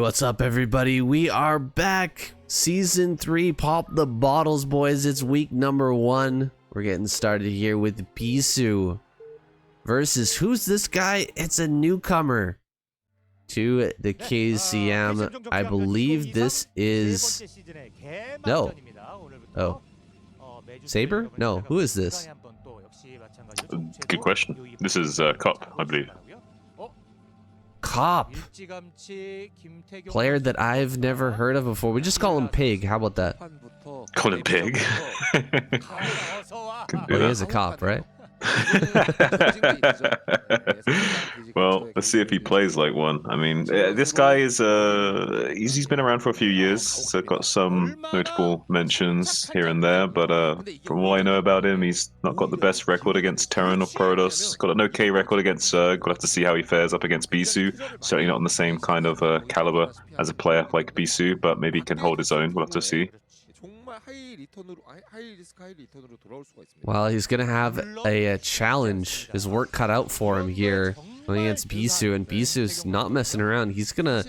what's up everybody? We are back. Season 3, pop the bottles, boys. It's week number 1. We're getting started here with Bisu versus, who's this guy? It's a newcomer to the KCM. I believe this is... No. Oh. Saber? No. Who is this? Good question. This is Cop, I believe. Cop. Player that I've never heard of before. We just call him Pig. How about that? Call him Pig. Well, he is a cop, right? Well, let's see if he plays like one. I mean, this guy is he's been around for a few years, so got some notable mentions here and there. But from what I know about him, he's not got the best record against Terran or Protoss. Got an okay record against Zerg. We'll have to see how he fares up against Bisu. Certainly not on the same kind of caliber as a player like Bisu, but maybe he can hold his own. We'll have to see. Well, he's gonna have a challenge, his work cut out for him here going against Bisu, and Bisu's not messing around. He's gonna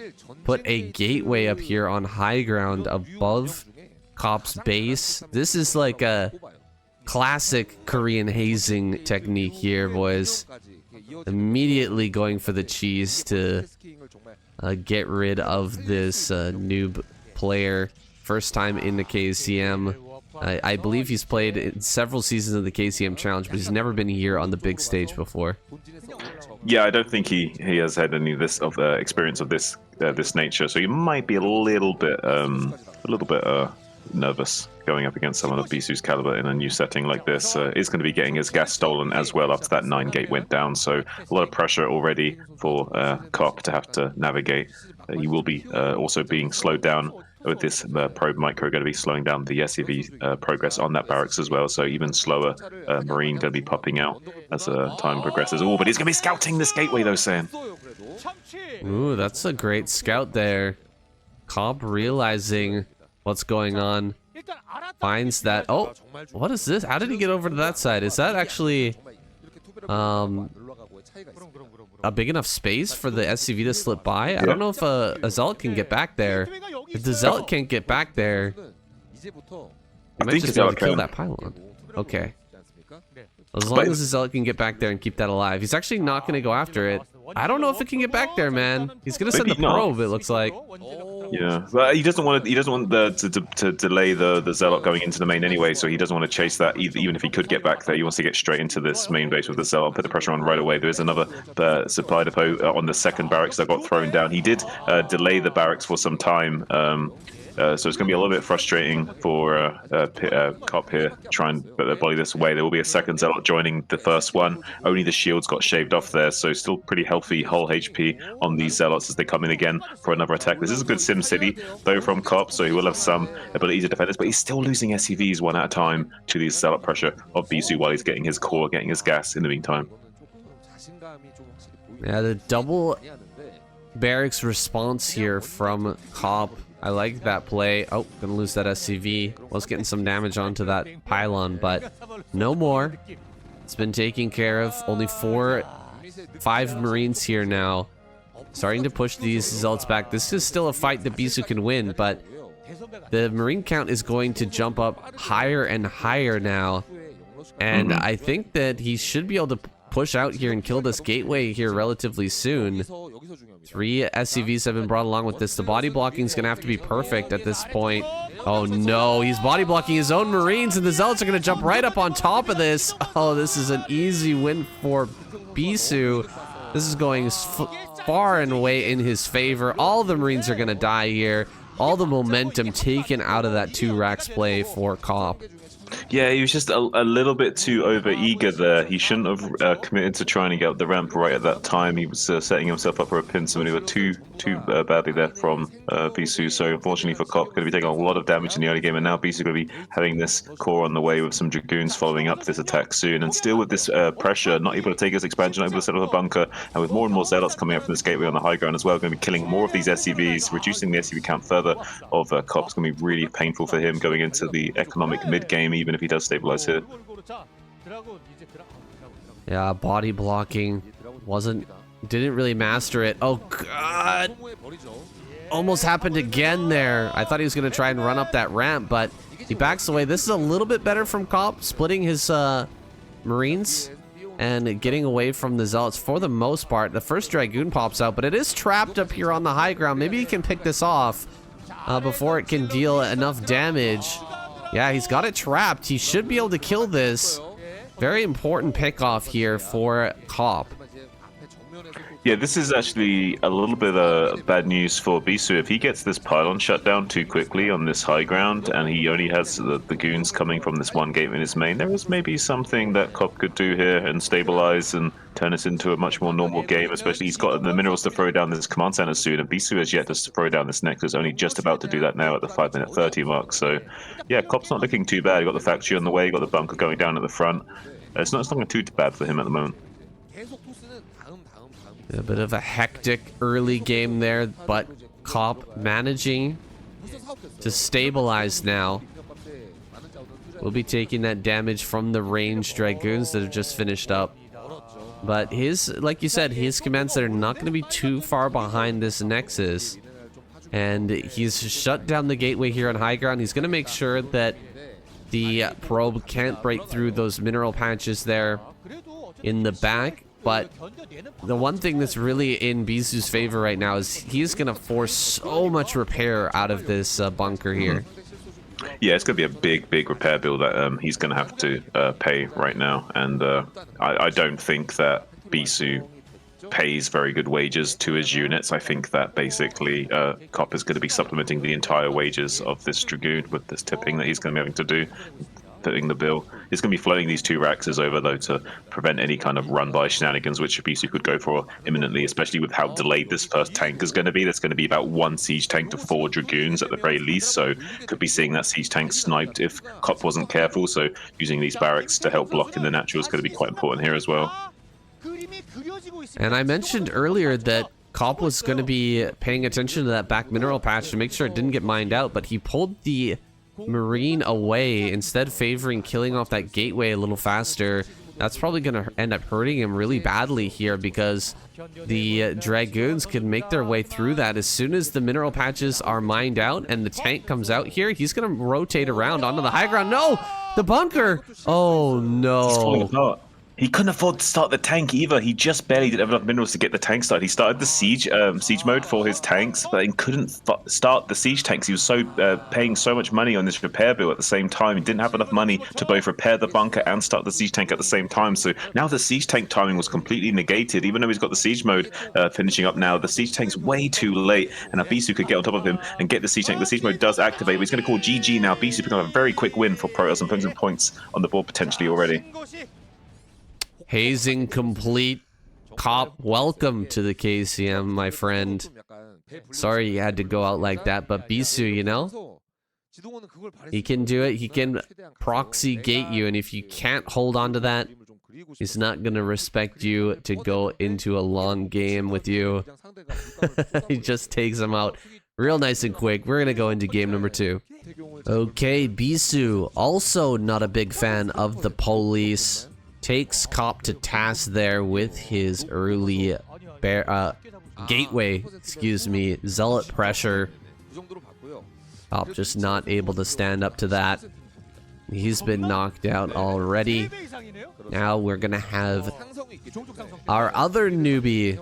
put a gateway up here on high ground above Cop's base. This is like a classic Korean hazing technique here, boys. Immediately going for the cheese to get rid of this noob player. First time in the KCM. I believe he's played in several seasons of the KCM challenge, but he's never been here on the big stage before. Yeah, I don't think he has had any of this experience of this nature, so he might be a little bit nervous going up against someone of Bisu's caliber in a new setting like this. Is going to be getting his gas stolen as well after that 9 gate went down, so a lot of pressure already for Cop to have to navigate. He will be also being slowed down with this probe micro, going to be slowing down the SCV progress on that barracks as well, so even slower Marine going to be popping out as time progresses. Oh, but he's going to be scouting this gateway though, Sam. Ooh, that's a great scout there. Cop realizing what's going on, finds that... Oh, what is this? How did he get over to that side? Is that actually a big enough space for the SCV to slip by? I don't know if a Zealot can get back there. If the Zealot can't get back there, he might just be able to kill that pylon. Okay. As long as the Zealot can get back there and keep that alive. He's actually not going to go after it. I don't know if it can get back there, man. He's going to send the probe, it looks like. Yeah, but he doesn't want to delay the Zealot going into the main anyway, so he doesn't want to chase that even if he could get back there. He wants to get straight into this main base with the Zealot, put the pressure on right away. There is another supply depot on the second barracks that got thrown down. He did delay the barracks for some time, so it's going to be a little bit frustrating for Cop here, try and volley this away. There will be a second Zealot joining the first one. Only the shields got shaved off there, so still pretty healthy hull HP on these Zealots as they come in again for another attack. This is a good Sim City, though, from Cop, so he will have some ability to defend this, but he's still losing SCVs one at a time to the Zealot pressure of Bisu while he's getting his core, getting his gas in the meantime. Yeah, the double barracks response here from Cop. I like that play. Oh, gonna lose that SCV. Was getting some damage onto that pylon, but no more. It's been taken care of. Only 5 Marines here now. Starting to push these Zealots back. This is still a fight that Bisu can win, but the Marine count is going to jump up higher and higher now. And I think that he should be able to push out here and kill this gateway here relatively soon. 3 SCVs have been brought along with this. The body blocking is going to have to be perfect at this point. Oh no, he's body blocking his own Marines, and the Zealots are going to jump right up on top of this. Oh, this is an easy win for Bisu. This is going far and away in his favor. All the Marines are going to die here. All the momentum taken out of that 2 racks play for Cop. Yeah, he was just a little bit too over-eager there. He shouldn't have committed to trying to get up the ramp right at that time. He was setting himself up for a pincer maneuver too badly there from Bisu. So unfortunately for Cop, going to be taking a lot of damage in the early game, and now Bisu going to be having this core on the way with some Dragoons following up this attack soon. And still with this pressure, not able to take his expansion, not able to set up a bunker, and with more and more Zealots coming up from this gateway on the high ground as well, going to be killing more of these SCVs, reducing the SCV count further of Cop. It's going to be really painful for him going into the economic mid-game, even if he does stabilize here. Yeah, body blocking didn't really master it. Oh god. almost happened again there. I thought he was going to try and run up that ramp, but he backs away. This is a little bit better from Cop, splitting his Marines and getting away from the Zealots for the most part. The first Dragoon pops out, but it is trapped up here on the high ground. Maybe he can pick this off before it can deal enough damage. Yeah, he's got it trapped. He should be able to kill this. Very important pick off here for Cop. Yeah, this is actually a little bit of bad news for Bisu. If he gets this pylon shut down too quickly on this high ground, and he only has the goons coming from this one gate in his main, there is maybe something that Cop could do here and stabilize and turn this into a much more normal game, especially he's got the minerals to throw down this command center soon, and Bisu has yet to throw down this Nexus, only just about to do that now at the 5-minute 30 mark. So, yeah, Cop's not looking too bad. He got the factory on the way, got the bunker going down at the front. It's not looking too bad for him at the moment. A bit of a hectic early game there, but Cop managing to stabilize now. We'll be taking that damage from the ranged Dragoons that have just finished up. But his, like you said, his command center not going to be too far behind this Nexus. And he's shut down the gateway here on high ground. He's going to make sure that the probe can't break through those mineral patches there in the back. But the one thing that's really in Bisu's favor right now is he's going to force so much repair out of this bunker here. Yeah, it's going to be a big repair bill that he's going to have to pay right now. And I don't think that Bisu pays very good wages to his units. I think that basically Cop is going to be supplementing the entire wages of this Dragoon with this tipping that he's going to be having to do. Fitting the bill. He's going to be floating these 2 Raxes over though to prevent any kind of run-by shenanigans which Bisu could go for imminently, especially with how delayed this first tank is going to be. There's going to be about 1 siege tank to 4 Dragoons at the very least, so could be seeing that siege tank sniped if Cop wasn't careful. So using these barracks to help block in the natural is going to be quite important here as well. And I mentioned earlier that Cop was going to be paying attention to that back mineral patch to make sure it didn't get mined out, but he pulled the Marine away, instead favoring killing off that gateway a little faster. That's probably going to end up hurting him really badly here, because the Dragoons can make their way through that. As soon as the mineral patches are mined out and the tank comes out here, he's going to rotate around onto the high ground. No! The bunker! Oh, no. He couldn't afford to start the tank either. He just barely did have enough minerals to get the tank started. He started the siege mode for his tanks, but he couldn't start the siege tanks. He was so paying so much money on this repair bill at the same time. He didn't have enough money to both repair the bunker and start the siege tank at the same time. So now the siege tank timing was completely negated. Even though he's got the siege mode finishing up now, the siege tank's way too late. And Bisu could get on top of him and get the siege tank. The siege mode does activate, but he's going to call GG now. Bisu picking up a very quick win for Protoss and putting some points on the board potentially already. Hazing complete. Cop, welcome to the KCM, my friend. Sorry you had to go out like that, but Bisu, you know, he can do it. He can proxy gate you, and if you can't hold on to that, he's not going to respect you to go into a long game with you. He just takes him out real nice and quick. We're going to go into game number 2. Okay, Bisu, also not a big fan of the police. Takes Cop to task there with his early gateway, zealot pressure. Cop just not able to stand up to that. He's been knocked out already. Now we're gonna have our other newbie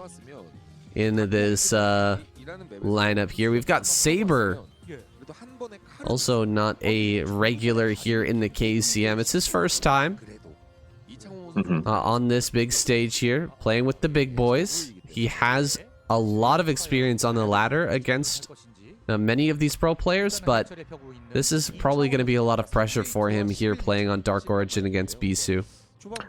in this lineup here. We've got Saber. Also not a regular here in the KCM. It's his first time on this big stage here, playing with the big boys. He has a lot of experience on the ladder against many of these pro players, but this is probably going to be a lot of pressure for him here playing on Dark Origin against Bisu.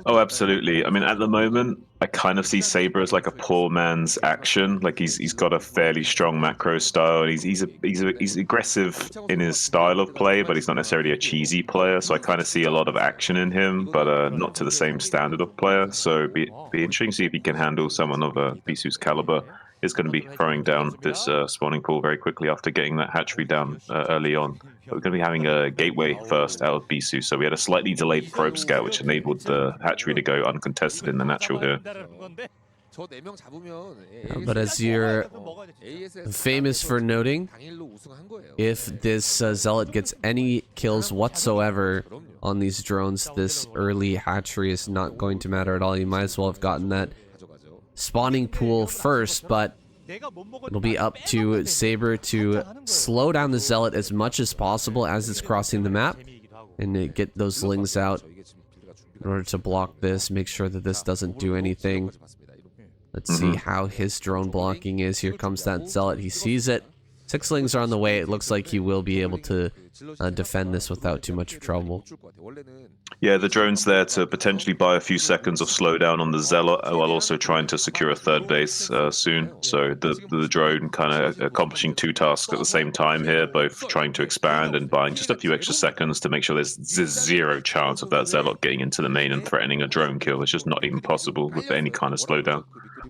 Oh, absolutely. I mean, at the moment, I kind of see Saber as like a poor man's Action. Like he's got a fairly strong macro style. And he's aggressive in his style of play, but he's not necessarily a cheesy player. So I kind of see a lot of action in him, but not to the same standard of player. So be interesting to see if he can handle someone of Bisu's caliber. Is going to be throwing down this spawning pool very quickly after getting that hatchery down early on. But we're going to be having a gateway first out of Bisu, so we had a slightly delayed probe scout, which enabled the hatchery to go uncontested in the natural here. But as you're famous for noting, if this Zealot gets any kills whatsoever on these drones, this early hatchery is not going to matter at all. You might as well have gotten that spawning pool first, but it'll be up to Saber to slow down the Zealot as much as possible as it's crossing the map and get those lings out in order to block this, make sure that this doesn't do anything. Let's see how his drone blocking is. Here comes that Zealot. He sees it. 6 lings are on the way. It looks like he will be able to defend this without too much trouble. Yeah, the drone's there to potentially buy a few seconds of slowdown on the Zealot while also trying to secure a third base soon. So the drone kind of accomplishing 2 tasks at the same time here, both trying to expand and buying just a few extra seconds to make sure there's zero chance of that Zealot getting into the main and threatening a drone kill. It's just not even possible with any kind of slowdown.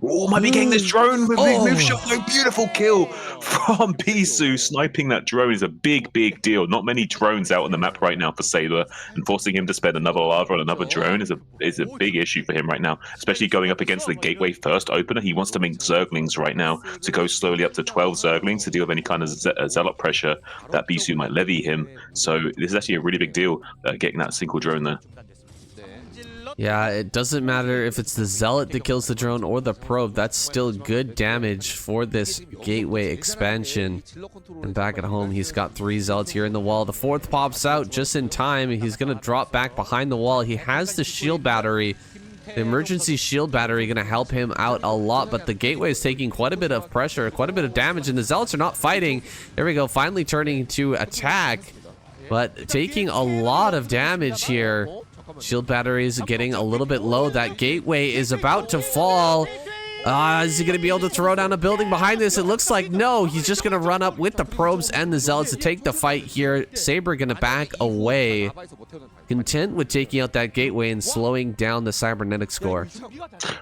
Oh, might be getting this drone with the move shot. No, beautiful kill from Bisu. Sniping that drone is a big deal. Not many drones out on the map right now for Saber, and forcing him to spend another lava on another drone is a big issue for him right now, especially going up against the gateway first opener. He wants to make Zerglings right now to go slowly up to 12 Zerglings to deal with any kind of Zealot pressure that Bisu might levy him. So this is actually a really big deal, getting that single drone there. Yeah, it doesn't matter if it's the Zealot that kills the drone or the probe. That's still good damage for this gateway expansion. And back at home, he's got 3 Zealots here in the wall. The 4th pops out just in time. He's going to drop back behind the wall. He has the shield battery. The emergency shield battery going to help him out a lot, but the gateway is taking quite a bit of pressure, quite a bit of damage, and the Zealots are not fighting. There we go, finally turning to attack, but taking a lot of damage here. Shield battery is getting a little bit low. That gateway is about to fall. Is he going to be able to throw down a building behind this? It looks like no. He's just going to run up with the probes and the Zealots to take the fight here. Saber going to back away, content with taking out that gateway and slowing down the cybernetic score.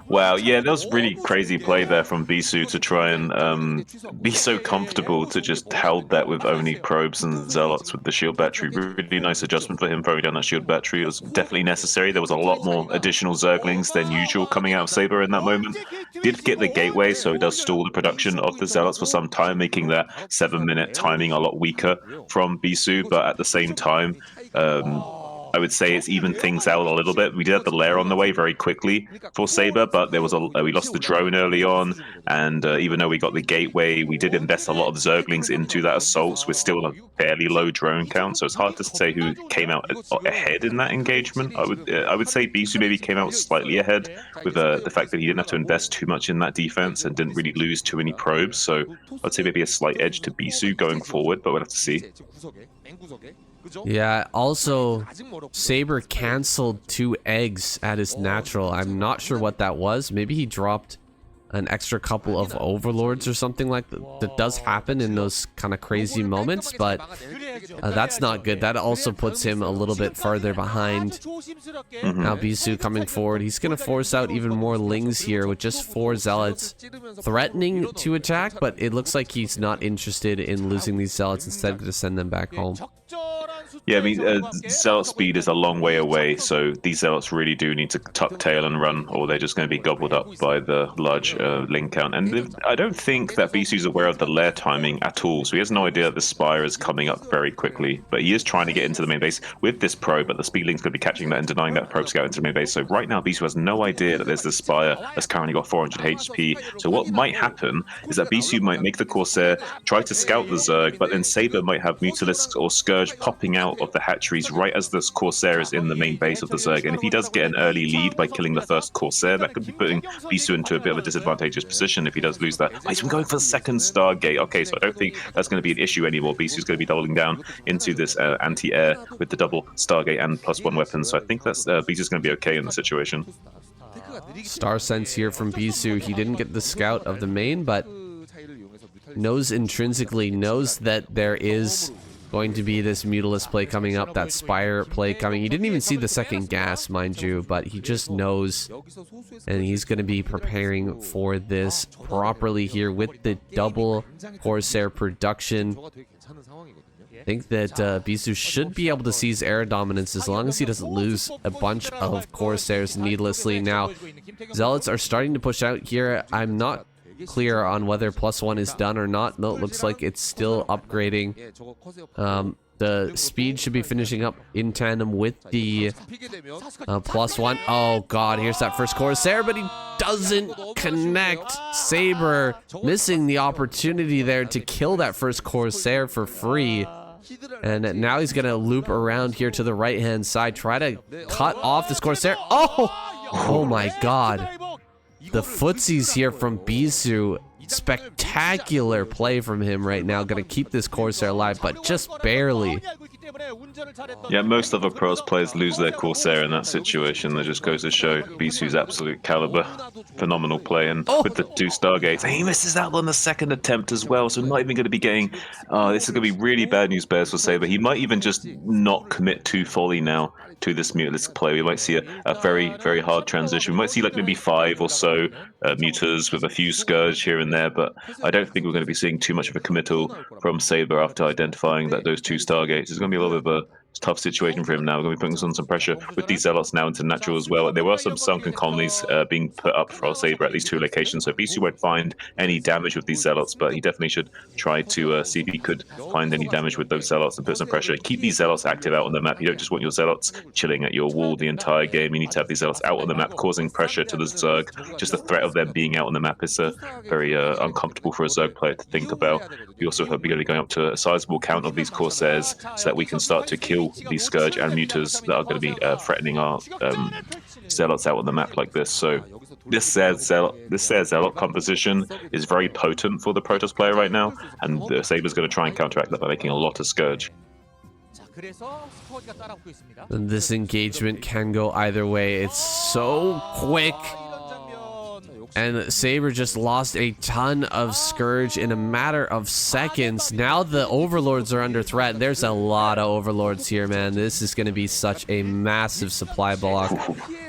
Wow, yeah, that was really crazy play there from Bisu to try and be so comfortable to just hold that with only probes and Zealots with the shield battery. Really nice adjustment for him throwing down that shield battery. It was definitely necessary. There was a lot more additional Zerglings than usual coming out of Saber in that moment. Did get the gateway, so it does stall the production of the Zealots for some time, making that 7-minute timing a lot weaker from Bisu, but at the same time, I would say it's evened things out a little bit. We did have the lair on the way very quickly for Saber, but there was we lost the drone early on, and even though we got the gateway, we did invest a lot of Zerglings into that assault. So we're still on a fairly low drone count, so it's hard to say who came out ahead in that engagement. I would say Bisu maybe came out slightly ahead with the fact that he didn't have to invest too much in that defense and didn't really lose too many probes. So I'd say maybe a slight edge to Bisu going forward, but we'll have to see. Yeah, also, Saber canceled 2 eggs at his natural. I'm not sure what that was. Maybe he dropped an extra couple of overlords or something like that. That does happen in those kind of crazy moments, but that's not good. That also puts him a little bit farther behind. Now Bisu coming forward. He's going to force out even more lings here with just 4 Zealots threatening to attack, but it looks like he's not interested in losing these Zealots. Instead, going to send them back home. Yeah, I mean, Zealot speed is a long way away, so these Zealots really do need to tuck tail and run, or they're just going to be gobbled up by the large link count. And I don't think that Bisu's aware of the lair timing at all, so he has no idea that the Spire is coming up very quickly. But he is trying to get into the main base with this probe, but the speed link's going to be catching that and denying that probe scout into the main base. So right now, Bisu has no idea that there's the Spire that's currently got 400 HP. So what might happen is that Bisu might make the Corsair, try to scout the Zerg, but then Saber might have Mutalisk or Scourge popping out of the hatcheries right as this Corsair is in the main base of the Zerg. And if he does get an early lead by killing the first Corsair, that could be putting Bisu into a bit of a disadvantageous position if he does lose that. Oh, he's been going for the second Stargate. Okay, so I don't think that's going to be an issue anymore. Bisu's going to be doubling down into this anti-air with the double Stargate and +1 weapon. So I think that's Bisu's going to be okay in the situation. Star Sense here from Bisu. He didn't get the scout of the main, but intrinsically knows that there is going to be this Mutalisk play coming up, that Spire play coming. He didn't even see the second gas, mind you, but he just knows, and he's going to be preparing for this properly here with the double Corsair production. I think that Bisu should be able to seize air dominance as long as he doesn't lose a bunch of Corsairs needlessly. Now, Zealots are starting to push out here. I'm not clear on whether +1 is done or not. No, it looks like it's still upgrading. The speed should be finishing up in tandem with the +1. Oh god, here's that first Corsair, but he doesn't connect. Saber missing the opportunity there to kill that first Corsair for free. And now he's gonna loop around here to the right hand side, try to cut off this Corsair. Oh my god. The footsies here from Bisu. Spectacular play from him right now. Gonna keep this Corsair alive, but just barely. Yeah, most other pros players lose their Corsair in that situation. That just goes to show Bisu's absolute caliber. Phenomenal play, and with the 2 Stargates, he misses out on the second attempt as well, so not even going to be getting... this is going to be really bad news bears for Saber. He might even just not commit too fully now to this mutalist play. We might see a very, very hard transition. We might see like maybe 5 or so mutas with a few Scourge here and there, but I don't think we're going to be seeing too much of a committal from Saber after identifying that those 2 Stargates. It's going to be a little bit of a tough situation for him now. We're going to be putting on some pressure with these Zealots now into natural as well. There were some sunken colonies being put up for Saber at these 2 locations, so Bisu won't find any damage with these Zealots, but he definitely should try to see if he could find any damage with those Zealots and put some pressure. Keep these Zealots active out on the map. You don't just want your Zealots chilling at your wall the entire game. You need to have these Zealots out on the map, causing pressure to the Zerg. Just the threat of them being out on the map is very uncomfortable for a Zerg player to think about. We also hope we're going to be going up to a sizable count of these Corsairs so that we can start to kill these Scourge and Mutas that are going to be threatening our Zealots out on the map like this. So this Zealot composition is very potent for the Protoss player right now, and the Saber's going to try and counteract that by making a lot of Scourge. And this engagement can go either way. It's so quick. And Saber just lost a ton of Scourge in a matter of seconds. Now the Overlords are under threat. There's a lot of Overlords here, man. This is going to be such a massive supply block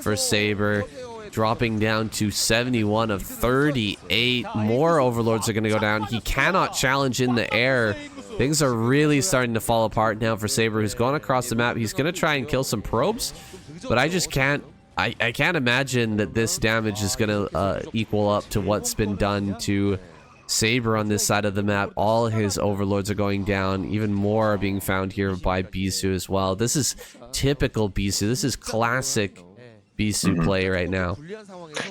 for Saber. Dropping down to 71 of 38. More Overlords are going to go down. He cannot challenge in the air. Things are really starting to fall apart now for Saber, who's gone across the map. He's going to try and kill some probes, but I just can't. I can't imagine that this damage is going to equal up to what's been done to Saber on this side of the map. All his Overlords are going down. Even more are being found here by Bisu as well. This is typical Bisu. This is classic Bisu play right now.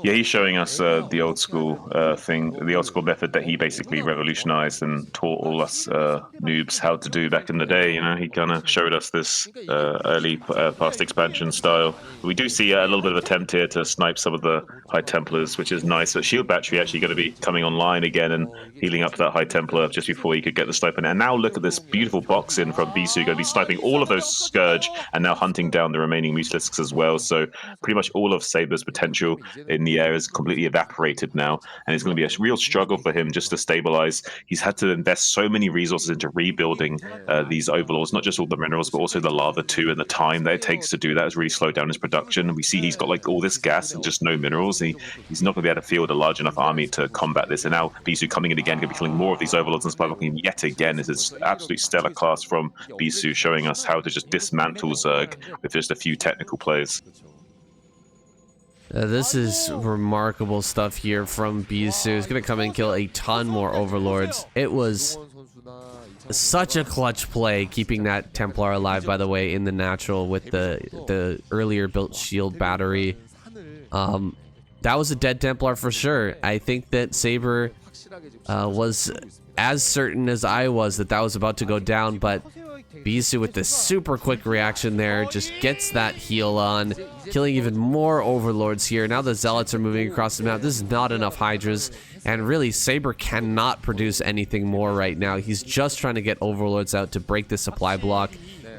Yeah, he's showing us the old school thing, the old school method that he basically revolutionized and taught all us noobs how to do back in the day. You know, he kind of showed us this early past expansion style. We do see a little bit of attempt here to snipe some of the High Templars, which is nice. But Shield Battery actually going to be coming online again and healing up that High Templar just before he could get the snipe. And now look at this beautiful box in from Bisu, going to be sniping all of those Scourge and now hunting down the remaining Mutalisks as well. So pretty much all of Saber's potential in the air is completely evaporated now, and it's going to be a real struggle for him just to stabilize. He's had to invest so many resources into rebuilding these Overlords, not just all the minerals, but also the lava too, and the time that it takes to do that has really slowed down his production. And we see he's got like all this gas and just no minerals. He's not going to be able to field a large enough army to combat this. And now Bisu coming in again, going to be killing more of these Overlords and supply blocking yet again. This is absolute stellar class from Bisu, showing us how to just dismantle Zerg with just a few technical plays. This is remarkable stuff here from Bisu. He's going to come and kill a ton more Overlords. It was such a clutch play, keeping that Templar alive, by the way, in the natural with the earlier built shield battery. That was a dead Templar for sure. I think that Saber was as certain as I was that was about to go down, but Bisu with the super quick reaction there just gets that heal on, killing even more Overlords here. Now the Zealots are moving across the map. This is not enough Hydras, and really Saber cannot produce anything more right now. He's just trying to get Overlords out to break the supply block,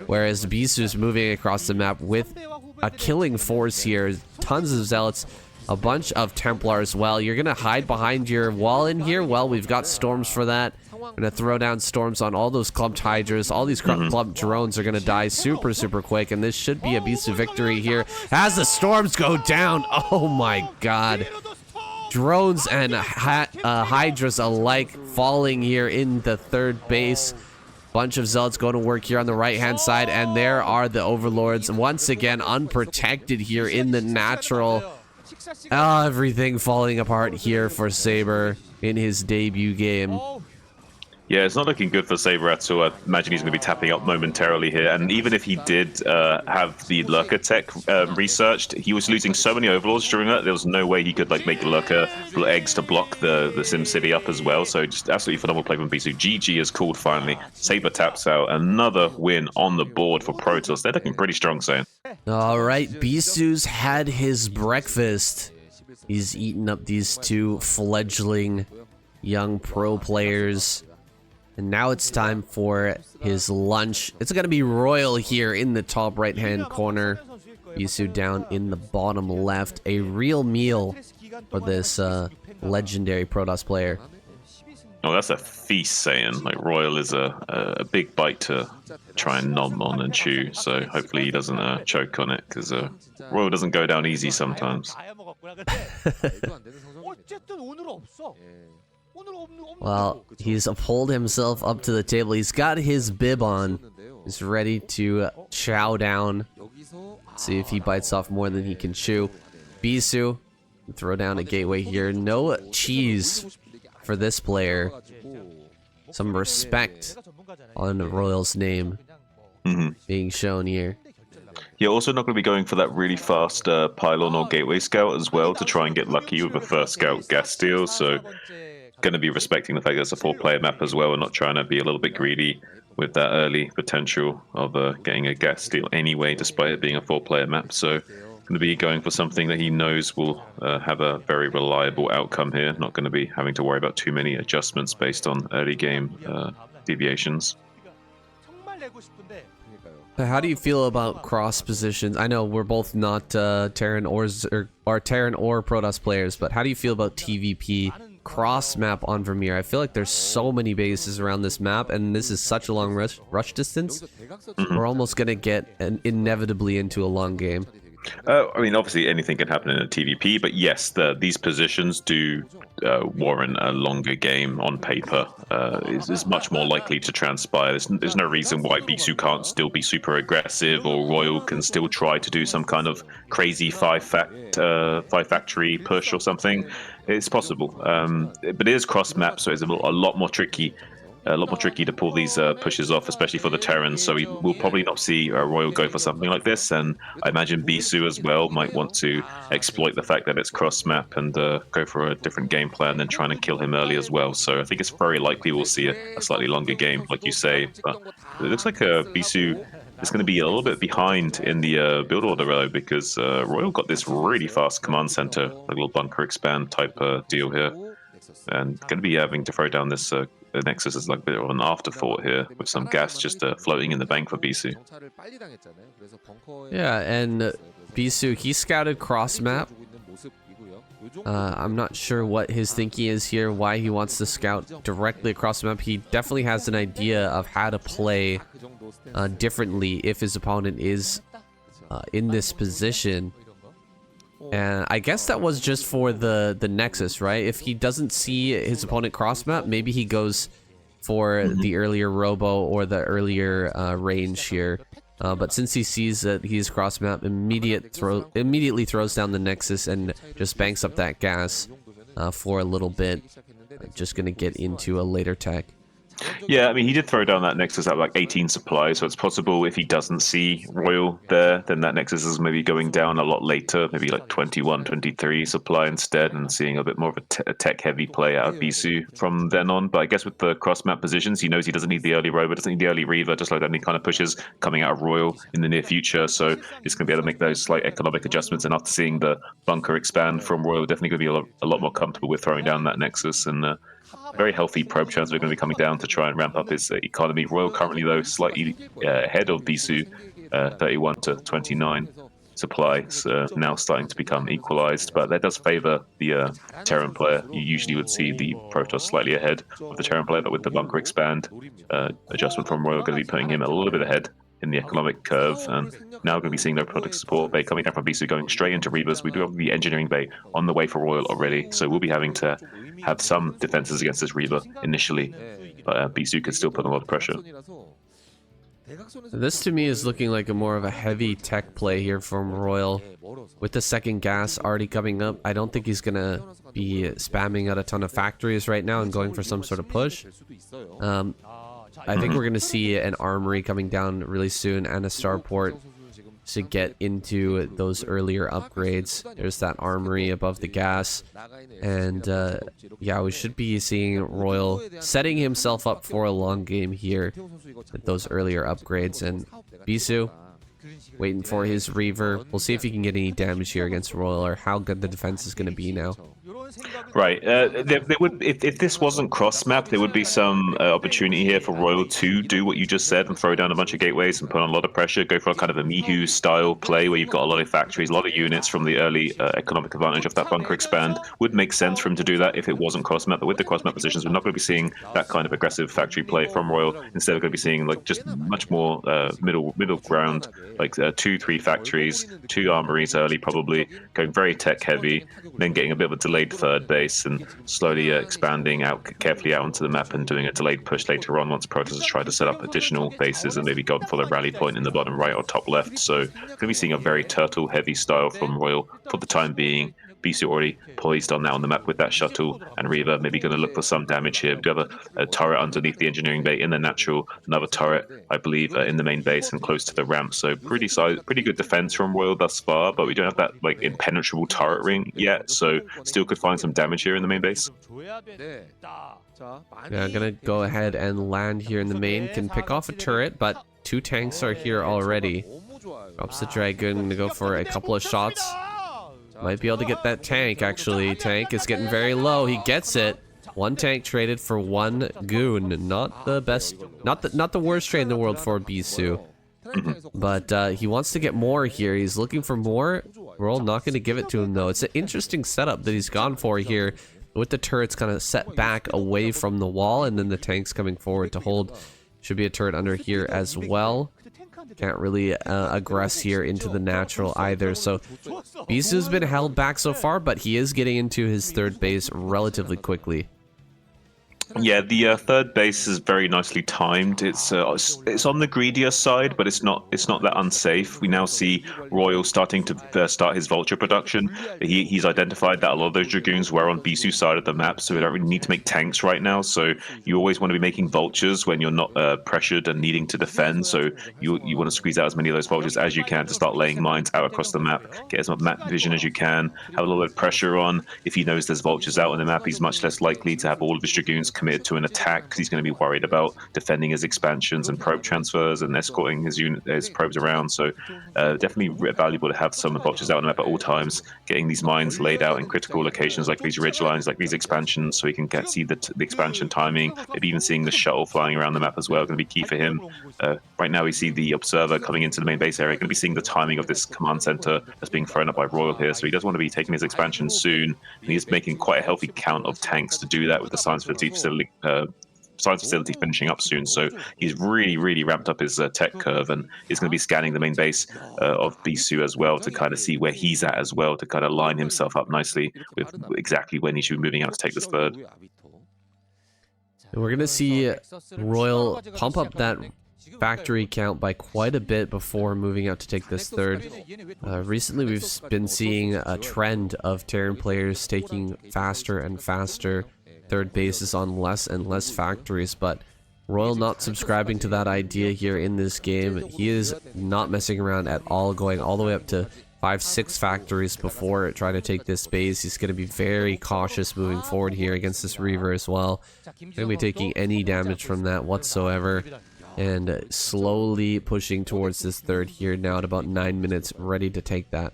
whereas Bisu is moving across the map with a killing force here. Tons of Zealots, a bunch of Templar as well. You're gonna hide behind your wall in here? Well, we've got storms for that. We're gonna throw down storms on all those clumped Hydras. All these clumped drones are gonna die super quick, and this should be a Bisu victory here as the storms go down. Oh my god. Drones and Hydras alike falling here in the third base. Bunch of Zealots going to work here on the right-hand side, and there are the Overlords once again unprotected here in the natural. Everything falling apart here for Saber in his debut game. Yeah, it's not looking good for Saber at all. I imagine he's going to be tapping out momentarily here. And even if he did have the Lurker tech researched, he was losing so many Overlords during that. There was no way he could like make Lurker eggs to block the SimCity up as well. So just absolutely phenomenal play from Bisu. GG is called finally. Saber taps out. Another win on the board for Protoss. They're looking pretty strong, Saiyan. All right, Bisu's had his breakfast. He's eaten up these two fledgling young pro players. And now it's time for his lunch. It's going to be Royal here in the top right-hand corner. Bisu down in the bottom left. A real meal for this legendary Protoss player. Oh, that's a feast, saying like Royal is a big bite to try and nom on and chew. So hopefully he doesn't choke on it, because Royal doesn't go down easy sometimes. Well, he's pulled himself up to the table. He's got his bib on. He's ready to chow down. See if he bites off more than he can chew. Bisu, throw down a gateway here. No cheese for this player. Some respect on Royal's name being shown here. Yeah, also not going to be going for that really fast pylon or gateway scout as well to try and get lucky with a first scout gas steal. So going to be respecting the fact that it's a 4-player map as well and not trying to be a little bit greedy with that early potential of getting a gas steal anyway, despite it being a 4-player map. So going to be going for something that he knows will have a very reliable outcome here. Not going to be having to worry about too many adjustments based on early game deviations. How do you feel about cross positions? I know we're both not Terran or Protoss players, but how do you feel about TVP cross map on Vermeer? I feel like there's so many bases around this map, and this is such a long rush distance. We're almost gonna get inevitably into a long game. I mean, obviously anything can happen in a TVP, but yes, these positions do warrant a longer game on paper. Is much more likely to transpire. There's no reason why Bisu can't still be super aggressive, or Royal can still try to do some kind of crazy five factory push or something. It's possible, but it is cross map, so it's a lot more tricky. A lot more tricky to pull these pushes off, especially for the Terrans. So we will probably not see Royal go for something like this, and I imagine Bisu as well might want to exploit the fact that it's cross map and go for a different game plan than trying to kill him early as well. So I think it's very likely we'll see a slightly longer game, like you say. But it looks like Bisu is going to be a little bit behind in the build order though, because Royal got this really fast command center, like a little bunker expand type deal here, and going to be having to throw down this. The Nexus is like a bit of an afterthought here, with some gas just floating in the bank for Bisu. Yeah, and Bisu, he scouted cross map. I'm not sure what his thinking is here, why he wants to scout directly across the map. He definitely has an idea of how to play differently if his opponent is in this position. And I guess that was just for the Nexus, right? If he doesn't see his opponent cross map, maybe he goes for the earlier robo or the earlier range here. But since he sees that he's cross map, immediately throws down the Nexus and just banks up that gas for a little bit. Just gonna get into a later tech. Yeah, I mean, he did throw down that Nexus at like 18 supply, so it's possible if he doesn't see Royal there, then that Nexus is maybe going down a lot later, maybe like 21, 23 supply instead, and seeing a bit more of a tech-heavy play out of Bisu from then on. But I guess with the cross-map positions, he knows he doesn't need the early Rover, doesn't need the early Reaver, just like any kind of pushes coming out of Royal in the near future, so he's going to be able to make those slight economic adjustments, and after seeing the bunker expand from Royal, definitely going to be a lot more comfortable with throwing down that Nexus, and very healthy probe chance are going to be coming down to try and ramp up his economy. Royal currently, though, slightly ahead of Bisu, 31 to 29 supplies, now starting to become equalized, but that does favor the Terran player. You usually would see the Protoss slightly ahead of the Terran player, but with the bunker expand adjustment from Royal, going to be putting him a little bit ahead in the economic curve, and now going to be seeing their product support bay coming down from Bisu, going straight into Reavers. We do have the engineering bay on the way for Royal already, so we'll be having to have some defenses against this Reaver initially, but Bisu could still put a lot of pressure. This to me is looking like a more of a heavy tech play here from Royal. With the second gas already coming up, I don't think he's gonna be spamming out a ton of factories right now and going for some sort of push. I think we're gonna see an armory coming down really soon and a starport to get into those earlier upgrades. There's that armory above the gas, and yeah, we should be seeing Royal setting himself up for a long game here with those earlier upgrades. And Bisu waiting for his Reaver. We'll see if he can get any damage here against Royal, or how good the defense is going to be now. Right. There would, if this wasn't cross map, there would be some opportunity here for Royal to do what you just said and throw down a bunch of gateways and put on a lot of pressure. Go for a kind of a Mihu style play where you've got a lot of factories, a lot of units from the early economic advantage of that bunker expand. Would make sense for him to do that if it wasn't cross map. But with the cross map positions, we're not going to be seeing that kind of aggressive factory play from Royal. Instead, we're going to be seeing like just much more middle ground, like 2-3 factories, 2 armories early, probably going very tech heavy, then getting a bit of a delayed third base and slowly expanding out carefully out onto the map and doing a delayed push later on once Protoss has tried to set up additional bases and maybe gone for the rally point in the bottom right or top left. So going to be seeing a very turtle heavy style from Royal for the time being. Bisu already poised on now on the map with that shuttle, and Reaver maybe going to look for some damage here. We do have a turret underneath the engineering bay in the natural, another turret, I believe, in the main base and close to the ramp. So pretty good defense from Royal thus far, but we don't have that like impenetrable turret ring yet. So still could find some damage here in the main base. Yeah, gonna go ahead and land here in the main. Can pick off a turret, but 2 tanks are here already. Drops the dragon to go for a couple of shots. Might be able to get that tank, actually. Tank is getting very low. He gets it. 1 tank traded for 1 goon. Not the best, not the worst trade in the world for Bisu. But he wants to get more here. He's looking for more. We're all not going to give it to him, though. It's an interesting setup that he's gone for here, with the turrets kind of set back away from the wall, and then the tanks coming forward to hold. Should be a turret under here as well. Can't really aggress here into the natural either. So Bisu's been held back so far, but he is getting into his third base relatively quickly. Yeah, the third base is very nicely timed. It's on the greedier side, but it's not that unsafe. We now see Royal starting to start his vulture production. He's identified that a lot of those dragoons were on Bisu's side of the map, so we don't really need to make tanks right now. So you always want to be making vultures when you're not pressured and needing to defend. So you want to squeeze out as many of those vultures as you can to start laying mines out across the map. Get as much map vision as you can. Have a little bit of pressure on. If he knows there's vultures out on the map, he's much less likely to have all of his dragoons committed to an attack because he's going to be worried about defending his expansions and probe transfers and escorting his probes around. So definitely valuable to have some vultures out on the map at all times, getting these mines laid out in critical locations like these ridge lines, like these expansions, so he can see the expansion timing. Maybe even seeing the shuttle flying around the map as well, going to be key for him. Right now we see the observer coming into the main base area, going to be seeing the timing of this command center that's being thrown up by Royal here, so he does want to be taking his expansion soon, and he's making quite a healthy count of tanks to do that with the science facility finishing up soon. So he's really ramped up his tech curve, and he's going to be scanning the main base of Bisu as well to kind of see where he's at as well, to kind of line himself up nicely with exactly when he should be moving out to take this third. And we're going to see Royal pump up that factory count by quite a bit before moving out to take this third. Recently we've been seeing a trend of Terran players taking faster and faster third bases on less and less factories, but Royal not subscribing to that idea here in this game. He is not messing around at all, going all the way up to 5-6 factories before trying to take this base. He's going to be very cautious moving forward here against this Reaver as well. Going to be taking any damage from that whatsoever, and slowly pushing towards this third here now at about 9 minutes, ready to take that.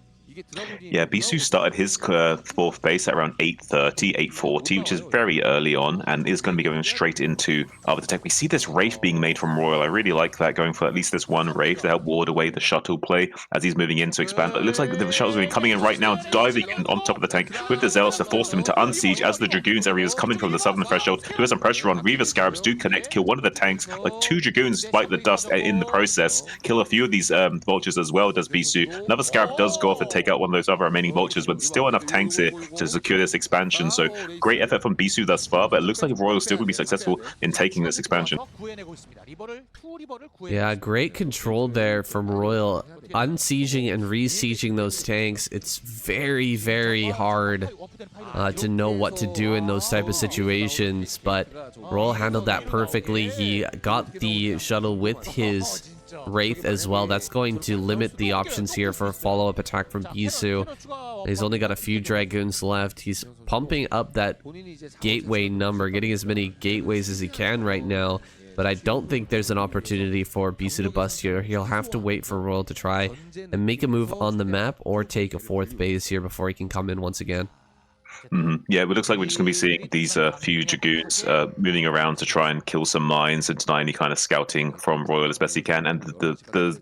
Yeah, Bisu started his fourth base at around 8:30, 8:40, which is very early on, and is going to be going straight into Arbiter Tech. We see this Wraith being made from Royal. I really like that, going for at least this one Wraith to help ward away the shuttle play as he's moving in to expand. But it looks like the shuttle's going to be coming in right now, diving in on top of the tank with the Zealots to force them into unsiege as the Dragoons area is coming from the southern threshold. There is some pressure on. Reaver Scarabs do connect, kill one of the tanks, like 2 Dragoons bite the dust in the process, kill a few of these vultures as well, does Bisu. Another Scarab does go off and take take out one of those other remaining vultures, but still enough tanks here to secure this expansion. So great effort from Bisu thus far, but it looks like Royal still going to be successful in taking this expansion. Yeah, great control there from Royal. Unsieging and re-sieging those tanks, it's very, very hard to know what to do in those type of situations, but Royal handled that perfectly. He got the shuttle with his Wraith as well. That's going to limit the options here for a follow-up attack from Bisu. He's only got a few Dragoons left. He's pumping up that gateway number, getting as many gateways as he can right now. But I don't think there's an opportunity for Bisu to bust here. He'll have to wait for Royal to try and make a move on the map or take a 4th base here before he can come in once again. Yeah, it looks like we're just going to be seeing these few Dragoons moving around to try and kill some mines and deny any kind of scouting from Royal as best he can, and the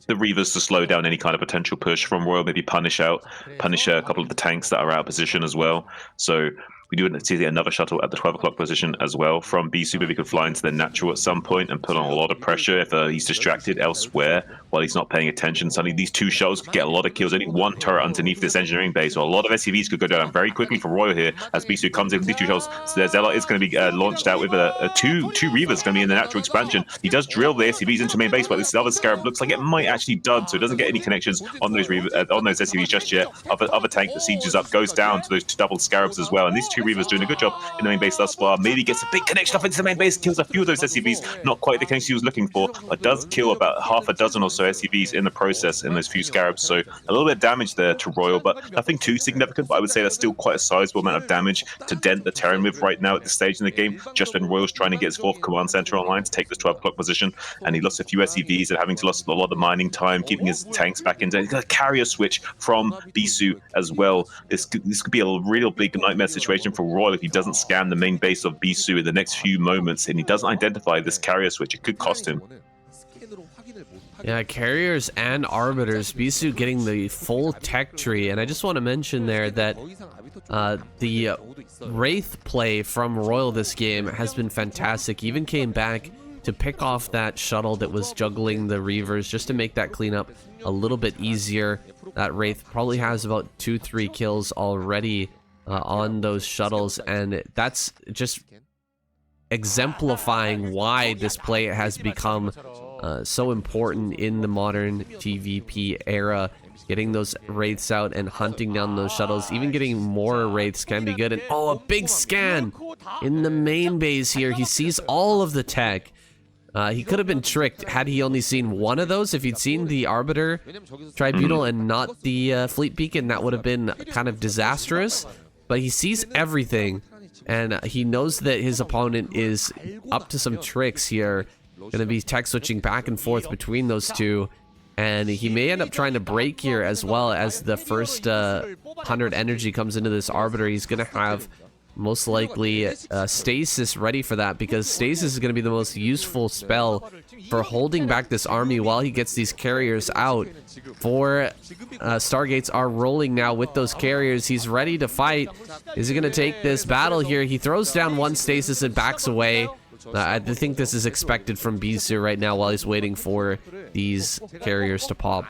Reavers to slow down any kind of potential push from Royal, maybe punish a couple of the tanks that are out of position as well. So we do see another shuttle at the 12 o'clock position as well from Bisu, but he could fly into the natural at some point and put on a lot of pressure if he's distracted elsewhere while he's not paying attention. Suddenly these two shuttles could get a lot of kills. Only one turret underneath this engineering base, so a lot of SCVs could go down very quickly for Royal here as Bisu comes in with these two shuttles. So their Zealot is going to be launched out with two Reavers going to be in the natural expansion. He does drill the SCVs into main base, but this other Scarab looks like it might actually dud, so it doesn't get any connections on those on those SCVs just yet. Other tank that sieges up goes down to those double Scarabs as well, and these two Reavers doing a good job in the main base thus far. Maybe gets a big connection up into the main base, kills a few of those SCVs, not quite the connection he was looking for, but does kill about half a dozen or so SCVs in the process in those few Scarabs. So a little bit of damage there to Royal, but nothing too significant. But I would say that's still quite a sizable amount of damage to dent the Terran with right now at this stage in the game, just when Royal's trying to get his 4th command center online to take this 12 o'clock position, and he lost a few SCVs and having to lose a lot of mining time, keeping his tanks back into a carrier switch from Bisu as well. This could be a real big nightmare situation for Royal if he doesn't scan the main base of Bisu in the next few moments and he doesn't identify this carrier switch. It could cost him. Yeah, carriers and arbiters. Bisu getting the full tech tree, and I just want to mention there that the Wraith play from Royal this game has been fantastic. He even came back to pick off that shuttle that was juggling the Reavers just to make that cleanup a little bit easier. That Wraith probably has about 2-3 kills already on those shuttles, and that's just exemplifying why this play has become so important in the modern TVP era. Getting those Wraiths out and hunting down those shuttles, even getting more Wraiths can be good. And oh, a big scan in the main base here. He sees all of the tech. He could have been tricked had he only seen one of those. If he'd seen the Arbiter Tribunal and not the Fleet Beacon, that would have been kind of disastrous. But he sees everything, and he knows that his opponent is up to some tricks here. Going to be tech switching back and forth between those two, and he may end up trying to break here as well as the first 100 energy comes into this Arbiter. He's going to have most likely Stasis ready for that, because Stasis is going to be the most useful spell for holding back this army while he gets these carriers out. Four Stargates are rolling now with those carriers. He's ready to fight. Is he going to take this battle here? He throws down one Stasis and backs away. I think this is expected from Bisu right now while he's waiting for these carriers to pop.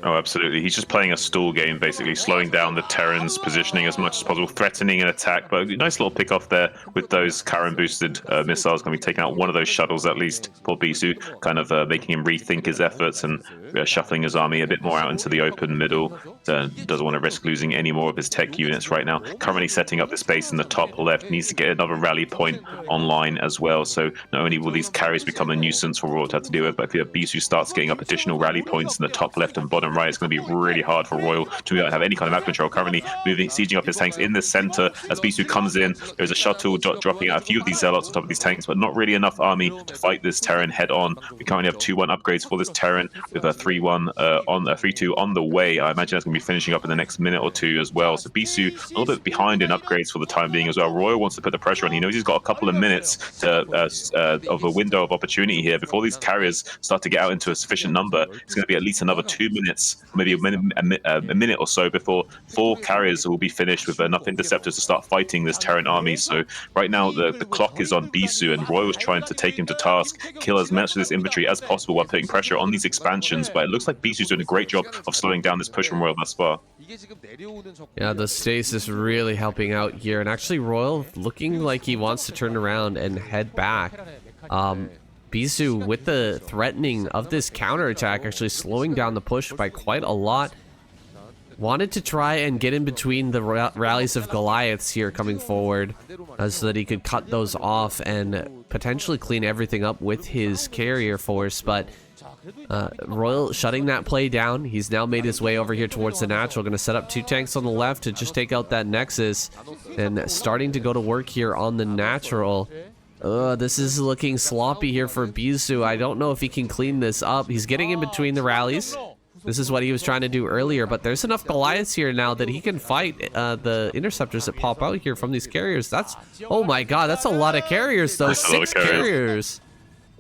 Oh, absolutely. He's just playing a stall game, basically, slowing down the Terran's positioning as much as possible, threatening an attack. But a nice little pick off there with those Karin-boosted missiles. Going to be taking out one of those shuttles, at least, for Bisu, kind of making him rethink his efforts and shuffling his army a bit more out into the open middle. Doesn't want to risk losing any more of his tech units right now. Currently setting up the space in the top left. Needs to get another rally point online as well. So not only will these carries become a nuisance for Royal to have to deal with, but if Bisu starts getting up additional rally points in the top left and bottom right, it's going to be really hard for Royal to have any kind of map control. Currently sieging up his tanks in the center as Bisu comes in. There's a shuttle dropping out a few of these Zealots on top of these tanks, but not really enough army to fight this Terran head on. We currently have 2-1 upgrades for this Terran with a 3-1 on a 3-2 on the way. I imagine that's going to be finishing up in the next minute or two as well. So Bisu a little bit behind in upgrades for the time being as well. Royal wants to put the pressure on. He knows he's got a couple of minutes of a window of opportunity here before these carriers start to get out into a sufficient number. It's going to be at least another 2 minutes, maybe a minute or so before 4 carriers will be finished with enough interceptors to start fighting this Terran army. So right now the clock is on Bisu, and Royal is trying to take him to task, kill as much of this infantry as possible while putting pressure on these expansions. But it looks like Bisu's doing a great job of slowing down this push from Royal thus far. Yeah, the stasis really helping out here, and actually Royal looking like he wants to turn around and head back. Bisu with the threatening of this counterattack actually slowing down the push by quite a lot. Wanted to try and get in between the rallies of Goliaths here coming forward so that he could cut those off and potentially clean everything up with his carrier force, but Royal shutting that play down. He's now made his way over here towards the natural, going to set up 2 tanks on the left to just take out that Nexus, and starting to go to work here on the natural. This is looking sloppy here for Bisu. I don't know if he can clean this up. He's getting in between the rallies. This is what he was trying to do earlier, but there's enough Goliaths here now that he can fight the interceptors that pop out here from these carriers. That's, oh my god, that's a lot of carriers though. 6 carriers.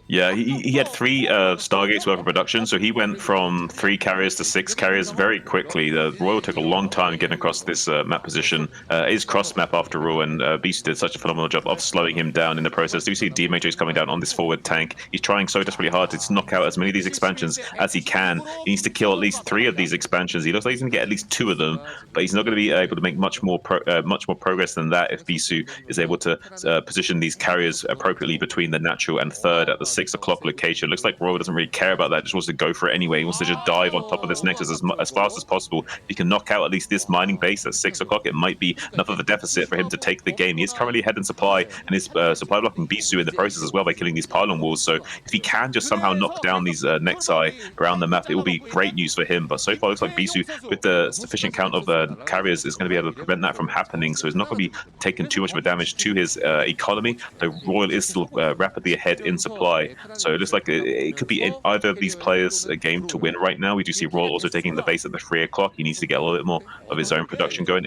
Yeah, he had 3 Stargates worth of production, so he went from 3 carriers to 6 carriers very quickly. The Royal took a long time getting across this map position. It is cross map after all, and Beast did such a phenomenal job of slowing him down in the process. Do you see D Matrix coming down on this forward tank? He's trying so desperately hard to knock out as many of these expansions as he can. He needs to kill at least 3 of these expansions. He looks like he's going to get at least 2 of them, but he's not going to be able to make much more progress than that if Bisu is able to position these carriers appropriately between the natural and third at the 6 o'clock location. Looks like Royal doesn't really care about that, just wants to go for it anyway. He wants to just dive on top of this Nexus as fast as possible. If he can knock out at least this mining base at 6 o'clock, it might be enough of a deficit for him to take the game. He is currently ahead in supply, and is supply blocking Bisu in the process as well by killing these pylon walls. So if he can just somehow knock down these Nexi around the map, it will be great news for him. But so far, it looks like Bisu, with the sufficient count of carriers, is going to be able to prevent that from happening. So he's not going to be taking too much of a damage to his economy. Though Royal is still rapidly ahead in supply. So it looks like it could be either of these players a game to win right now. We do see Royal also taking the base at the 3 o'clock. He needs to get a little bit more of his own production going.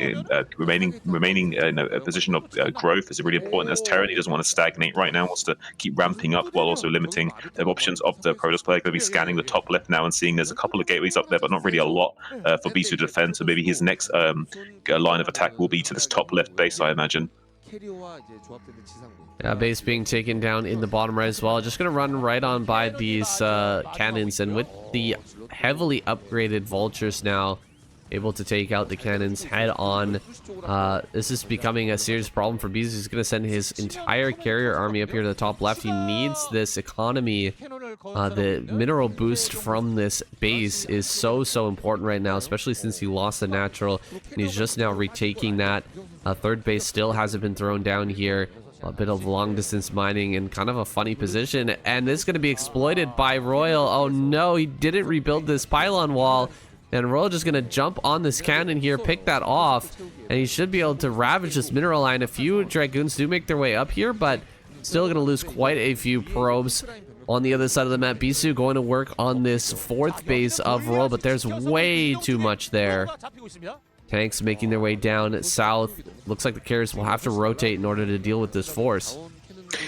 Remaining in a position of growth is really important as Terran. He doesn't want to stagnate right now. Wants to keep ramping up while also limiting the options of the Protoss player. Going to be scanning the top left now and seeing there's a couple of gateways up there, but not really a lot for Bisu to defend. So maybe his next line of attack will be to this top left base, I imagine. Yeah, base being taken down in the bottom right as well. Just going to run right on by these cannons, and with the heavily upgraded vultures now able to take out the cannons head on, this is becoming a serious problem for Bisu. He's going to send his entire carrier army up here to the top left. He needs this economy. The mineral boost from this base is so important right now, especially since he lost the natural, and he's just now retaking that. Third base still hasn't been thrown down here. A bit of long distance mining in kind of a funny position, and this is going to be exploited by Royal. Oh no, he didn't rebuild this pylon wall, and Royal just going to jump on this cannon here, pick that off, and he should be able to ravage this mineral line. A few Dragoons do make their way up here, but still going to lose quite a few probes. On the other side of the map, Bisu going to work on this 4th base of Royal, but there's way too much there. Tanks making their way down south. Looks like the carriers will have to rotate in order to deal with this force.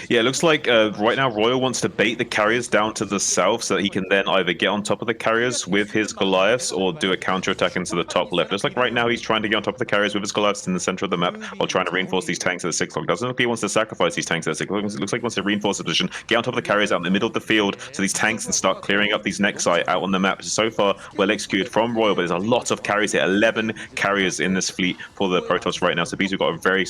Yeah, it looks like right now Royal wants to bait the carriers down to the south so that he can then either get on top of the carriers with his Goliaths or do a counterattack into the top left. Looks like right now he's trying to get on top of the carriers with his Goliaths in the center of the map while trying to reinforce these tanks at the 6 o'clock. Doesn't look like he wants to sacrifice these tanks at 6 o'clock. It looks like he wants to reinforce the position, get on top of the carriers out in the middle of the field so these tanks can start clearing up these Nexi out on the map. So far, well executed from Royal, but there's a lot of carriers here. 11 carriers in this fleet for the Protoss right now. So Bisu got a very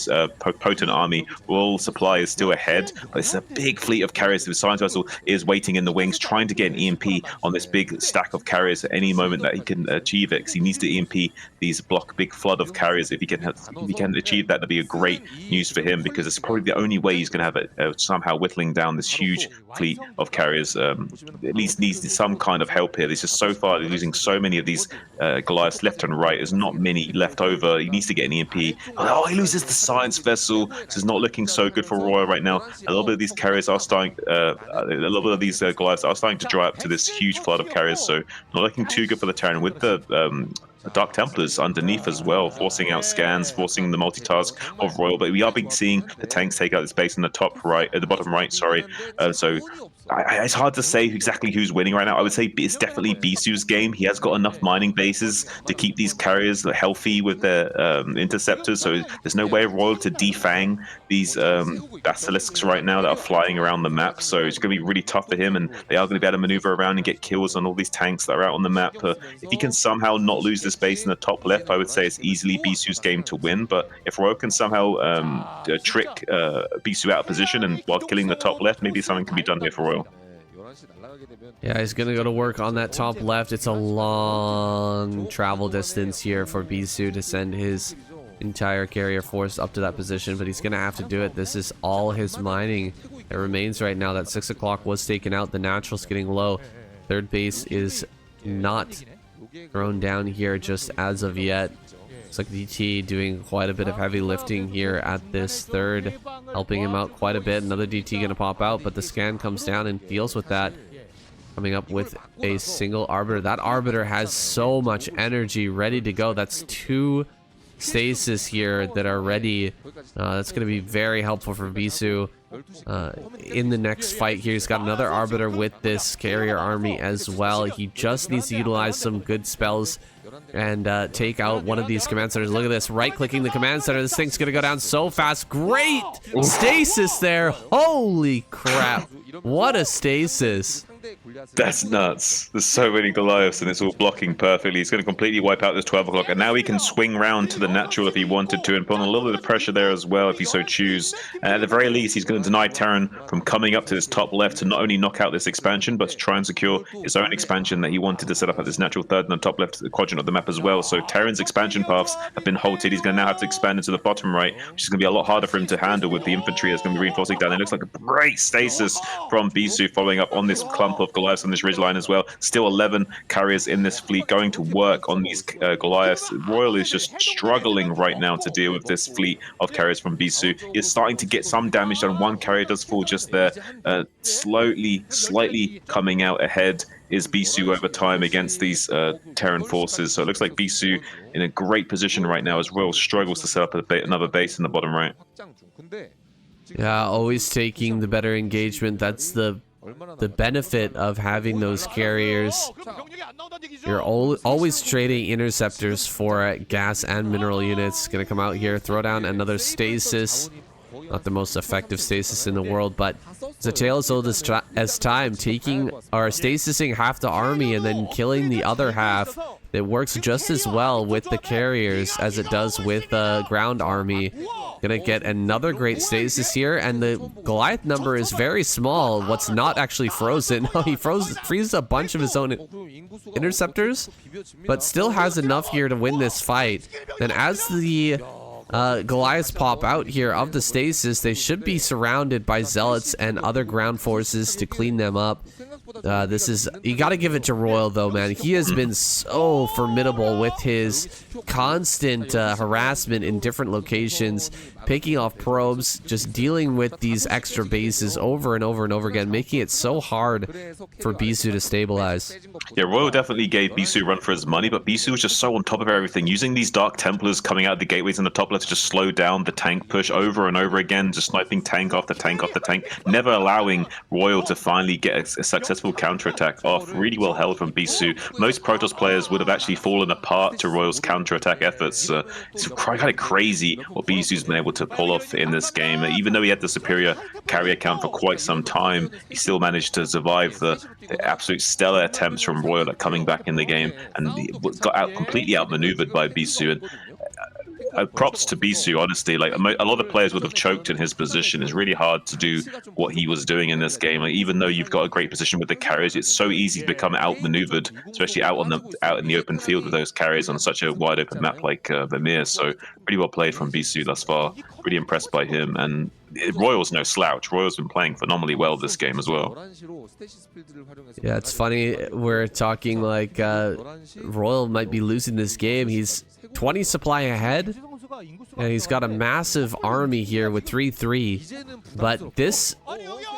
potent army. Royal supply is still ahead, but it's a big fleet of carriers. The science vessel is waiting in the wings, trying to get an EMP on this big stack of carriers at any moment that he can achieve it, because he needs to EMP these big flood of carriers. If he can achieve that, that'd be a great news for him, because it's probably the only way he's going to have it somehow whittling down this huge fleet of carriers. At least needs some kind of help here. This is so far losing so many of these Goliaths left and right. There's not many left over. He needs to get an EMP. Oh, he loses the science vessel. This is not looking so good for Royal right now. A little bit of these carriers are starting, a little bit of these Goliaths are starting to dry up to this huge flood of carriers, so not looking too good for the Terran, with the Dark Templars underneath as well, forcing out scans, forcing the multitask of Royal. But we are seeing the tanks take out this base in the top right, at the bottom right, sorry. So It's hard to say exactly who's winning right now. I would say it's definitely Bisu's game. He has got enough mining bases to keep these carriers healthy with their interceptors, so there's no way of Royal to defang these basilisks right now that are flying around the map. So it's going to be really tough for him, and they are going to be able to maneuver around and get kills on all these tanks that are out on the map. If he can somehow not lose this base in the top left, I would say it's easily Bisu's game to win. But if Royal can somehow trick Bisu out of position and while killing the top left, maybe something can be done here for Royal. Yeah, he's gonna go to work on that top left. It's a long travel distance here for Bisu to send his entire carrier force up to that position, but he's gonna have to do it. This is all his mining that remains right now. That 6 o'clock was taken out. The natural's getting low. Third base is not thrown down here just as of yet. Looks like DT doing quite a bit of heavy lifting here at this third, helping him out quite a bit. Another DT gonna pop out, but the scan comes down and deals with that. Coming up with a single Arbiter. That Arbiter has so much energy ready to go. That's 2 stasis here that are ready. That's going to be very helpful for Bisu in the next fight here. He's got another Arbiter with this carrier army as well. He just needs to utilize some good spells and take out one of these command centers. Look at this, right-clicking the command center. This thing's going to go down so fast. Great stasis there. Holy crap. What a stasis. That's nuts. There's so many Goliaths and it's all blocking perfectly. He's going to completely wipe out this 12 o'clock, and now he can swing round to the natural if he wanted to and put on a little bit of pressure there as well if he so choose. And at the very least, he's going to deny Terran from coming up to this top left to not only knock out this expansion, but to try and secure his own expansion that he wanted to set up at this natural third in the top left quadrant of the map as well. So Terran's expansion paths have been halted. He's going to now have to expand into the bottom right, which is going to be a lot harder for him to handle with the infantry that's going to be reinforcing down. It looks like a great stasis from Bisu following up on this clump of Goliaths on this ridgeline as well. Still 11 carriers in this fleet going to work on these Goliaths. Royal is just struggling right now to deal with this fleet of carriers from Bisu. He's starting to get some damage done. One carrier does fall just there. Slightly coming out ahead is Bisu over time against these Terran forces. So it looks like Bisu in a great position right now as Royal struggles to set up another base in the bottom right. Yeah, always taking the better engagement. That's the benefit of having those carriers. You're always trading interceptors for gas and mineral units. Gonna come out here, throw down another stasis. Not the most effective stasis in the world, but it's a tale as old as time. Taking or stasising half the army and then killing the other half. It works just as well with the carriers as it does with the ground army. Gonna get another great stasis here, and the Goliath number is very small. What's not actually frozen? No, he freezes a bunch of his own interceptors, but still has enough here to win this fight. And as the Goliaths pop out here of the stasis, they should be surrounded by zealots and other ground forces to clean them up. You gotta give it to Royal though, man. He has been so formidable with his constant harassment in different locations, picking off probes, just dealing with these extra bases over and over and over again, making it so hard for Bisu to stabilize. Yeah, Royal definitely gave Bisu a run for his money, but Bisu was just so on top of everything, using these Dark Templars coming out of the gateways in the top left to just slow down the tank push over and over again, just sniping tank after tank after tank, never allowing Royal to finally get a successful counterattack off. Really well held from Bisu. Most Protoss players would have actually fallen apart to Royal's counterattack efforts. It's kind of crazy what Bisu's been able to pull off in this game. Even though he had the superior carrier count for quite some time, he still managed to survive the absolute stellar attempts from Royal at coming back in the game, and he got completely outmaneuvered by Bisu. And props to Bisu, honestly. Like, a lot of players would have choked in his position. It's really hard to do what he was doing in this game. Like, even though you've got a great position with the carriers, it's so easy to become outmaneuvered, especially out in the open field with those carriers on such a wide open map like Vermeer. So really well played from Bisu thus far. Really impressed by him, and Royal's no slouch. Royal's been playing phenomenally well this game as well. Yeah, it's funny. We're talking like Royal might be losing this game. He's 20 supply ahead, And he's got a massive army here with 3-3. But this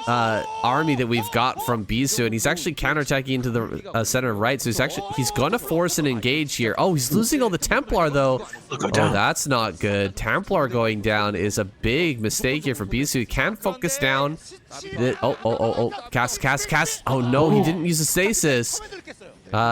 army that we've got from Bisu, and he's actually counterattacking into the center right, so he's going to force an engage here. Oh, he's losing all the Templar though. Oh, that's not good. Templar going down is a big mistake here for Bisu. He can't focus down. Cast. Oh no, he didn't use a stasis.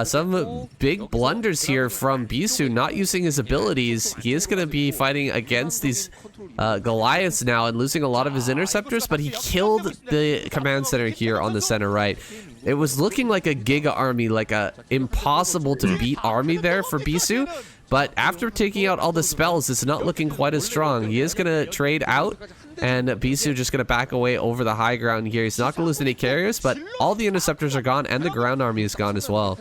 Some big blunders here from Bisu, not using his abilities. He is going to be fighting against these Goliaths now and losing a lot of his interceptors, but he killed the command center here on the center right. It was looking like a Giga army, like a impossible to beat army there for Bisu, but after taking out all the spells, it's not looking quite as strong. He is going to trade out, and Bisu just going to back away over the high ground here. He's not going to lose any carriers, but all the interceptors are gone, and the ground army is gone as well.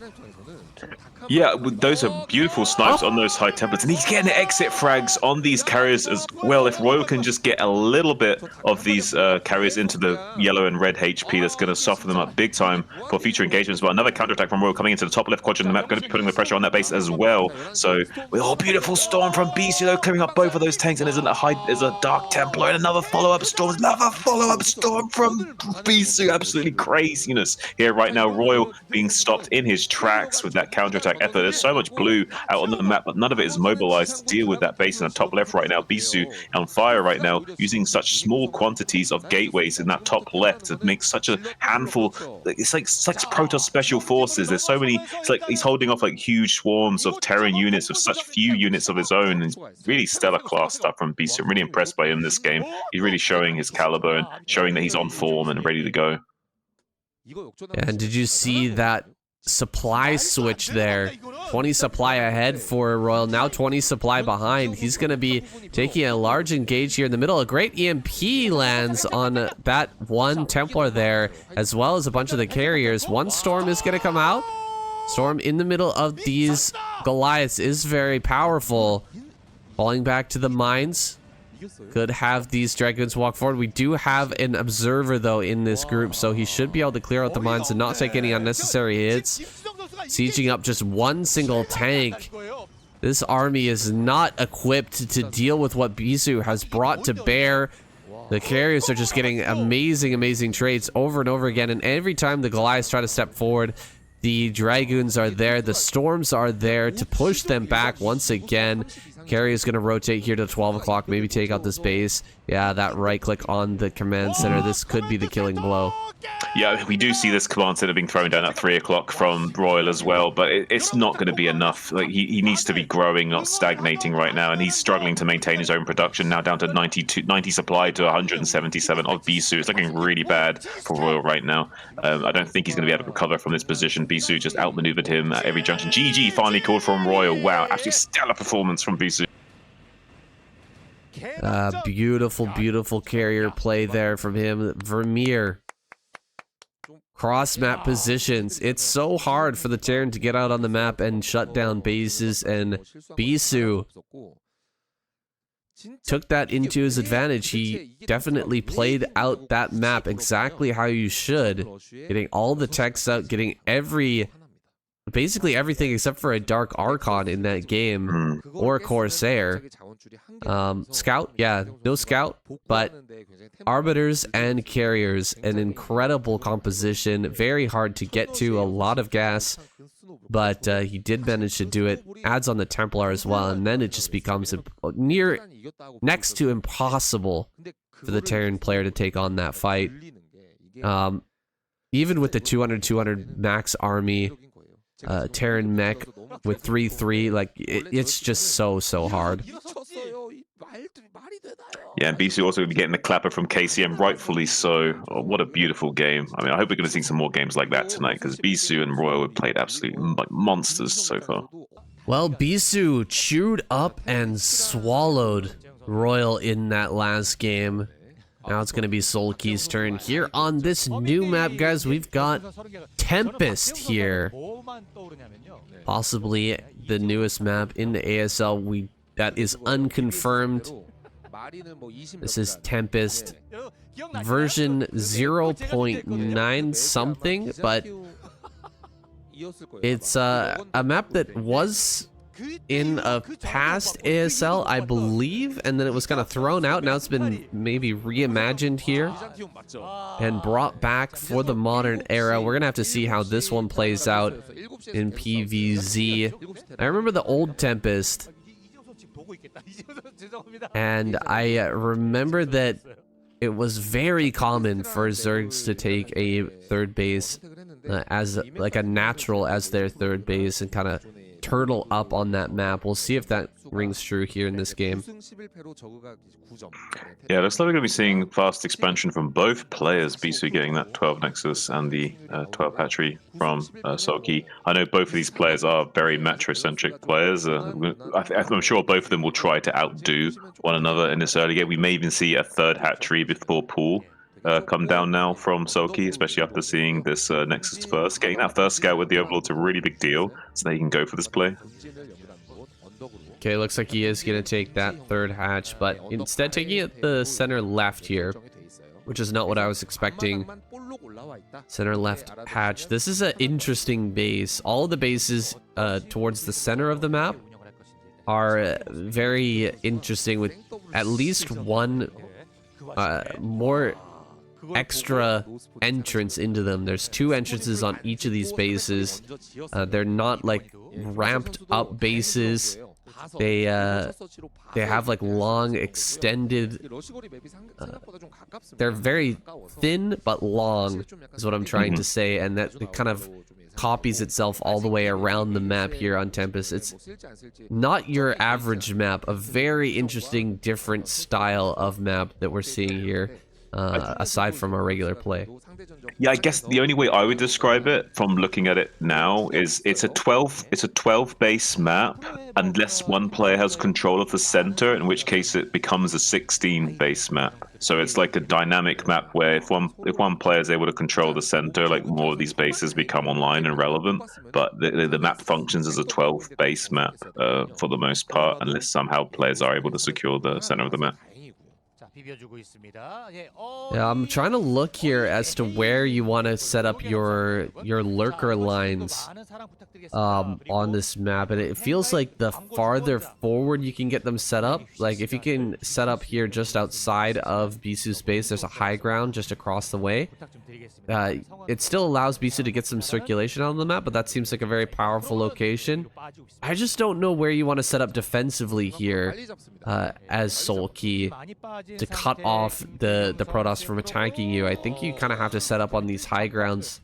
Yeah, those are beautiful snipes on those high templates, and he's getting exit frags on these carriers as well. If Royal can just get a little bit of these carriers into the yellow and red HP, that's going to soften them up big time for future engagements. But another counterattack from Royal coming into the top left quadrant of the map, going to be putting the pressure on that base as well. So, with a beautiful storm from Bisu, though, clearing up both of those tanks, and there's a Dark Templar and another follow-up storm from Bisu. Absolutely craziness here right now. Royal being stopped in his tracks with that counterattack effort. There's so much blue out on the map, but none of it is mobilized to deal with that base in the top left right now. Bisu on fire right now, using such small quantities of gateways in that top left to make such a handful. It's like Protoss special forces. There's so many. It's like he's holding off like huge swarms of Terran units with such few units of his own. And really stellar class stuff from Bisu. I'm really impressed by him this game. He's really showing his caliber and showing that he's on form and ready to go. And did you see that supply switch there? 20 supply ahead for Royal, now 20 supply behind. He's going to be taking a large engage here in the middle. A great EMP lands on that one Templar there, as well as a bunch of the carriers. One Storm is going to come out. Storm in the middle of these Goliaths is very powerful. Falling back to the mines. Could have these Dragoons walk forward. We do have an observer though in this group, so he should be able to clear out the mines and not take any unnecessary hits. Sieging up just one single tank. This army is not equipped to deal with what Bisu has brought to bear. The carriers are just getting amazing trades over and over again, and every time the Goliaths try to step forward, the Dragoons are there, the Storms are there to push them back once again. Carrier is going to rotate here to 12 o'clock, maybe take out this base. Yeah, that right click on the command center. This could be the killing blow. Yeah, we do see this command center being thrown down at 3 o'clock from Royal as well, but it's not going to be enough. Like he needs to be growing, not stagnating right now, and he's struggling to maintain his own production, now down to 90 supply to 177 of Bisu. It's looking really bad for Royal right now. I don't think he's going to be able to recover from this position. Bisu just outmaneuvered him at every junction. GG finally called from Royal. Wow, absolutely stellar performance from Bisu. Beautiful carrier play there from him. Vermeer. Cross map positions. It's so hard for the Terran to get out on the map and shut down bases, and Bisu took that into his advantage. He definitely played out that map exactly how you should, getting all the techs out, getting basically everything except for a Dark Archon in that game, or a Corsair. Scout, yeah, no Scout, but Arbiters and Carriers, an incredible composition, very hard to get to, a lot of gas, but he did manage to do it. Adds on the Templar as well, and then it just becomes next to impossible for the Terran player to take on that fight. Even with the 200 max army, Terran mech with 3-3, like it's just so hard. Yeah, and Bisu also going to be getting the clapper from KCM, rightfully so. Oh, what a beautiful game. I mean, I hope we're going to see some more games like that tonight, because Bisu and Royal have played absolutely like monsters so far. Well, Bisu chewed up and swallowed Royal in that last game. Now it's going to be Soulkey's turn. Here on this new map, guys, we've got Tempest here. Possibly the newest map in the ASL. That is unconfirmed. This is Tempest version 0.9 something, but it's a map that was in a past ASL, I believe, and then it was kind of thrown out. Now it's been maybe reimagined here and brought back for the modern era. We're gonna have to see how this one plays out in PvZ. I remember the old Tempest, and I remember that it was very common for Zergs to take a third base as like a natural as their third base and kind of turtle up on that map. We'll see if that rings true here in this game. Yeah, looks like we're going to be seeing fast expansion from both players. Bisu getting that 12 Nexus and the 12 hatchery from Soulkey. I know both of these players are very metro-centric players. I'm sure both of them will try to outdo one another in this early game. We may even see a third hatchery before pool come down now from Soulkey, especially after seeing this Nexus first. Getting that first scout with the Overlord's a really big deal, so they can go for this play. Okay, looks like he is going to take that third hatch, but instead taking it the center left here, which is not what I was expecting. Center left hatch. This is an interesting base. All the bases towards the center of the map are very interesting, with at least one more extra entrance into them. There's 2 entrances on each of these bases. They're not like ramped up bases. They have like long extended they're very thin but long is what I'm trying to say, and that it kind of copies itself all the way around the map here on Tempest. It's not your average map, a very interesting different style of map that we're seeing here, aside from our regular play. Yeah, I guess the only way I would describe it from looking at it now is it's a 12 base map unless one player has control of the center, in which case it becomes a 16 base map. So it's like a dynamic map where if one player is able to control the center, like more of these bases become online and relevant. But the map functions as a 12 base map for the most part, unless somehow players are able to secure the center of the map. Yeah, I'm trying to look here as to where you want to set up your lurker lines on this map, and it feels like the farther forward you can get them set up, like if you can set up here just outside of Bisu's base, there's a high ground just across the way. It still allows Bisu to get some circulation on the map, but that seems like a very powerful location. I just don't know where you want to set up defensively here as Soulkey to cut off the Protoss from attacking you. I think you kind of have to set up on these high grounds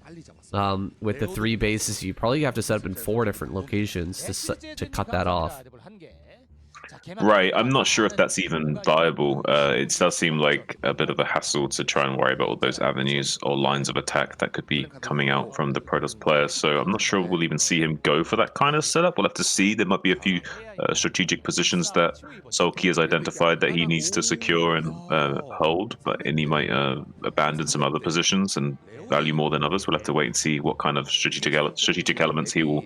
with the 3 bases. You probably have to set up in 4 different locations to cut that off. Right, I'm not sure if that's even viable. It does seem like a bit of a hassle to try and worry about all those avenues or lines of attack that could be coming out from the Protoss players. So I'm not sure we'll even see him go for that kind of setup. We'll have to see. There might be a few strategic positions that Soulkey has identified that he needs to secure and hold, and he might abandon some other positions and value more than others. We'll have to wait and see what kind of strategic elements he will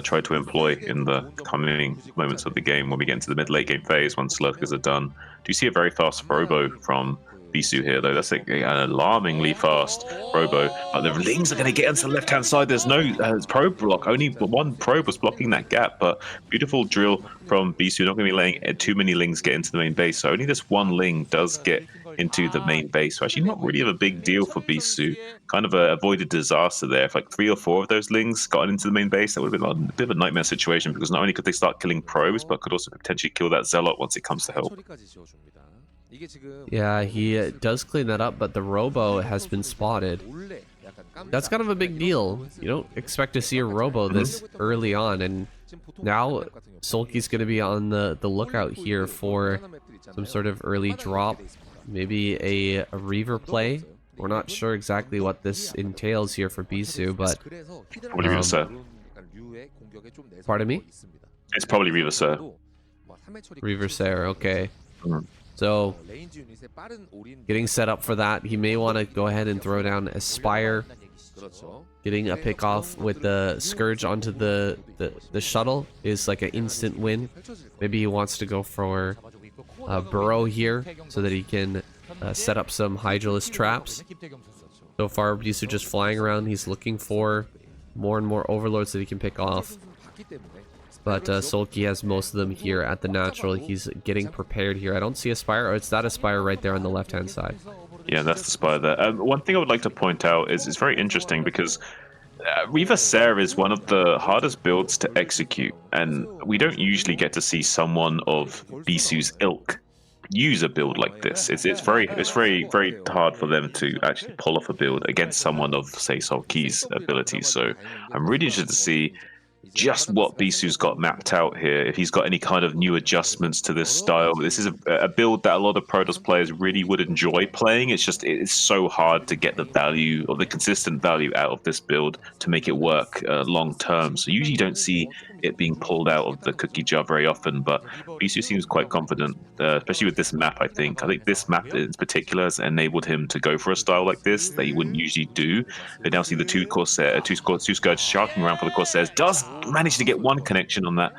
try to employ in the coming moments of the game when we get into the mid-late game phase once lurkers are done. Do you see a very fast Robo from Bisu here, though? That's like an alarmingly fast Robo. But the Lings are going to get onto the left-hand side. There's no probe block. Only one probe was blocking that gap, but beautiful drill from Bisu. Not going to be letting too many Lings get into the main base, so only this one Ling does get into the main base. So actually not really a big deal for Bisu. Kind of avoided disaster there. If like 3 or 4 of those Lings got into the main base, that would have been a bit of a nightmare situation, because not only could they start killing probes, but could also potentially kill that Zealot once it comes to help. Yeah, he does clean that up, but the Robo has been spotted. That's kind of a big deal. You don't expect to see a Robo this early on, and now Soulkey's going to be on the lookout here for some sort of early drop, maybe a Reaver play. We're not sure exactly what this entails here for Bisu, but what do you say? Pardon me? It's probably Reaver Sir. Reaver Sir, okay. So, getting set up for that, he may want to go ahead and throw down Aspire. Getting a pick off with the Scourge onto the shuttle is like an instant win. Maybe he wants to go for Burrow here so that he can set up some Hydralisk traps. So far, Bisu just flying around. He's looking for more and more Overlords that he can pick off. But Soulkey has most of them here at the natural. He's getting prepared here. I don't see a Spire. Oh, it's that Aspire right there on the left-hand side. Yeah, that's the Spire there. One thing I would like to point out is it's very interesting because Reaver Ser is one of the hardest builds to execute, and we don't usually get to see someone of Bisu's ilk use a build like this. It's very hard for them to actually pull off a build against someone of, say, Soulkey's abilities. So I'm really interested to see just what Bisu's got mapped out here, if he's got any kind of new adjustments to this style. This is a build that a lot of Protoss players really would enjoy playing. It's just, it's so hard to get the value or the consistent value out of this build to make it work long term. So usually you don't see it being pulled out of the cookie jar very often, but Bisu seems quite confident, especially with this map. I think this map in particular has enabled him to go for a style like this that he wouldn't usually do. They now see the two Scourge sharking around for the Corsairs. Does manage to get one connection on that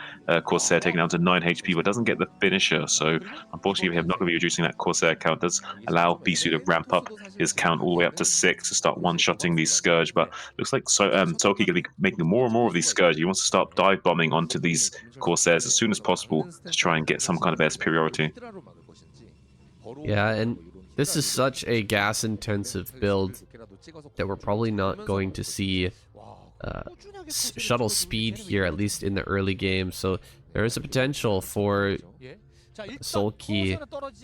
Corsair, taking down to 9 HP, but doesn't get the finisher. So unfortunately, we have not going to be reducing that Corsair count. Does allow Bisu to ramp up his count all the way up to 6 to start one-shotting these Scourge. But looks like Soulkey going to be making more and more of these Scourge. He wants to start dive bombing onto these Corsairs as soon as possible to try and get some kind of air superiority. Yeah, and this is such a gas-intensive build that we're probably not going to see shuttle speed here, at least in the early game. So there is a potential for Soulkey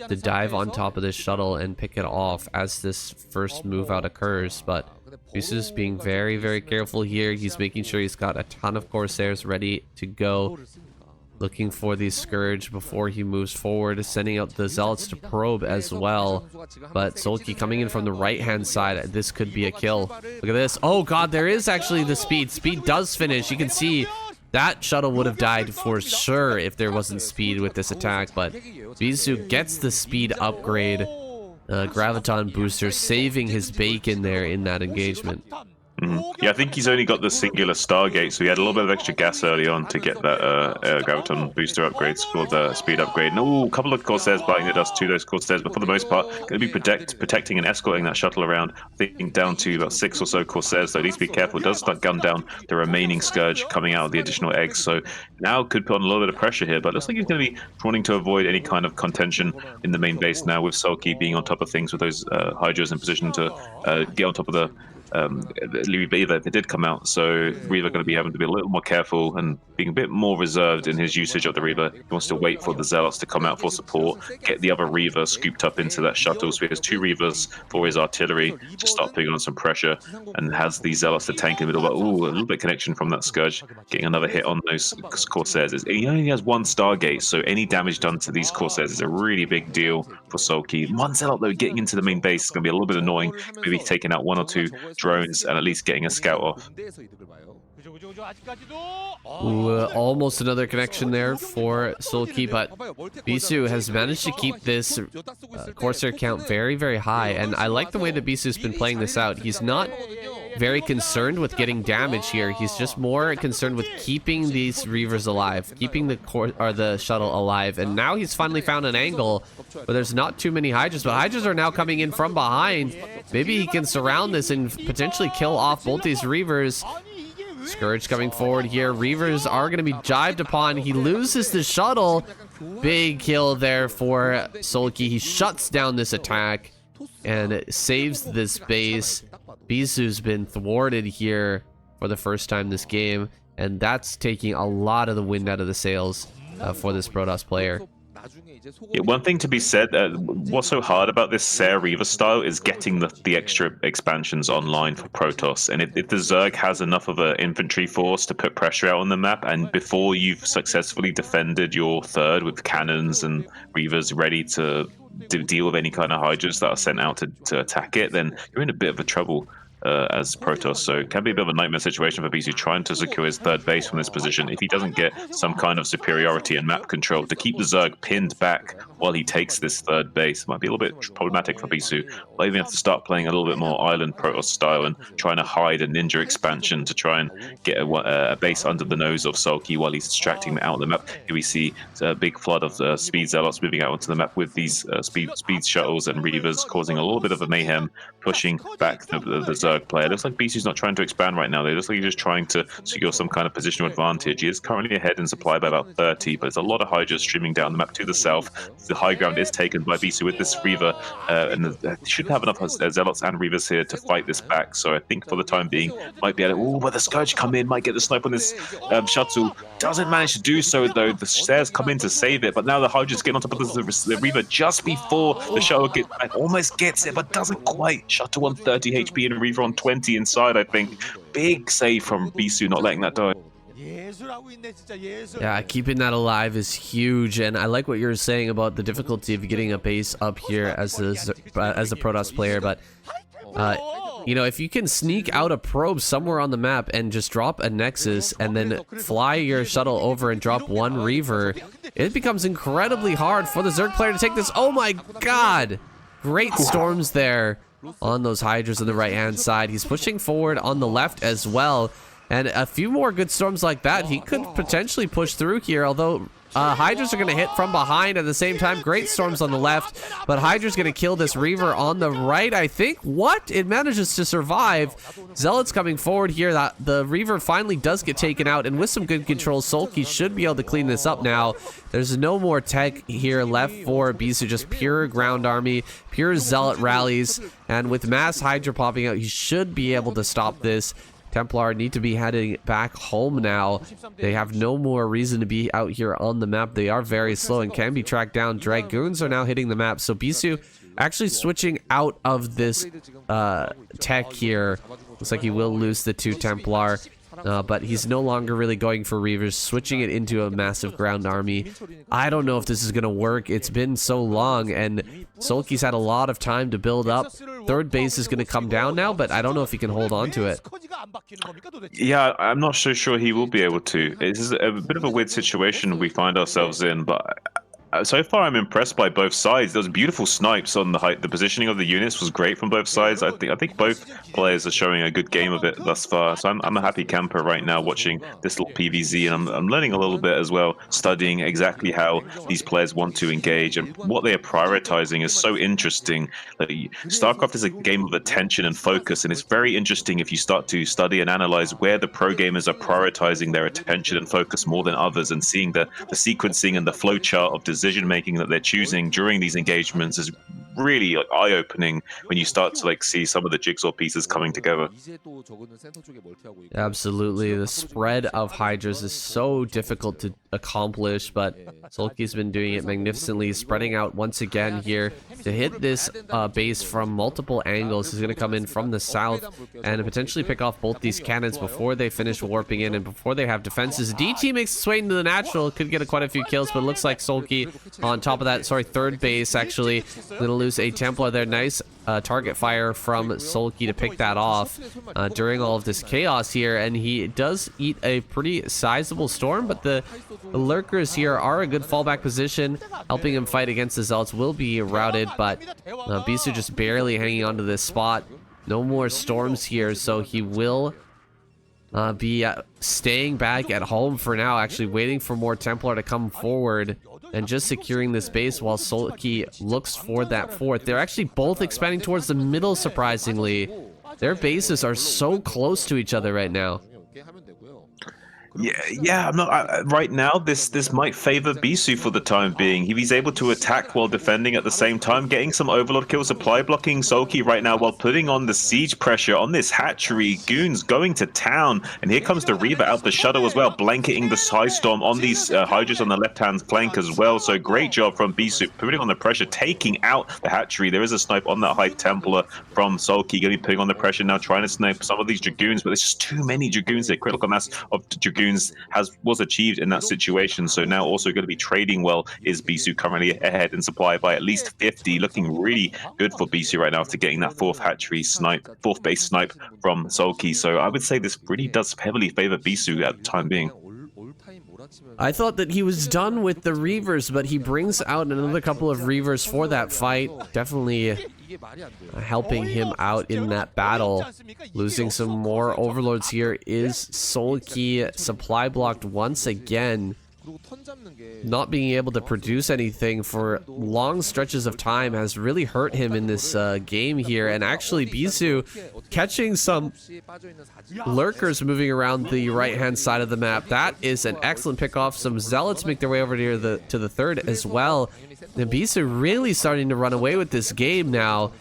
to dive on top of this shuttle and pick it off as this first move out occurs. But Bisu's being very, very careful here. He's making sure he's got a ton of Corsairs ready to go, looking for the Scourge before he moves forward, sending out the Zealots to probe as well. But Soulkey coming in from the right-hand side. This could be a kill. Look at this. Oh, God, there is actually the speed. Speed does finish. You can see that shuttle would have died for sure if there wasn't speed with this attack. But Bisu gets the speed upgrade. Graviton booster saving his bacon there in that engagement. Yeah, I think he's only got the singular Stargate, so he had a little bit of extra gas early on to get that Graviton booster upgrades for the speed upgrade. And a couple of Corsairs biting the dust to those Corsairs, but for the most part, going to be protecting and escorting that shuttle around. I think down to about 6 or so Corsairs, so at least be careful. It does start gun down the remaining Scourge coming out of the additional eggs, so now could put on a little bit of pressure here, but looks like he's going to be wanting to avoid any kind of contention in the main base now, with Soulkey being on top of things with those Hydras in position to get on top of the Reaver that did come out. So Reaver going to be having to be a little more careful and being a bit more reserved in his usage of the Reaver. He wants to wait for the Zealots to come out for support, get the other Reaver scooped up into that shuttle. So he has 2 Reavers for his artillery to start putting on some pressure, and has the Zealots to tank in the middle. But a little bit of connection from that Scourge, getting another hit on those Corsairs. He only has 1 Stargate, so any damage done to these Corsairs is a really big deal for Soulkey. 1 Zealot though getting into the main base is going to be a little bit annoying. Maybe taking out 1 or 2 drones and at least getting a scout off. Ooh, almost another connection there for Soulkey, but Bisu has managed to keep this Corsair count very, very high, and I like the way that Bisu's been playing this out. He's not very concerned with getting damage here. He's just more concerned with keeping these Reavers alive, keeping the shuttle alive, and now he's finally found an angle where there's not too many Hydras, but Hydras are now coming in from behind. Maybe he can surround this and potentially kill off both these Reavers. Scourge coming forward here. Reavers are going to be jived upon. He loses the shuttle. Big kill there for Soulkey. He shuts down this attack and saves this base. Bisu's been thwarted here for the first time this game, and that's taking a lot of the wind out of the sails for this Protoss player. Yeah, one thing to be said, what's so hard about this Ser Reaver style is getting the extra expansions online for Protoss. And if the Zerg has enough of an infantry force to put pressure out on the map, and before you've successful defended your third with cannons and Reavers ready to deal with any kind of Hydras that are sent out to attack it, then you're in a bit of a trouble as Protoss. So it can be a bit of a nightmare situation for Bisu trying to secure his third base from this position if he doesn't get some kind of superiority and map control to keep the Zerg pinned back while he takes this third base. It might be a little bit problematic for Bisu. Might even have to start playing a little bit more island Protoss style and trying to hide a ninja expansion to try and get a base under the nose of Soulkey while he's distracting him out of the map. Here we see a big flood of speed Zealots moving out onto the map with these speed shuttles and Reavers, causing a little bit of a mayhem, pushing back the Zerg Zerg player. It looks like Bisu's not trying to expand right now. It looks like he's just trying to secure some kind of positional advantage. He is currently ahead in supply by about 30, but there's a lot of Hydras streaming down the map to the south. The high ground is taken by Bisu with this Reaver, and they should have enough Zealots and Reavers here to fight this back. So I think for the time being, might be able to, but the Scourge come in, might get the snipe on this shuttle. Doesn't manage to do so though. The stairs come in to save it, but now the Hydras get on top of the Reaver just before the shuttle gets back. Almost gets it, but doesn't quite. Shuttle on 30 HP and Reaver on 20 inside, I think. Big save from Bisu, not letting that die. Yeah, keeping that alive is huge, and I like what you're saying about the difficulty of getting a base up here as a Protoss player, but you know, if you can sneak out a probe somewhere on the map and just drop a Nexus and then fly your shuttle over and drop one Reaver, it becomes incredibly hard for the Zerg player to take this. Oh my god! Great storms there on those Hydras on the right-hand side. He's pushing forward on the left as well. And a few more good storms like that, he could potentially push through here, although Hydras are going to hit from behind at the same time. Great storms on the left, but Hydra's going to kill this Reaver on the right, I think. What? It manages to survive. Zealots coming forward here. The Reaver finally does get taken out, and with some good control, Soulkey should be able to clean this up now. There's no more tech here left for Bisu, just pure ground army, pure Zealot rallies, and with mass Hydra popping out, he should be able to stop this. Templar need to be heading back home now. They have no more reason to be out here on the map. They are very slow and can be tracked down. Dragoons are now hitting the map. So Bisu actually switching out of this tech here. Looks like he will lose the 2 Templar. But he's no longer really going for Reavers, switching it into a massive ground army. I don't know if this is going to work. It's been so long, and Soulkey's had a lot of time to build up. Third base is going to come down now, but I don't know if he can hold on to it. Yeah, I'm not so sure he will be able to. This is a bit of a weird situation we find ourselves in, but so far I'm impressed by both sides. Those beautiful snipes on the height. The positioning of the units was great from both sides. I think both players are showing a good game of it thus far. So I'm a happy camper right now watching this little PvZ, and I'm learning a little bit as well, studying exactly how these players want to engage and what they are prioritizing is so interesting. Starcraft is a game of attention and focus, and it's very interesting if you start to study and analyze where the pro gamers are prioritizing their attention and focus more than others, and seeing the sequencing and the flowchart of decision making that they're choosing during these engagements is really eye-opening when you start to see some of the jigsaw pieces coming together. Absolutely, the spread of Hydras is so difficult to accomplish, but Soulkey's been doing it magnificently, spreading out once again here to hit this base from multiple angles. He's going to come in from the south and potentially pick off both these cannons before they finish warping in and before they have defenses. DT makes its way into the natural, could get quite a few kills, but it looks like Soulkey on top of that, third base actually going to lose a Templar there. Nice target fire from Soulkey to pick that off during all of this chaos here, and he does eat a pretty sizable storm, but the lurkers here are a good fallback position, helping him fight against the Zealots. Will be routed, but Bisu just barely hanging on to this spot. No more storms here, so he will be staying back at home for now, actually waiting for more Templar to come forward and just securing this base while Soulkey looks for that fourth. They're actually both expanding towards the middle, surprisingly. Their bases are so close to each other right now. Yeah. I'm not right now. This might favor Bisu for the time being. If he's able to attack while defending at the same time, getting some overlord kills, supply blocking Soulkey right now while putting on the siege pressure on this hatchery. Goons going to town, and here comes the Reaver out the shuttle as well, blanketing the high storm on these Hydras on the left-hand flank as well. So great job from Bisu, putting on the pressure, taking out the hatchery. There is a snipe on that high Templar from Soulkey, going to be putting on the pressure now, trying to snipe some of these Dragoons, but there's just too many Dragoons there. Critical mass of Dragoons was achieved in that situation, so now also going to be trading well is Bisu, currently ahead in supply by at least 50, looking really good for Bisu right now after getting that fourth base snipe from Soulkey. So I would say this really does heavily favor Bisu at the time being. I thought that he was done with the Reavers, but he brings out another couple of Reavers for that fight. Definitely helping him out in that battle. Losing some more Overlords here is Soulkey, supply blocked once again. not being able to produce anything for long stretches of time has really hurt him in this game here. And actually, Bisu catching some lurkers moving around the right-hand side of the map. That is an excellent pickoff. Some zealots make their way over to the third as well. And Bisu really starting to run away with this game now.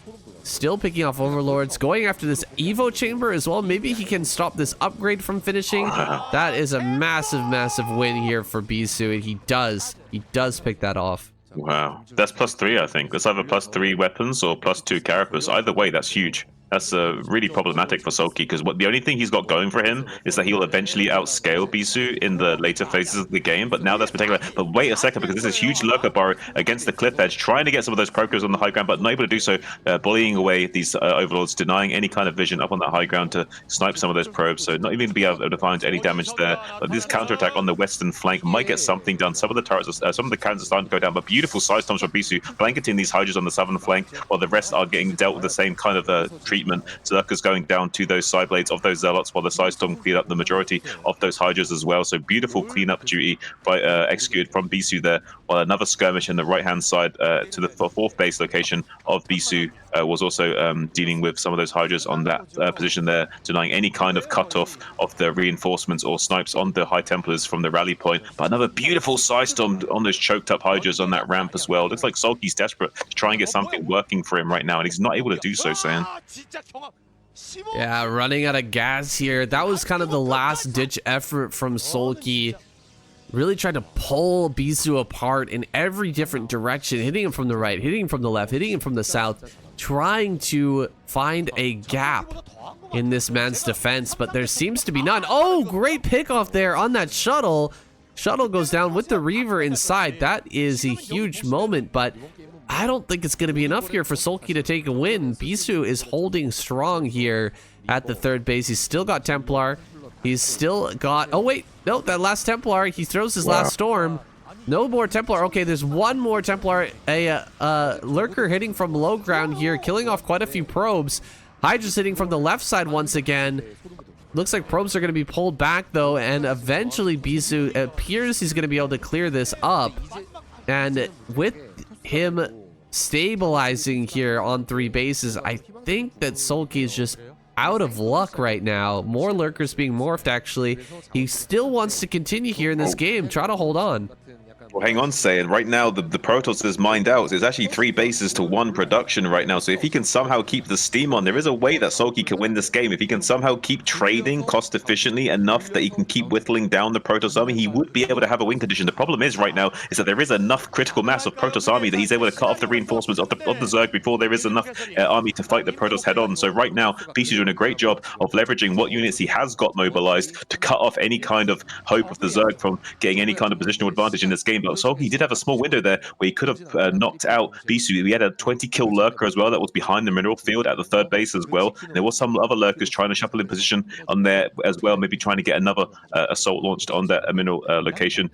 Still picking off overlords, going after this Evo chamber as well. Maybe he can stop this upgrade from finishing. That is a massive win here for Bisu, and he does pick that off. Wow, that's +3, I think. That's either +3 weapons or +2 carapace. Either way, that's huge. That's really problematic for Soulkey, because the only thing he's got going for him is that he will eventually outscale Bisu in the later phases of the game. But now that's particular. But wait a second, because this is huge lurker burrow against the cliff edge, trying to get some of those procos on the high ground, but not able to do so, bullying away these overlords, denying any kind of vision up on that high ground to snipe some of those probes. So not even to be able to find any damage there. But this counterattack on the western flank might get something done. Some of the turrets, some of the cannons are starting to go down, but beautiful side storms from Bisu, blanketing these hydras on the southern flank, while the rest are getting dealt with the same kind of treatment. Zerkers going down to those side blades of those zealots, while the side storm cleared up the majority of those hydras as well. So beautiful cleanup duty by executed from Bisu there, while another skirmish in the right hand side to the fourth base location of Bisu was also dealing with some of those hydras on that position there, denying any kind of cutoff of the reinforcements or snipes on the High Templars from the rally point. But another beautiful side storm on those choked up hydras on that ramp as well. Looks like Soulkey's desperate to try and get something working for him right now, and he's not able to do so, Sam. Yeah, running out of gas here. That was kind of the last ditch effort from Soulkey. Really tried to pull Bisu apart in every different direction, hitting him from the right, hitting him from the left, hitting him from the south, trying to find a gap in this man's defense, but there seems to be none. Oh, great pickoff there on that shuttle. Shuttle goes down with the Reaver inside. That is a huge moment, but I don't think it's going to be enough here for Soulkey to take a win. Bisu is holding strong here at the third base. He's still got Templar. He's still got... Oh, wait. No, that last Templar. He throws his last storm. No more Templar. Okay, there's one more Templar. A lurker hitting from low ground here, killing off quite a few probes. Hydra's hitting from the left side once again. Looks like probes are going to be pulled back, though, and eventually Bisu appears he's going to be able to clear this up. And with him stabilizing here on 3 bases, I think that Soulkey is just out of luck right now. More lurkers being morphed, actually. He still wants to continue here in this game, try to hold on. Well, hang on, saying right now the Protoss is mined out. It's actually 3 bases to 1 production right now. So if he can somehow keep the steam on, there is a way that Soulkey can win this game. If he can somehow keep trading cost efficiently enough that he can keep whittling down the Protoss army, he would be able to have a win condition. The problem is right now is that there is enough critical mass of Protoss army that he's able to cut off the reinforcements of the Zerg before there is enough army to fight the Protoss head on. So right now, Bisu's doing a great job of leveraging what units he has got mobilized to cut off any kind of hope of the Zerg from getting any kind of positional advantage in this game. But Soulkey did have a small window there where he could have knocked out Bisu. He had a 20-kill lurker as well that was behind the mineral field at the third base as well. There was some other lurkers trying to shuffle in position on there as well, maybe trying to get another assault launched on that mineral location.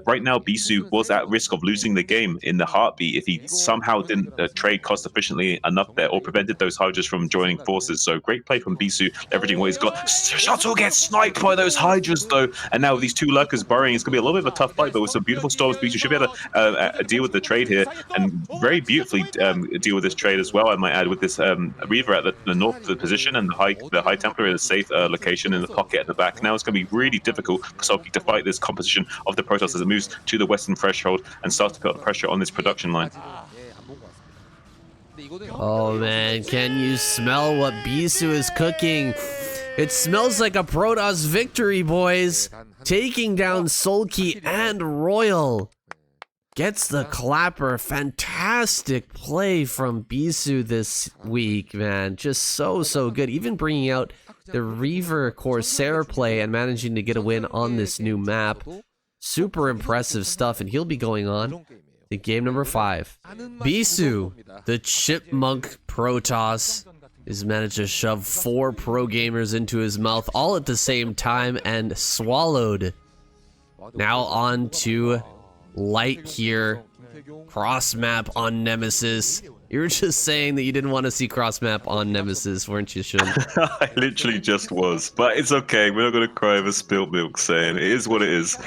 Right now, Bisu was at risk of losing the game in the heartbeat if he somehow didn't trade cost efficiently enough there or prevented those Hydras from joining forces. So great play from Bisu, leveraging what he's got. Shuttle gets sniped by those Hydras though, and now with these 2 lurkers burrowing, it's going to be a little bit of a tough fight, but with some beautiful storms, Bisu should be able to deal with the trade here and very beautifully deal with this trade as well, I might add, with this Reaver at the north position and the High Templar in a safe location in the pocket at the back. Now it's going to be really difficult for Soulkey to fight this composition of the Protoss as it moves to the western threshold and starts to put pressure on this production line. Oh man, can you smell what Bisu is cooking? It smells like a Protoss victory, boys. Taking down Soulkey and Royal. Gets the clapper. Fantastic play from Bisu this week, man. Just so good. Even bringing out the Reaver Corsair play and managing to get a win on this new map. Super impressive stuff, and he'll be going on to game number 5. Bisu, the chipmunk Protoss, has managed to shove 4 pro gamers into his mouth all at the same time and swallowed. Now on to Light here. Cross map on Nemesis. You were just saying that you didn't want to see cross map on Nemesis, weren't you, Shun? I literally just was, but it's okay. We're not going to cry over spilt milk, saying it is what it is.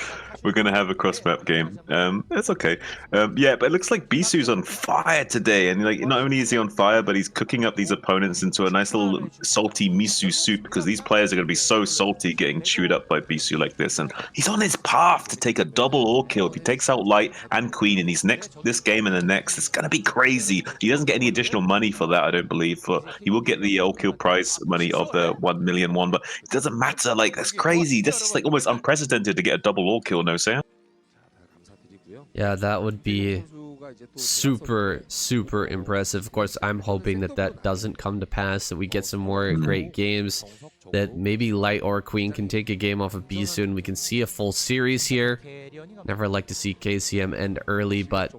We're gonna have a cross-map game. That's okay. Yeah, but it looks like Bisu's on fire today, and like not only is he on fire, but he's cooking up these opponents into a nice little salty miso soup because these players are gonna be so salty getting chewed up by Bisu like this, and he's on his path to take a double all kill. If he takes out Light and Queen in this game and the next, it's gonna be crazy. He doesn't get any additional money for that, I don't believe. He will get the all kill prize money of the 1 million won, but it doesn't matter. Like that's crazy. This is like almost unprecedented to get a double all kill. No, Sam? Yeah, that would be super impressive. Of course, I'm hoping that that doesn't come to pass, that we get some more great games, that maybe Light or Queen can take a game off of Bisu and we can see a full series here. Never like to see KCM end early, but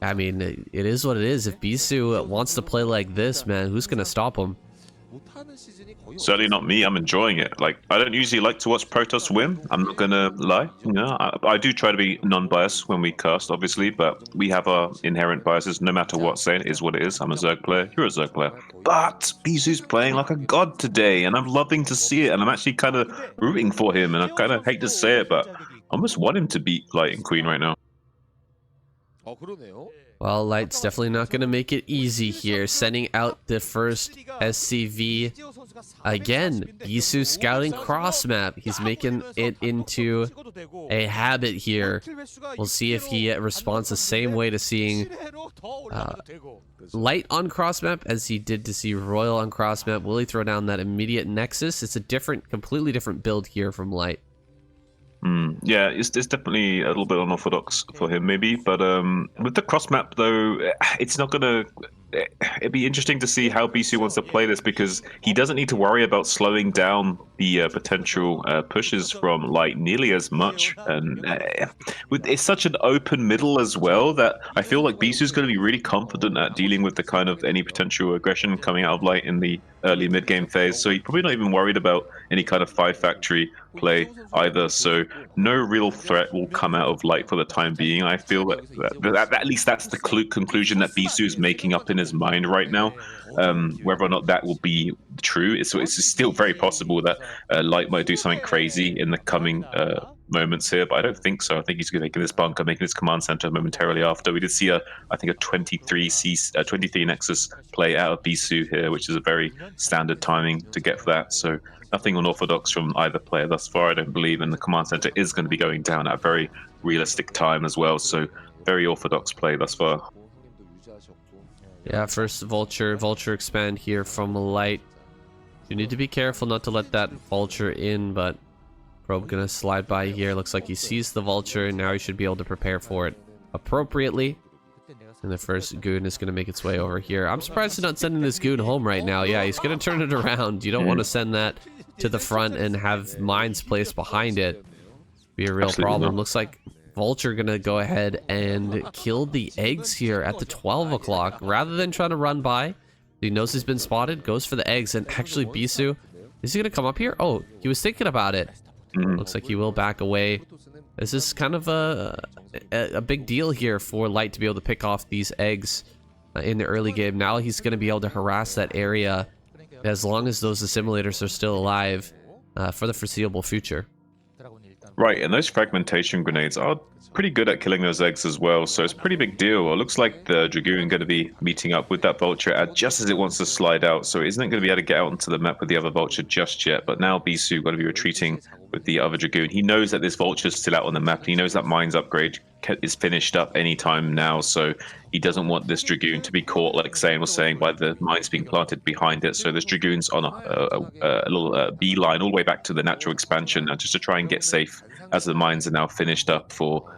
I mean, it is what it is. If Bisu wants to play like this, man, who's gonna stop him? Certainly not me. I'm enjoying it. Like, I don't usually like to watch Protoss win. I'm not gonna lie. You know, I do try to be non-biased when we cast, obviously, but we have our inherent biases. No matter what, saying it is what it is. I'm a Zerg player. You're a Zerg player. But Bisu's playing like a god today, and I'm loving to see it. And I'm actually kind of rooting for him. And I kind of hate to say it, but I almost want him to beat Light and Queen right now. Well, Light's definitely not going to make it easy here, sending out the first SCV. Again, Bisu scouting cross map. He's making it into a habit here. We'll see if he responds the same way to seeing Light on cross map as he did to see Royal on cross map. Will he throw down that immediate Nexus? It's a completely different build here from Light. Yeah, it's definitely a little bit unorthodox for him, maybe. But with the cross map, though, it's not gonna. It'd be interesting to see how Bisu wants to play this because he doesn't need to worry about slowing down the potential pushes from Light nearly as much. And it's such an open middle as well that I feel like Bisu's going to be really confident at dealing with the kind of any potential aggression coming out of Light in the early mid-game phase. So he's probably not even worried about any kind of 5 factory play either. So no real threat will come out of Light for the time being. I feel that at least that's the conclusion that Bisu is making up in his mind right now. Whether or not that will be true, it's still very possible that Light might do something crazy in the coming moments here, but I don't think so. I think he's going to make this bunker, making his command center momentarily after. We did see I think a 23 Nexus play out of Bisu here, which is a very standard timing to get for that. So nothing unorthodox from either player thus far, I don't believe, and the command center is going to be going down at a very realistic time as well. So very orthodox play thus far. Yeah, first Vulture expand here from Light. You need to be careful not to let that Vulture in, but Probe gonna slide by here. Looks like he sees the Vulture, and now he should be able to prepare for it appropriately. And the first Goon is gonna make its way over here. I'm surprised he's not sending this Goon home right now. Yeah, he's gonna turn it around. You don't want to send that to the front and have mines placed behind it. Be a real Absolutely problem. not. Looks like Vulture gonna go ahead and kill the eggs here at the 12 o'clock rather than trying to run by. He knows he's been spotted, goes for the eggs, and actually Bisu, is he gonna come up here? Oh, he was thinking about it. Looks like he will back away. This is kind of a big deal here for Light to be able to pick off these eggs in the early game. Now he's gonna be able to harass that area as long as those assimilators are still alive for the foreseeable future. Right, and those fragmentation grenades are pretty good at killing those eggs as well, so it's a pretty big deal. It looks like the Dragoon going to be meeting up with that Vulture at just as it wants to slide out, so it isn't going to be able to get out onto the map with the other Vulture just yet, but now Bisu going to be retreating with the other Dragoon. He knows that this Vulture is still out on the map, and he knows that Mines upgrade is finished up anytime now, so he doesn't want this Dragoon to be caught, like Sayan was saying, by the mines being planted behind it. So this Dragoon's on a little beeline all the way back to the natural expansion now, just to try and get safe as the mines are now finished up for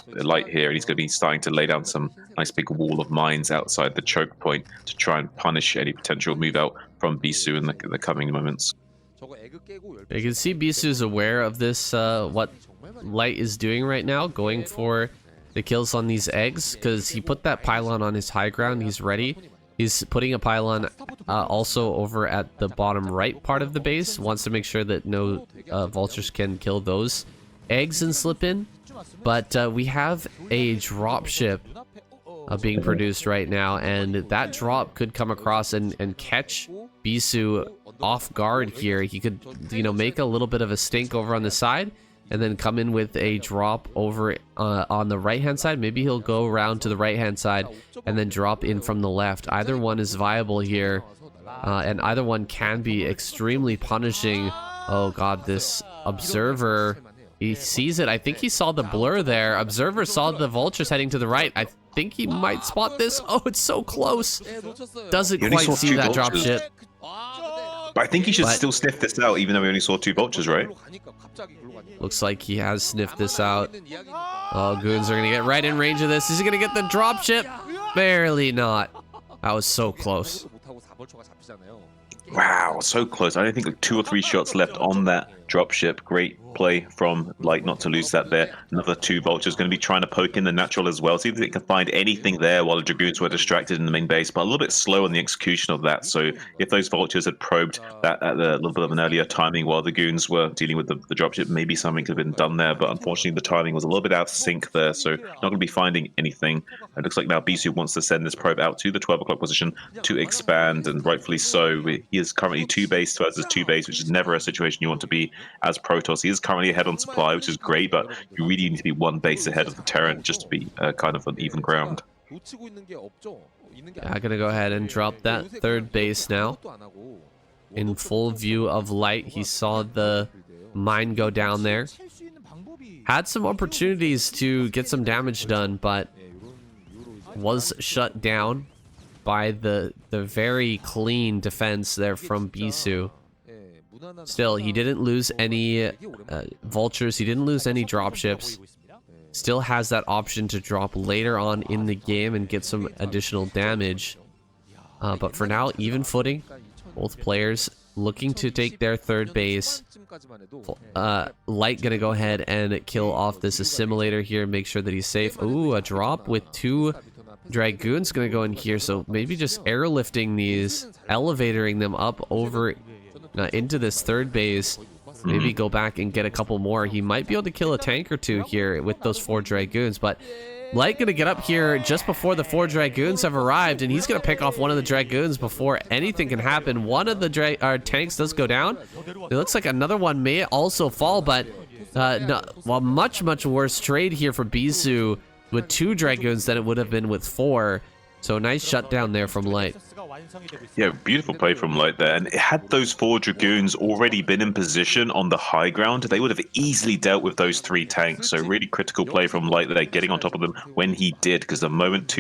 Light here, and he's going to be starting to lay down some nice big wall of mines outside the choke point to try and punish any potential move out from Bisu in the coming moments. You can see Bisu is aware of this, what Light is doing right now, going for the kills on these eggs, because he put that pylon on his high ground. He's ready. He's putting a pylon also over at the bottom right part of the base. Wants to make sure that no vultures can kill those eggs and slip in. But we have a drop ship being produced right now, and that drop could come across and catch Bisu off guard here. He could, make a little bit of a stink over on the side and then come in with a drop over on the right-hand side. Maybe he'll go around to the right-hand side and then drop in from the left. Either one is viable here, and either one can be extremely punishing. Oh god, this Observer, he sees it. I think he saw the blur there. Observer saw the vultures heading to the right. I think he might spot this. Oh, it's so close. Doesn't quite see that drop ship. But I think he should still sniff this out, even though we only saw 2 vultures, right? Looks like he has sniffed this out. Oh, goons are going to get right in range of this. Is he going to get the drop ship? Barely not. That was so close. Wow, so close. I don't think like 2 or 3 shots left on that dropship. Great play from Light not to lose that there. Another 2 vultures going to be trying to poke in the natural as well. See if they can find anything there while the dragoons were distracted in the main base, but a little bit slow on the execution of that. So if those vultures had probed that at a little bit of an earlier timing while the goons were dealing with the dropship, maybe something could have been done there. But unfortunately, the timing was a little bit out of sync there, so not going to be finding anything. It looks like now Bisu wants to send this probe out to the 12 o'clock position to expand, and rightfully so. He is currently 2 base versus 2 base, which is never a situation you want to be as Protoss. He is currently ahead on supply, which is great, but you really need to be 1 base ahead of the Terran just to be kind of an even ground. I'm gonna go ahead and drop that 3rd base now. In full view of Light, he saw the mine go down there. Had some opportunities to get some damage done, but was shut down by the very clean defense there from Bisu. Still, he didn't lose any vultures. He didn't lose any dropships. Still has that option to drop later on in the game and get some additional damage. But for now, even footing. Both players looking to take their 3rd base. Light gonna go ahead and kill off this assimilator here. Make sure that he's safe. Ooh, a drop with 2 dragoons gonna go in here. So maybe just airlifting these, elevatoring them up over into this 3rd base. Maybe go back and get a couple more. He might be able to kill a tank or 2 here with those 4 dragoons, but Light gonna get up here just before the 4 dragoons have arrived, and he's gonna pick off one of the dragoons before anything can happen. One of the tanks does go down. It looks like another one may also fall, but well, much worse trade here for Bisu with 2 dragoons than it would have been with 4. So nice shutdown there from Light. Yeah, beautiful play from Light there. And had those 4 dragoons already been in position on the high ground, they would have easily dealt with those 3 tanks. So really critical play from Light there, getting on top of them when he did, because a moment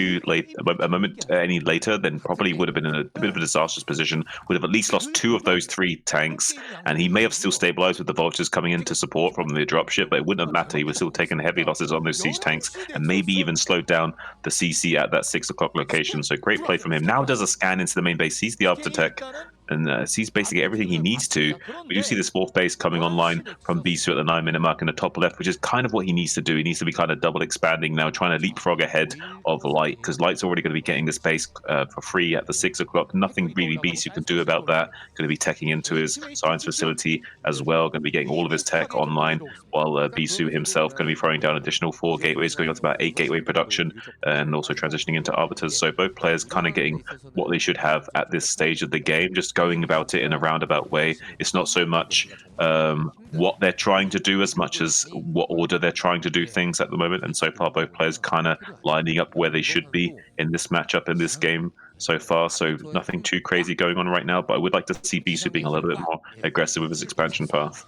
any later, then probably would have been in a bit of a disastrous position. Would have at least lost 2 of those 3 tanks, and he may have still stabilized with the vultures coming in to support from the dropship, but it wouldn't have mattered. He was still taking heavy losses on those siege tanks, and maybe even slowed down the CC at that 6 o'clock location. So great play from him. Now does a scan into the main base, sees the aftertech, and sees basically everything he needs to. We do see this 4th base coming online from Bisu at the 9-minute mark in the top left, which is kind of what he needs to do. He needs to be kind of double expanding now, trying to leapfrog ahead of Light, because Light's already going to be getting this base for free at the 6 o'clock. Nothing really Bisu can do about that. Going to be teching into his science facility as well. Going to be getting all of his tech online, while Bisu himself going to be throwing down additional 4 gateways, going up to about 8 gateway production, and also transitioning into arbiters. So both players kind of getting what they should have at this stage of the game, just going about it in a roundabout way. It's not so much what they're trying to do as much as what order they're trying to do things at the moment. And so far, both players kind of lining up where they should be in this matchup, in this game so far. So nothing too crazy going on right now, but I would like to see Bisu being a little bit more aggressive with his expansion path.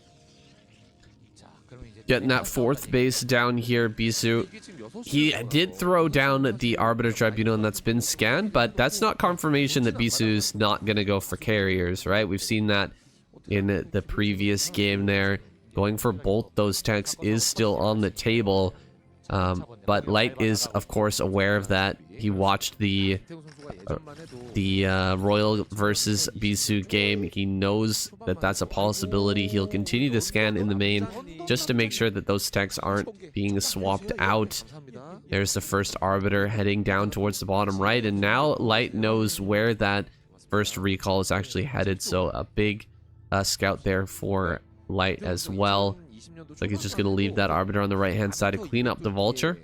Getting that 4th base down here, Bisu. He did throw down the Arbiter Tribunal, and that's been scanned, but that's not confirmation that Bisu's not going to go for carriers, right? We've seen that in the previous game there. Going for both those techs is still on the table, but Light is, of course, aware of that. He watched the Royal versus Bisu game. He knows that that's a possibility. He'll continue to scan in the main just to make sure that those techs aren't being swapped out. There's the first Arbiter heading down towards the bottom right, and now Light knows where that first recall is actually headed, so a big scout there for Light as well. Looks like he's just going to leave that Arbiter on the right-hand side to clean up the Vulture.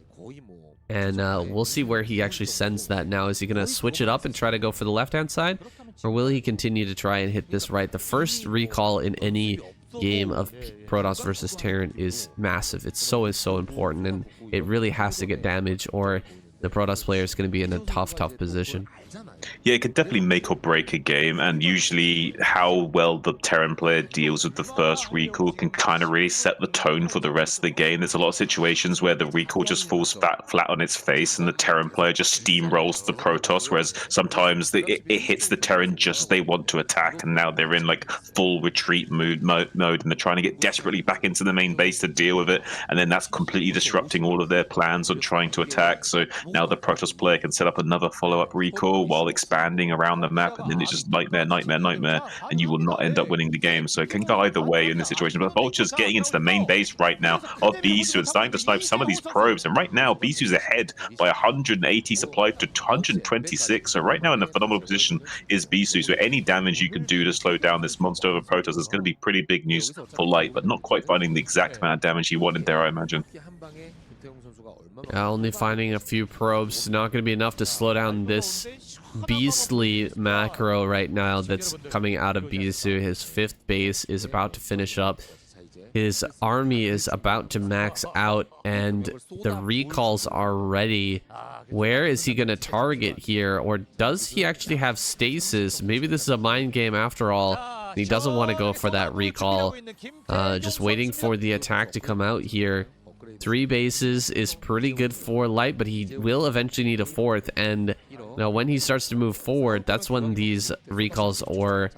And we'll see where he actually sends that now. Is he going to switch it up and try to go for the left-hand side? Or will he continue to try and hit this right? The first recall in any game of Protoss versus Terran is massive. It's so important, and it really has to get damage, or the Protoss player is going to be in a tough position. Yeah, it could definitely make or break a game, and usually how well the Terran player deals with the first recall can kind of really set the tone for the rest of the game. There's a lot of situations where the recall just falls flat on its face, and the Terran player just steamrolls the Protoss, whereas sometimes it hits the Terran just as they want to attack, and now they're in like full retreat mode, and they're trying to get desperately back into the main base to deal with it, and then that's completely disrupting all of their plans on trying to attack. So now the Protoss player can set up another follow-up recall while expanding around the map, and then it's just nightmare, and you will not end up winning the game. So it can go either way in this situation. But Vulture's getting into the main base right now of Bisu and starting to snipe some of these probes. And right now, Bisu's ahead by 180 supply to 126. So right now in a phenomenal position is Bisu. So any damage you can do to slow down this monster over Protoss is going to be pretty big news for Light, but not quite finding the exact amount of damage he wanted there, I imagine. Only finding a few probes, not going to be enough to slow down this beastly macro right now that's coming out of Bisu. His 5th base is about to finish up. His army is about to max out, and the recalls are ready. Where is he going to target here? Or does he actually have stasis? Maybe this is a mind game after all. He doesn't want to go for that recall. Just waiting for the attack to come out here. 3 bases is pretty good for Light, but he will eventually need a 4th, and now when he starts to move forward, that's when these recalls or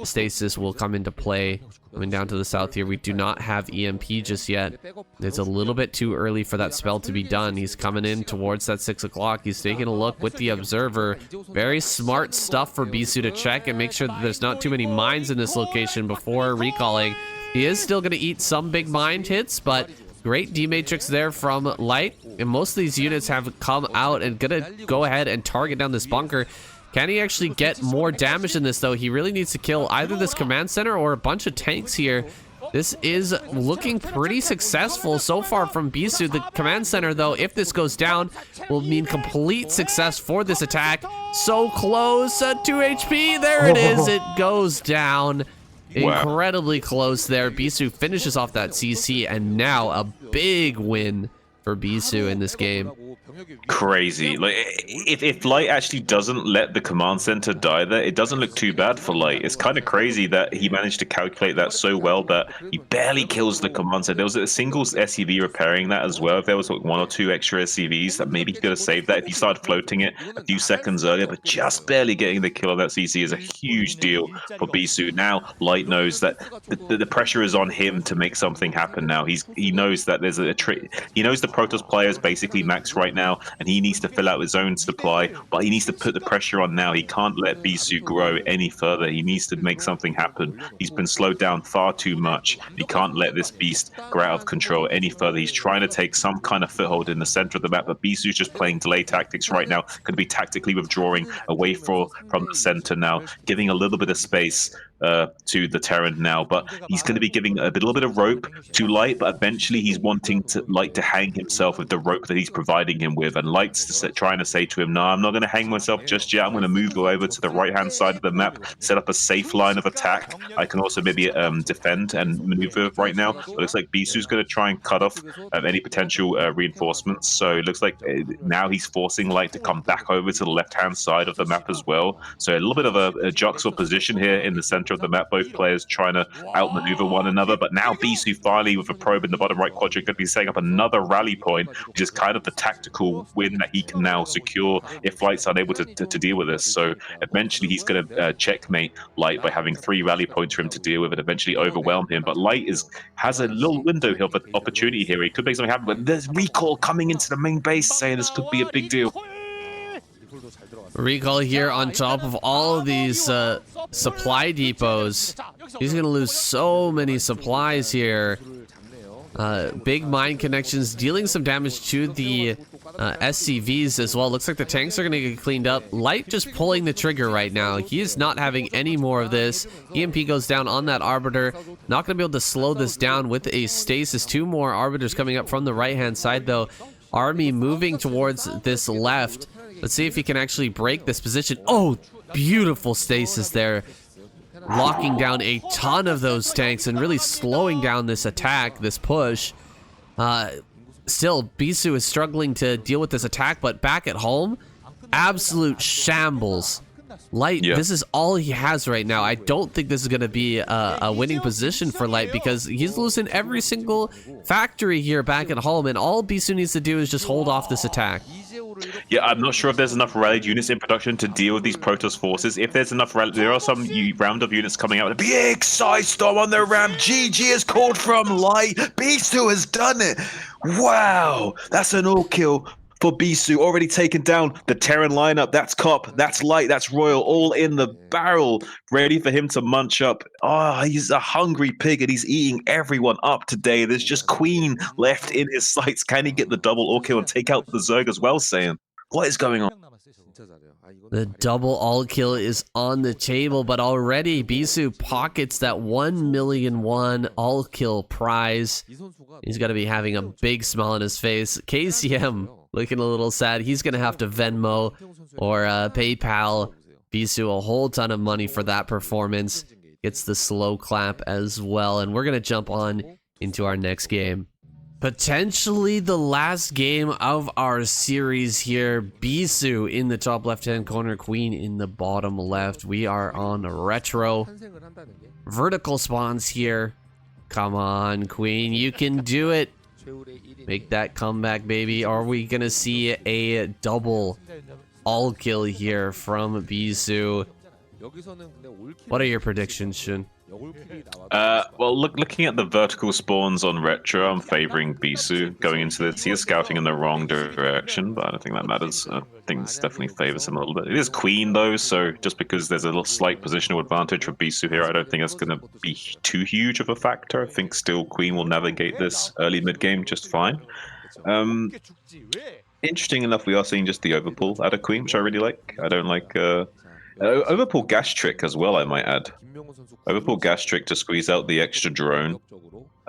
stasis will come into play. Coming down to the south here, we do not have EMP just yet. It's a little bit too early for that spell to be done. He's coming in towards that 6 o'clock. He's taking a look with the observer. Very smart stuff for Bisu to check and make sure that there's not too many mines in this location before recalling. He is still going to eat some big mine hits, but great D-Matrix there from Light, and most of these units have come out and gonna go ahead and target down this bunker. Can he actually get more damage than this, though? He really needs to kill either this command center or a bunch of tanks here. This is looking pretty successful so far from Bisu. The command center, though, if this goes down, will mean complete success for this attack. So close, 2 HP, there it is, it goes down. Wow. Incredibly close there. Bisu finishes off that CC, and now a big win for Bisu in this game. Crazy. Like, if Light actually doesn't let the command center die there, it doesn't look too bad for Light. It's kind of crazy that he managed to calculate that so well that he barely kills the command center. There was a single SCV repairing that as well. If there was like 1 or 2 extra SCVs, that maybe he could have saved that if he started floating it a few seconds earlier, but just barely getting the kill on that CC is a huge deal for Bisu. Now Light knows that the pressure is on him to make something happen now. He knows that there's a trick. He knows the Protoss player is basically max right now, and he needs to fill out his own supply, but he needs to put the pressure on now. He can't let Bisu grow any further. He needs to make something happen. He's been slowed down far too much. He can't let this beast grow out of control any further. He's trying to take some kind of foothold in the center of the map, but Bisu's just playing delay tactics right now. Could be tactically withdrawing away from the center now, giving a little bit of space to the Terran now, but he's going to be giving a little bit of rope to Light, but eventually he's wanting to Light to hang himself with the rope that he's providing him with, and Light's trying to say to him, no, I'm not going to hang myself just yet. I'm going to move over to the right-hand side of the map, set up a safe line of attack. I can also maybe defend and maneuver right now. It looks like Bisu's going to try and cut off any potential reinforcements, so it looks like now he's forcing Light to come back over to the left-hand side of the map as well. So a little bit of a jigsaw position here in the center of the map, both players trying to outmaneuver one another, but now Bisu finally with a probe in the bottom right quadrant could be setting up another rally point, which is kind of the tactical win that he can now secure if Light's unable to deal with this. So eventually he's going to checkmate Light by having 3 rally points for him to deal with and eventually overwhelm him, but Light has a little window of opportunity here. He could make something happen, but there's recall coming into the main base saying this could be a big deal. Recall here on top of all of these supply depots. He's gonna lose so many supplies here. Big mine connections dealing some damage to the SCVs as well. Looks like the tanks are gonna get cleaned up. Light just pulling the trigger right now. He is not having any more of this. EMP goes down on that Arbiter. Not gonna be able to slow this down with a stasis. 2 more Arbiters coming up from the right hand side though. Army moving towards this left. Let's see if he can actually break this position. Oh, beautiful stasis there. locking down a ton of those tanks and really slowing down this attack, this push. Still, Bisu is struggling to deal with this attack, but back at home, absolute shambles. Light, this is all he has right now. I don't think this is going to be a winning position for Light because he's losing every single factory here back at home, and all Bisu needs to do is just hold off this attack. Yeah, I'm not sure if there's enough rallied units in production to deal with these Protoss forces. If there's enough there are some roundup units coming out with a big side storm on their ramp. GG is called from Light. Bisu has done it. Wow, that's an all kill for Bisu, already taken down the Terran lineup. That's Cop, that's Light, that's Royal, all in the barrel, ready for him to munch up. Oh, he's a hungry pig and he's eating everyone up today. There's just Queen left in his sights. Can he get the double all kill and take out the Zerg as well, Saiyan? What is going on? The double all kill is on the table, but already Bisu pockets that 1 million won all kill prize. He's got to be having a big smile on his face. KCM looking a little sad. He's going to have to Venmo or PayPal Bisu a whole ton of money for that performance. Gets the slow clap as well, and we're going to jump on into our next game. Potentially the last game of our series here. Bisu in the top left-hand corner, Queen in the bottom left. We are on retro. Vertical spawns here. Come on, Queen, you can do it. Make that comeback, baby. Are we gonna see a double all kill here from Bisu? What are your predictions, Shun? Well, looking at the vertical spawns on retro, I'm favoring Bisu going into this. He is scouting in the wrong direction, but I don't think that matters. I think this definitely favors him a little bit. It is Queen though, so just because there's a little slight positional advantage for Bisu here, I don't think it's going to be too huge of a factor. I think still Queen will navigate this early mid game just fine. Interesting enough, we are seeing just the overpull out of Queen, which I really like. I don't like overpull gas trick as well, I might add. Overpull gas trick to squeeze out the extra drone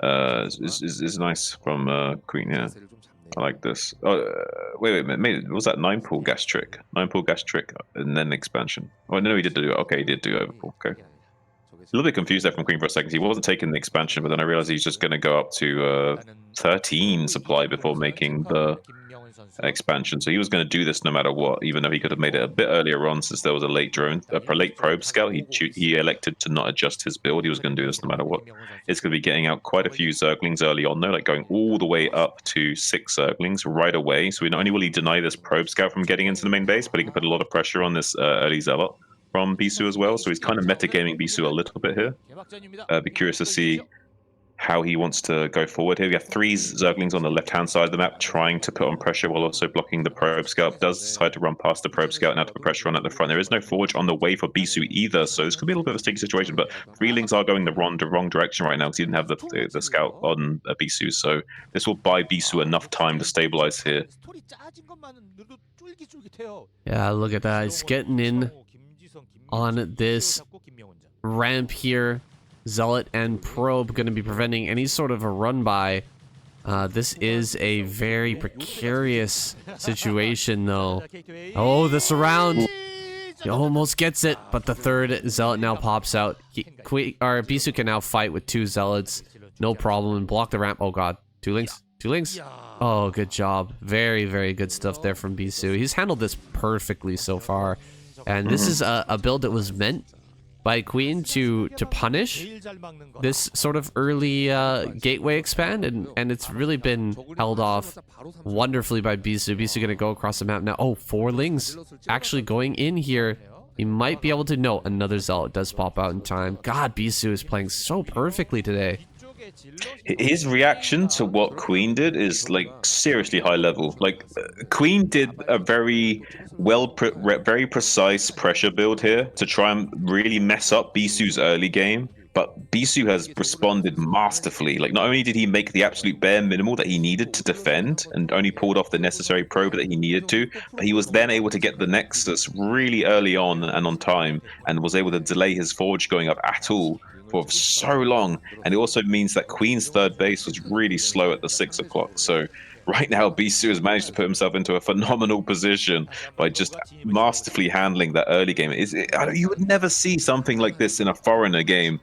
is nice from Queen, yeah. I like this. Oh, wait a minute. Was that 9 pull gas trick? 9 pull gas trick and then expansion. Oh, no, he did do it. Okay, he did do overpull. Okay. A little bit confused there from Queen for a second. He wasn't taking the expansion, but then I realized he's just going to go up to 13 supply before making the expansion. So he was going to do this no matter what, even though he could have made it a bit earlier on since there was a late drone, a late probe scout. He elected to not adjust his build. He was going to do this no matter what. It's going to be getting out quite a few Zerglings early on though, like going all the way up to 6 Zerglings right away. So not only will he deny this probe scout from getting into the main base, but he can put a lot of pressure on this early Zealot from Bisu as well. So he's kind of metagaming Bisu a little bit here. Be curious to see how he wants to go forward here. We have 3 Zerglings on the left-hand side of the map trying to put on pressure while also blocking the probe scout. Does decide to run past the probe scout and have to put pressure on at the front. There is no forge on the way for Bisu either, so this could be a little bit of a sticky situation, but Freelings are going the wrong direction right now because he didn't have the scout on Bisu, so this will buy Bisu enough time to stabilize here. Yeah, look at that. He's getting in on this ramp here. Zealot and Probe going to be preventing any sort of a run by. This is a very precarious situation though. Oh, the surround. He almost gets it, but the 3rd Zealot now pops out. Bisu can now fight with 2 Zealots. No problem, and block the ramp. Oh god, 2 links? 2 links? Oh, good job. Very, very good stuff there from Bisu. He's handled this perfectly so far. And this is a build that was meant by Queen to punish this sort of early gateway expand, and it's really been held off wonderfully by Bisu. Bisu gonna go across the map now. Oh, 4 Lings actually going in here. He might be able to. No, another Zealot does pop out in time. God, Bisu is playing so perfectly today. His reaction to what Queen did is like seriously high level. Like Queen did a very very precise pressure build here to try and really mess up Bisu's early game. But Bisu has responded masterfully. Like not only did he make the absolute bare minimal that he needed to defend and only pulled off the necessary probe that he needed to, but he was then able to get the Nexus really early on and on time and was able to delay his forge going up at all for so long. And it also means that Queen's 3rd base was really slow at the 6 o'clock. So right now Bisu has managed to put himself into a phenomenal position by just masterfully handling that early game. You would never see something like this in a foreigner game.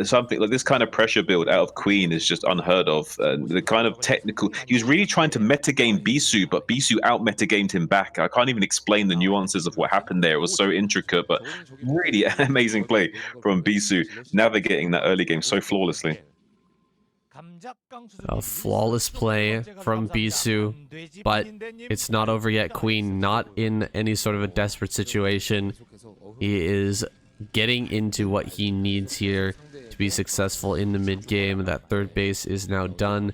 Something like this kind of pressure build out of Queen is just unheard of. The kind of technical, he was really trying to metagame Bisu, but Bisu out metagamed him back. I can't even explain the nuances of what happened there. It was so intricate, but really amazing play from Bisu, navigating that early game so flawlessly. A flawless play from Bisu, but it's not over yet. Queen not in any sort of a desperate situation. He is getting into what he needs here to be successful in the mid game. That third base is now done.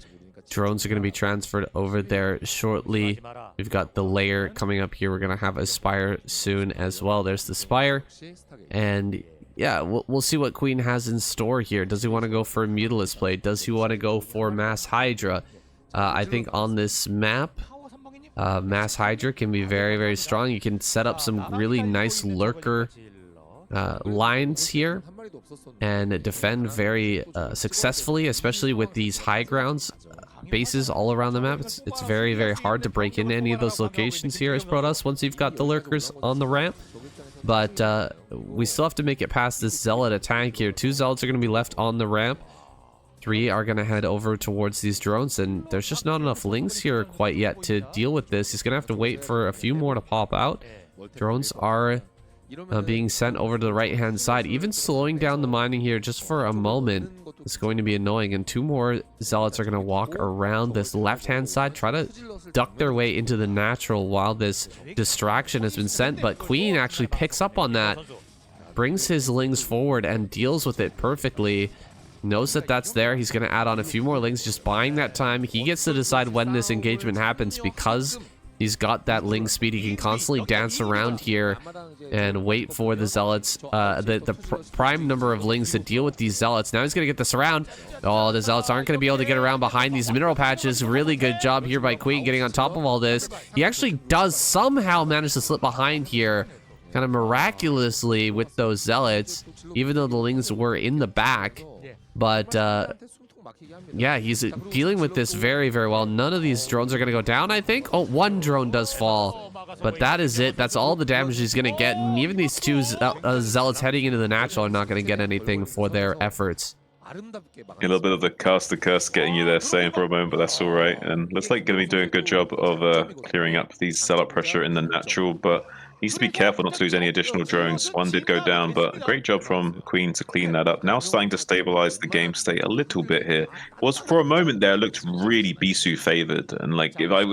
Drones are going to be transferred over there shortly. We've got the layer coming up here. We're going to have a Spire soon as well. There's the Spire. And yeah, we'll see what Queen has in store here. Does he want to go for a Mutalisk play? Does he want to go for Mass Hydra? I think on this map, Mass Hydra can be very, very strong. You can set up some really nice lurker lines here and defend very successfully, especially with these high grounds bases all around the map. It's very, very hard to break into any of those locations here as Protoss once you've got the lurkers on the ramp. But we still have to make it past this Zealot attack here. 2 Zealots are going to be left on the ramp. 3 are going to head over towards these drones, and there's just not enough links here quite yet to deal with this. He's going to have to wait for a few more to pop out. Drones are being sent over to the right-hand side. Even slowing down the mining here just for a moment is going to be annoying, and 2 more Zealots are going to walk around this left-hand side, try to duck their way into the natural while this distraction has been sent, but Queen actually picks up on that, brings his lings forward and deals with it perfectly. Knows that that's there. He's going to add on a few more lings, just buying that time. He gets to decide when this engagement happens because he's got that ling speed. He can constantly dance around here and wait for the Zealots, the prime number of lings to deal with these Zealots. Now he's going to get this around. Oh, the Zealots aren't going to be able to get around behind these mineral patches. Really good job here by Queen getting on top of all this. He actually does somehow manage to slip behind here, kind of miraculously with those Zealots, even though the lings were in the back. But yeah, he's dealing with this very, very well. None of these drones are going to go down, I think. Oh, 1 drone does fall, but that is it. That's all the damage he's going to get, and even these 2 Zealots heading into the natural are not going to get anything for their efforts. A little bit of the caster curse getting you there, staying for a moment, but that's all right. And looks like going to be doing a good job of clearing up these Zealot pressure in the natural, but needs to be careful not to lose any additional drones. 1 did go down, but great job from Queen to clean that up. Now starting to stabilize the game state a little bit here. Was for a moment there, looked really Bisu favored, and like if I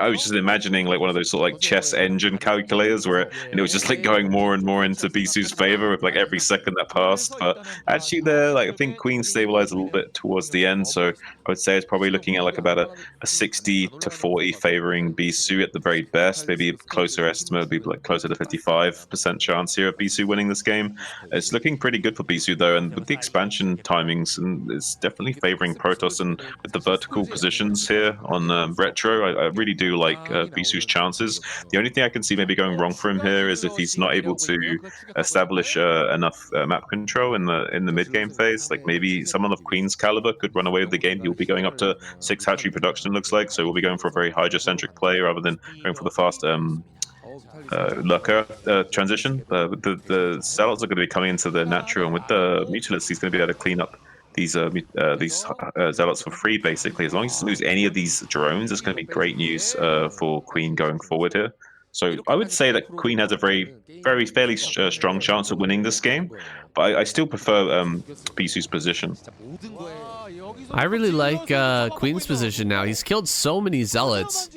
was just imagining like one of those sort of like chess engine calculators where it was just like going more and more into Bisu's favor with like every second that passed. But actually there, like I think Queen stabilized a little bit towards the end, so I would say it's probably looking at like about a 60 to 40 favoring Bisu at the very best. Maybe a closer estimate would be like closer to 55% chance here of Bisu winning this game. It's looking pretty good for Bisu though, and with the expansion timings, and it's definitely favoring Protoss, and with the vertical positions here on retro, I really do like Bisu's chances. The only thing I can see maybe going wrong for him here is if he's not able to establish enough map control in the mid game phase. Like maybe someone of Queen's caliber could run away with the game. He'll be going up to 6 hatchery production, looks like, so we'll be going for a very Hydra-centric play rather than going for the fast lurker transition. The Zealots are going to be coming into the natural, and with the Mutalisk, he's going to be able to clean up these Zealots for free, basically. As long as he doesn't lose any of these drones, it's going to be great news for Queen going forward here. So I would say that Queen has a fairly strong chance of winning this game, but I still prefer Bisu's position. I really like Queen's position now. He's killed so many Zealots.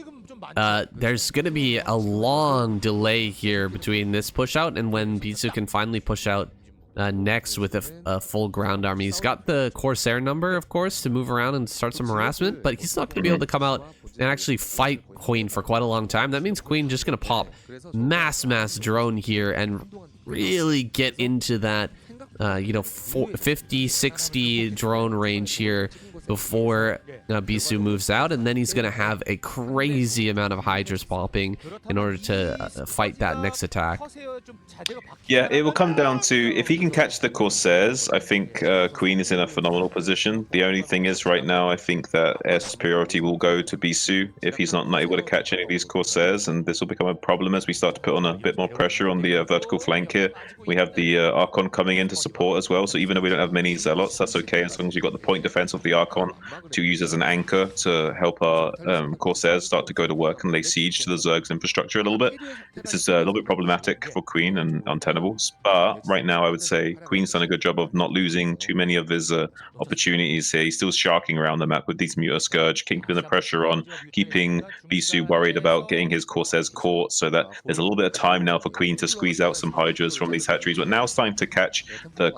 There's going to be a long delay here between this push out and when Bisu can finally push out next with a full ground army. He's got the Corsair number, of course, to move around and start some harassment, but he's not going to be able to come out and actually fight Queen for quite a long time. That means Queen just going to pop mass drone here and really get into that 50-60 drone range here before Bisu moves out, and then he's going to have a crazy amount of Hydras popping in order to fight that next attack. Yeah, it will come down to if he can catch the Corsairs. I think Queen is in a phenomenal position. The only thing is right now, I think that air superiority will go to Bisu if he's not able to catch any of these Corsairs, and this will become a problem as we start to put on a bit more pressure on the vertical flank here. We have the Archon coming in to support as well, so even though we don't have many Zealots, that's okay as long as you've got the point defense of the Archon to use as an anchor to help our Corsairs start to go to work and lay siege to the Zerg's infrastructure a little bit. This is a little bit problematic for Queen and untenables, but right now I would say Queen's done a good job of not losing too many of his opportunities here. He's still sharking around the map with these Muta Scourge, keeping the pressure on, keeping Bisu worried about getting his Corsairs caught, so that there's a little bit of time now for Queen to squeeze out some Hydras from these hatcheries. But now it's time to catch the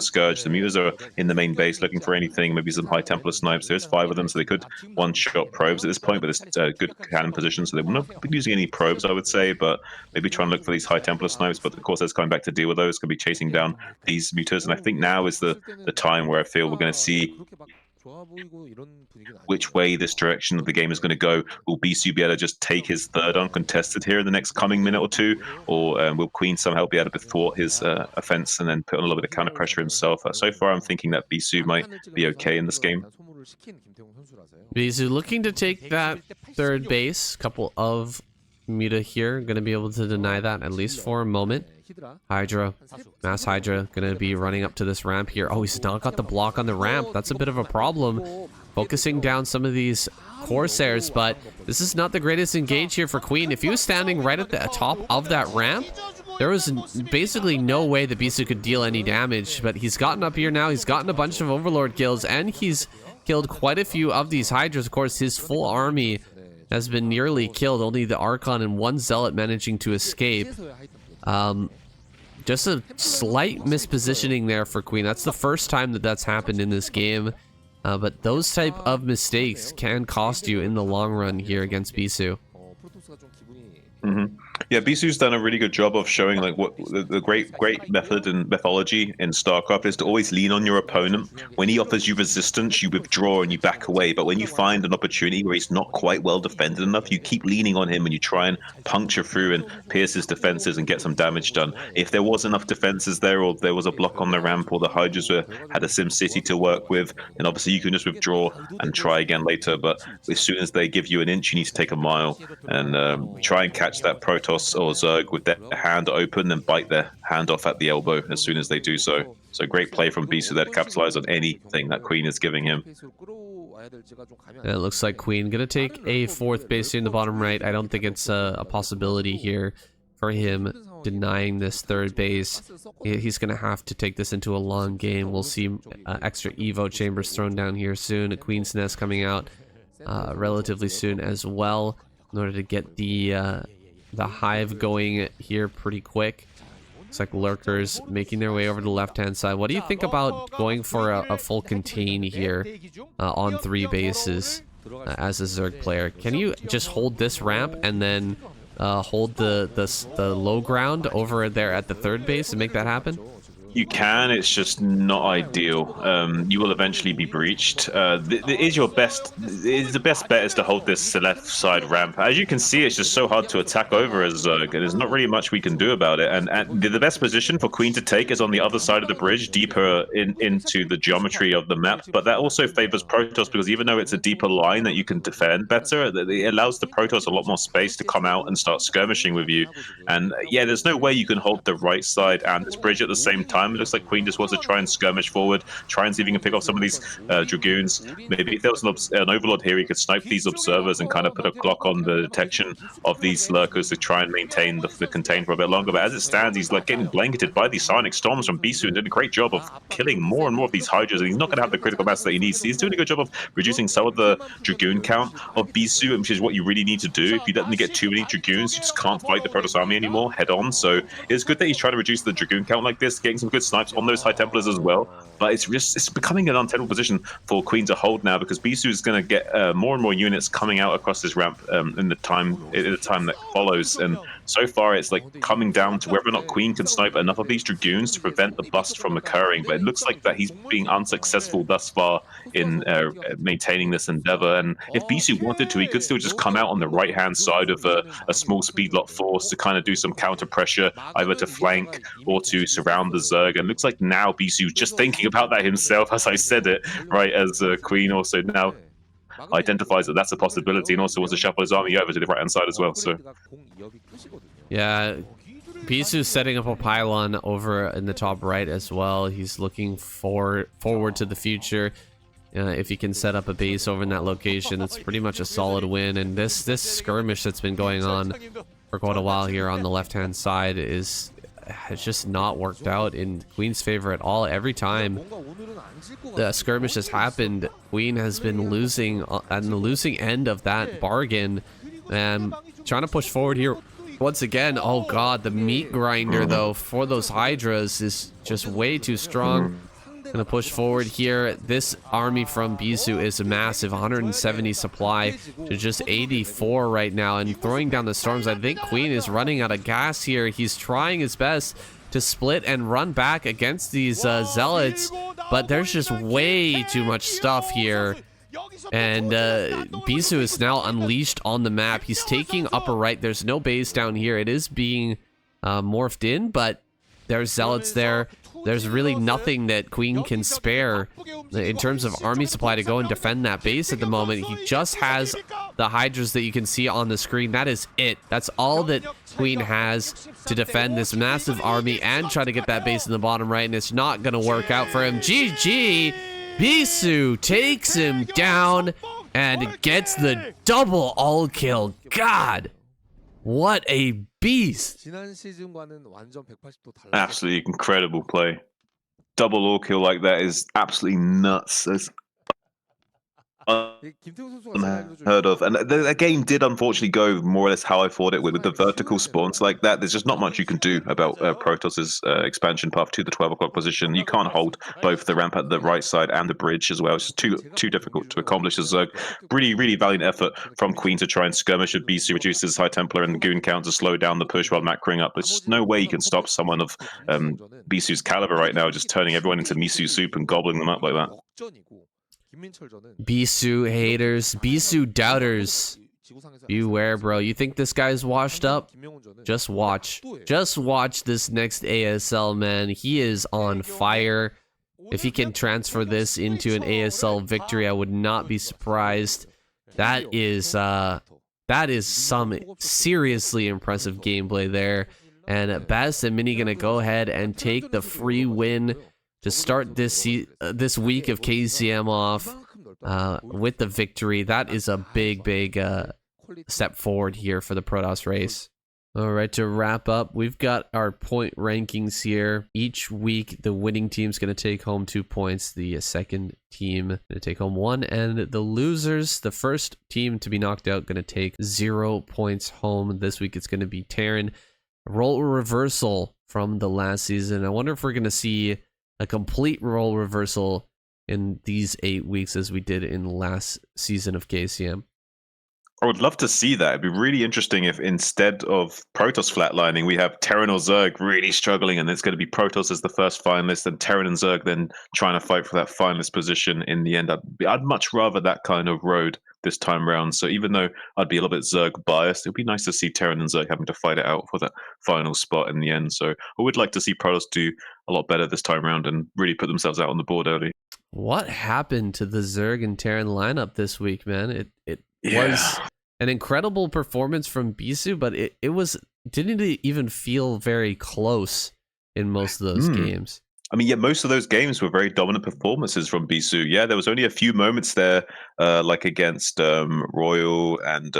Scourge. The Mutas are in the main base looking for anything, maybe some High Templar snipes. There's 5 of them, so they could one-shot probes at this point, but it's a good cannon position, so they will not be using any probes, I would say, but maybe try and look for these High Templar snipes. But of course, there's coming back to deal with those, going to be chasing down these Mutas, and I think now is the time where I feel we're going to see which way this direction of the game is going to go. Will Bisu be able to just take his third uncontested here in the next coming minute or two, or will Queen somehow be able to thwart his offense and then put on a little bit of counter pressure himself? So far, I'm thinking that Bisu might be okay in this game. Bisu looking to take that third base. Couple of Muta here, going to be able to deny that at least for a moment. Hydra, Mass Hydra, going to be running up to this ramp here. Oh, he's not got the block on the ramp. That's a bit of a problem. Focusing down some of these Corsairs, but this is not the greatest engage here for Queen. If he was standing right at the top of that ramp, there was basically no way that Bisu could deal any damage, but he's gotten up here now. He's gotten a bunch of Overlord kills, and he's killed quite a few of these Hydras. Of course, his full army has been nearly killed. Only the Archon and 1 Zealot managing to escape. Just a slight mispositioning there for Queen. That's the first time that that's happened in this game. But those type of mistakes can cost you in the long run here against Bisu. Yeah, Bisu's done a really good job of showing like what the great method and methodology in StarCraft is to always lean on your opponent. When he offers you resistance, you withdraw and you back away. But when you find an opportunity where he's not quite well defended enough, you keep leaning on him and you try and puncture through and pierce his defenses and get some damage done. If there was enough defenses there, or there was a block on the ramp, or the Hydras had a Sim City to work with, then obviously you can just withdraw and try again later. But as soon as they give you an inch, you need to take a mile and try and catch that Protoss or Zerg with their hand open and bite their hand off at the elbow as soon as they do so. So great play from Bisu there to capitalize on anything that Queen is giving him. And it looks like Queen gonna take a 4th base here in the bottom right. I don't think it's a possibility here for him denying this 3rd base. He's gonna have to take this into a long game. We'll see extra Evo chambers thrown down here soon. A Queen's Nest coming out relatively soon as well, in order to get the hive going here pretty quick. Looks like lurkers making their way over to the left-hand side. What do you think about going for a full contain here on 3 bases as a Zerg player? Can you just hold this ramp and then hold the low ground over there at the 3rd base and make that happen? You can, it's just not ideal. You will eventually be breached. The best bet is to hold this left side ramp. As you can see, it's just so hard to attack over as Zerg. There's not really much we can do about it. And the best position for Queen to take is on the other side of the bridge, deeper into the geometry of the map. But that also favors Protoss, because even though it's a deeper line that you can defend better, it allows the Protoss a lot more space to come out and start skirmishing with you. And yeah, there's no way you can hold the right side and this bridge at the same time. It looks like Queen just wants to try and skirmish forward, try and see if he can pick off some of these Dragoons. Maybe if there was an Overlord here, he could snipe these observers and kind of put a clock on the detection of these lurkers to try and maintain the contain for a bit longer. But as it stands, he's like getting blanketed by these Psionic Storms from Bisu and did a great job of killing more and more of these Hydras, and he's not going to have the critical mass that he needs. He's doing a good job of reducing some of the Dragoon count of Bisu, which is what you really need to do. If you let them get too many Dragoons, you just can't fight the Protoss army anymore head on. So it's good that he's trying to reduce the Dragoon count like this, getting some good snipes on those High Templars as well. But it's becoming an untenable position for Queen to hold now, because Bisu is going to get more and more units coming out across this ramp in the time that follows, and so far it's like coming down to whether or not Queen can snipe enough of these Dragoons to prevent the bust from occurring. But it looks like that he's being unsuccessful thus far in maintaining this endeavor. And if Bisu wanted to, he could still just come out on the right-hand side of a small speed lot force to kind of do some counter pressure, either to flank or to surround the Zerg. And it looks like now Bisu just thinking about that himself as I said it, right, as Queen also now identifies that that's a possibility and also wants to shuffle his army over to the right-hand side as well. So yeah, Bisu's setting up a pylon over in the top right as well. He's looking forward to the future. If he can set up a base over in that location, it's pretty much a solid win. And this skirmish that's been going on for quite a while here on the left-hand side has just not worked out in Queen's favor at all. Every time the skirmish has happened, Queen has been losing on the losing end of that bargain. And trying to push forward here once again. Oh god, the meat grinder though for those Hydras is just way too strong. Gonna push forward here. This army from Bisu is a massive 170 supply to just 84 right now, and throwing down the storms. I think Queen is running out of gas here. He's trying his best to split and run back against these zealots, but there's just way too much stuff here. And Bisu is now unleashed on the map. He's taking upper right. There's no base down here. It is being morphed in, but there's zealots there. There's really nothing that Queen can spare in terms of army supply to go and defend that base at the moment. He just has the Hydras that you can see on the screen. That is it. That's all that Queen has to defend this massive army and try to get that base in the bottom right, and it's not going to work out for him. GG! Bisu takes him down and gets the double all kill. God! What a beast! Absolutely incredible play. Double all kill like that is absolutely nuts. It's unheard of. And the game did unfortunately go more or less how I thought it would, with the vertical spawns like that. There's just not much you can do about Protoss's expansion path to the 12 o'clock position. You can't hold both the ramp at the right side and the bridge as well. It's just too difficult to accomplish as Zerg. Really valiant effort from Queen to try and skirmish with Bisu, reduce his High Templar and Goon count to slow down the push while macroing up. There's just no way you can stop someone of Bisu's caliber right now, just turning everyone into miso soup and gobbling them up like that. Bisu haters, Bisu doubters, beware, bro. You think this guy's washed up? Just watch. Just watch this next ASL, man. He is on fire. If he can transfer this into an ASL victory, I would not be surprised. That is some seriously impressive gameplay there. And Baz and Mini gonna go ahead and take the free win to start this week of KCM off with the victory. That is a big step forward here for the Protoss race. All right, to wrap up, we've got our point rankings here. Each week, the winning team's going to take home 2 points. The second team going to take home 1. And the losers, the first team to be knocked out, going to take 0 points home. This week, it's going to be Terran. Role reversal from the last season. I wonder if we're going to see a complete role reversal in these 8 weeks as we did in last season of KCM. I would love to see that. It'd be really interesting if instead of Protoss flatlining, we have Terran or Zerg really struggling, and it's going to be Protoss as the first finalist, and Terran and Zerg then trying to fight for that finalist position in the end. I'd much rather that kind of road this time round. So even though I'd be a little bit Zerg biased, it'd be nice to see Terran and Zerg having to fight it out for that final spot in the end. So I would like to see Protoss do a lot better this time round and really put themselves out on the board early. What happened to the Zerg and Terran lineup this week, man? It was an incredible performance from Bisu, but it didn't even feel very close in most of those games. I mean, yeah, most of those games were very dominant performances from Bisu. Yeah, there was only a few moments there, like against Royal and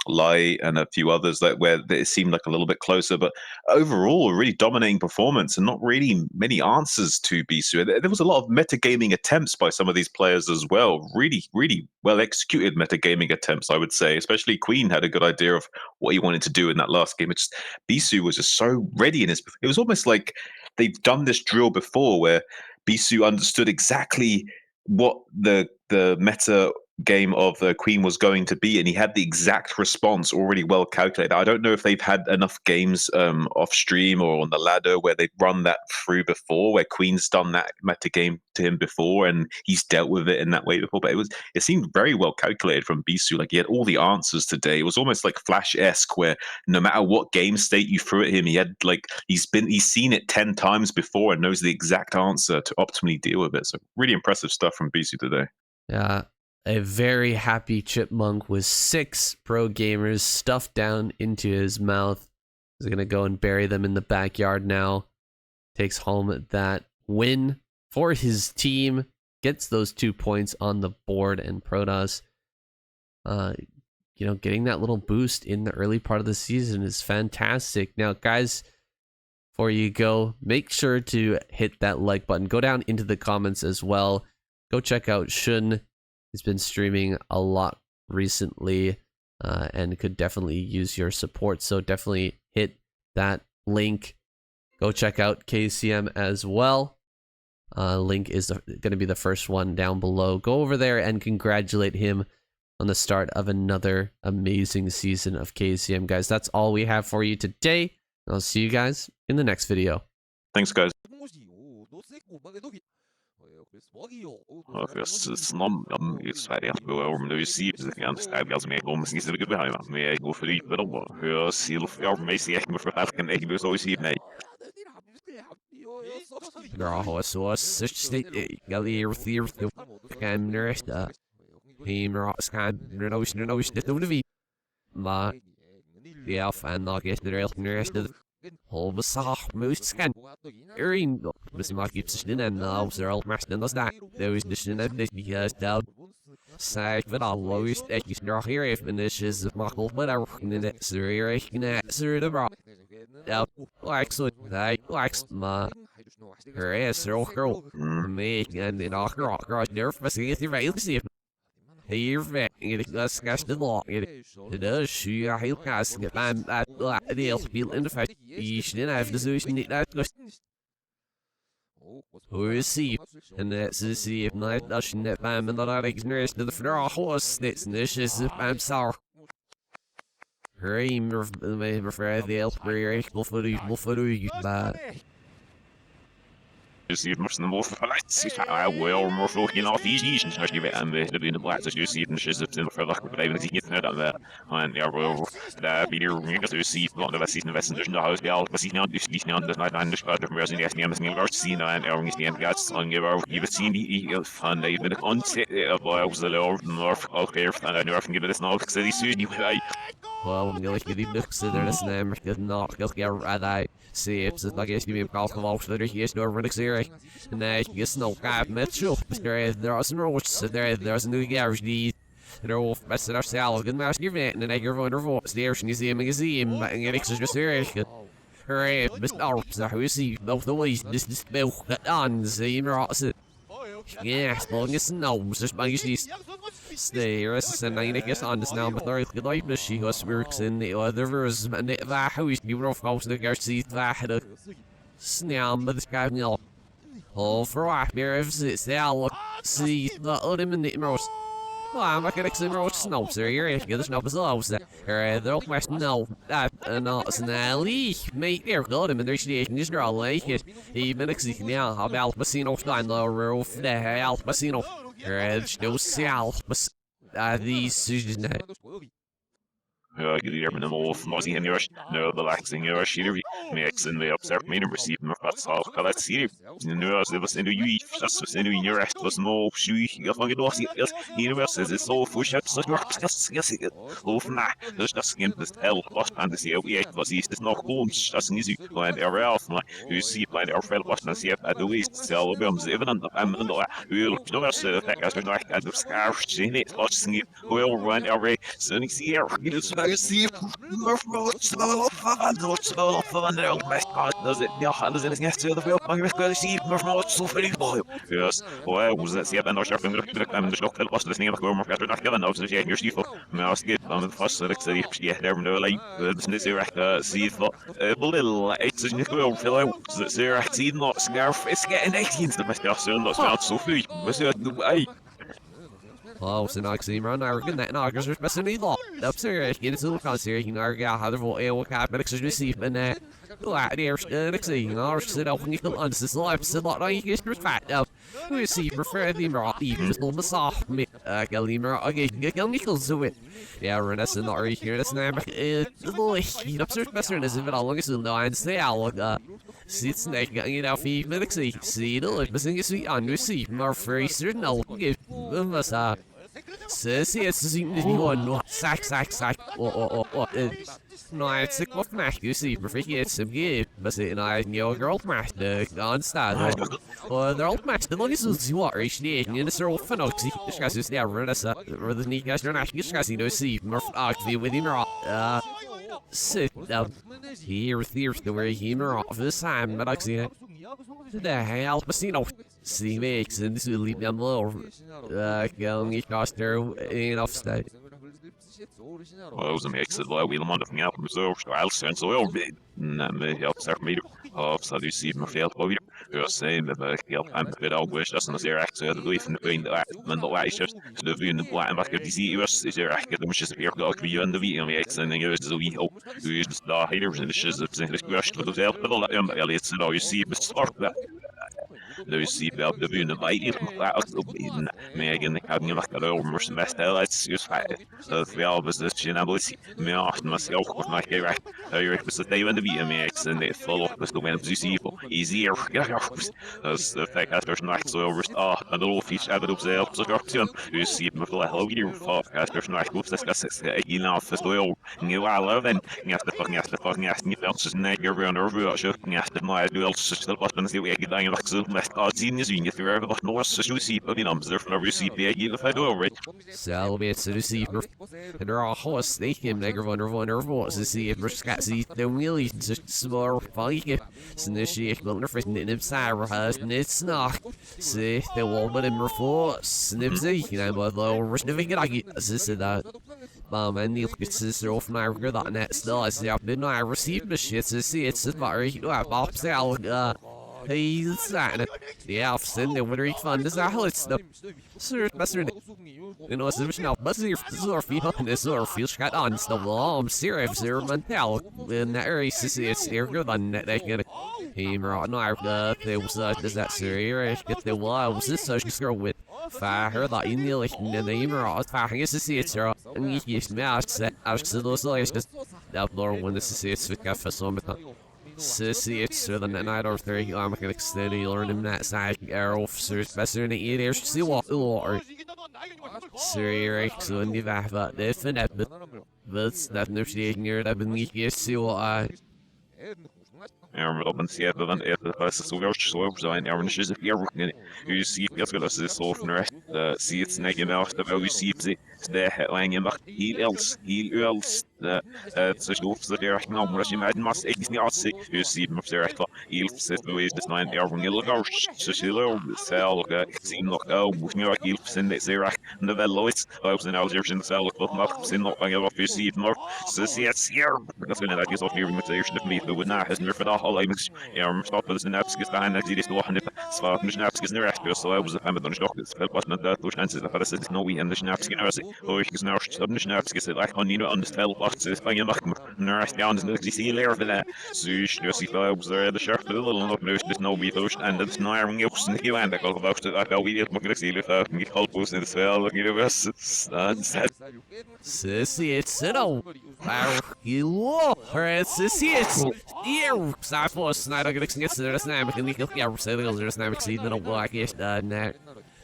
Light and a few others, where it seemed like a little bit closer. But overall, a really dominating performance and not really many answers to Bisu. There was a lot of metagaming attempts by some of these players as well. Really well executed metagaming attempts, I would say. Especially Queen had a good idea of what he wanted to do in that last game. Bisu was just so ready in his. It was almost like they've done this drill before where Bisu understood exactly what the meta game of the Queen was going to be, and he had the exact response already well calculated. I don't know if they've had enough games off stream or on the ladder where they've run that through before, where Queen's done that meta game to him before, and he's dealt with it in that way before. But it seemed very well calculated from Bisu. Like he had all the answers today. It was almost like Flash-esque, where no matter what game state you threw at him, he had like he's seen it 10 times before and knows the exact answer to optimally deal with it. So really impressive stuff from Bisu today. Yeah. A very happy chipmunk with 6 pro gamers stuffed down into his mouth. He's going to go and bury them in the backyard now. Takes home that win for his team. Gets those 2 points on the board. And Protoss, getting that little boost in the early part of the season is fantastic. Now, guys, before you go, make sure to hit that like button. Go down into the comments as well. Go check out Shun. He's been streaming a lot recently and could definitely use your support. So definitely hit that link. Go check out KCM as well. Link is going to be the first one down below. Go over there and congratulate him on the start of another amazing season of KCM. Guys, that's all we have for you today. I'll see you guys in the next video. Thanks, guys. Halbesach moeskan. Erin besmak gibt's in nou Zerg Master das da. Those the this because down. Say but all is that you know here if this is muckle but I in it serious sir the rock. Now like so I like ma. Her ass girl me and in all rock there for see the rail see. Hier weg, dat is de law. De shoe, heel kaas. I'm at the elfbeel in the fight. You should have the solution. Who is see? And that's the see if not dashing that I'm not out ignorance to the floor horse. That's niches if I'm sorry. Reem of the elfbeel, for you, but. See much the more I will more fucking off these and such give it and the in the black as you see it and shit in the further but even if you get that there and yeah well that video you get to see one of the season investors in the house yeah but see now this now does not understand the person yes the amazing large scene and everything is the guys on give out you've seen the fun they been on set was the north okay and I never can give it this now because they see you well, I'm going to give looks at this name, because not just get right out. See, it's like I give me a call from all the years no running series. And I guess no guy Mitchell. There are some roads, there's a new garage. They're all best of ourselves, good master event, and I give one of voice. There's a museum, and get extra serious. Hooray, Mr. Arps, who see both the ways this bill on the same ross. Yeah, as long as no, just by these. Stay, and I guess on this now, but there is the life she works in the others, and the house you of course the Garcia that snam, but the guy no. Oh, for what, there is it's the see the eliminate most. Well, I'm not gonna say most snow, sir. You're if you get the snow as well. They'll question no, that not snally, mate. They're good, and there's the Asian Israel like it. Even exceeding now, about Basino Stein, the roof, the Alpha Basino. No south, but these get the airman and wolf, mozzie and yours, no, the laxing your sheet mix and the observe me and receive them that's all. Let's see if it was into you, just into your rest was no shoe, you fucking lost it. Universe is so fush up such work, yes, wolf, nah, there's just skin this hell, lost fantasy, we was east, it's no cool, just easy, and our elf, you see, blind our fellow was not see at the least, sell films, even on the family, we'll know us, the fact as we're not at the scarf, seen it, watching it, we'll run our way, sunny see here, I see so fun does it yeah does it get to the film I'm going to see more so very boy yes well was that see and I'm sharp I'm just not was listening to go more after not given out yeah you're still mouse get on the first select city yeah there no like this is see for a little it's a nickel feel out there see not scarf it's getting 18 the best so not so free was it the way Oh, så nok sier man er ikke noe som spesielt i dag. Det er ikke så kan se ikke når jeg hadde fått en og men ikke så si men det er ikke sier når så det er ikke annet så så da ikke så fat up. Vi sier for de bra i så med så med galimer og jeg kan ikke så vidt. Ja, og det er når ikke det er det er absurd best det er vel langt så da en se alle sits ikke gang i det fint men ikke si det men ikke så andre sier mer fraser nå hvad så jeg synes det går nu sak nej så godt mærke du siger perfekt som giver hvad så nej your girl mærke det onsdag og der alt mærke det lige så var ikke det er så for nok det skal synes det er det så det ni guys der ikke skal sige noget sige mer aktiv with him sit down here the way him off this time but I see it the hell Basino see makes and this will leave them low going each coster in offstate Well, was a mix of like we'll mond of me up so I'll send so well bit and help start me of so you see my failed over you're saying that help I'm a bit old wish that's not there actually the belief in the being that and the light just the view in the black and back of the us is there actually which is here go to be on the video me and then so we hope you just the haters and the shiz of the rush to the help but it's all you see but start that du ser väl det blir en väldigt in Megan kan ju vara då mer semester let's just så vi har precis ju när vi har myself och my care jag är så det vänder vi MX and they follow up the when you see easier as the fact that there's not so over and the little fish added up there så option du ser med för hello you for there's not groups discuss you know för så nu alla vem nästa fucking ni fälts när you're around over så nästa my dual så vad man ser jag gick in också Genius Unit för vad några så see på din namn för att receive i the fed over så vi så receiver and there are host they him never what to see if Scott see the really small fight så det är inte någon för den Saber has it's not see the woman in reform snips you know but the sniffing I så där men ni ser off när that net still I see I've been I received the shit to see it's very Bob Sal he's that yeah I've seen the winter fun this it's the sir master you know it's now but your feet up in this or feel shot on the long serious zero mental in that area see it's here good on that they get him right now they was does that serious get the wild this so she's girl with fire that in the name or fire is to see it's her and you smash that out to those just outdoor when this is it's with cafe so Sissy, it's the night or 30 I'm gonna extend you learn him that side air officers better than it is see what or Serious and you have that definite but that's no shit near that beneath you see what I op een zeer dan het is zo weer zo zijn er is het hier you see het dat is zo van rest see it's negen af dat we see het de headline in heel else het is goed dat er nou maar als je met mas ik is niet als you see het er echt heel zit we is dus mijn er van heel gauw zo heel cel ik zie nog gauw moet je heel zijn dat ze recht de wel loids was een ouder in cel wat mag zijn nog van je you see het maar so see it's here dat is dat is ook hier met de me we would not has never all I'm stop with the naps gets behind that this one so the naps gets near after so I was a fan of the stock it's but not that those chances that is no we and the naps get us oh ich is now the naps gets like on you know understand what is fine back nurse down the see layer for that so you see I was there the sharp the little look there's no we those and it's no iron you sneaky and I go about it I felt we did look at see if I can get help post in the cell look at us Sissy it's no you look sissy it's here Starforce Snyder gets the dynamic and we can get sailing the dynamic seed in a blackish net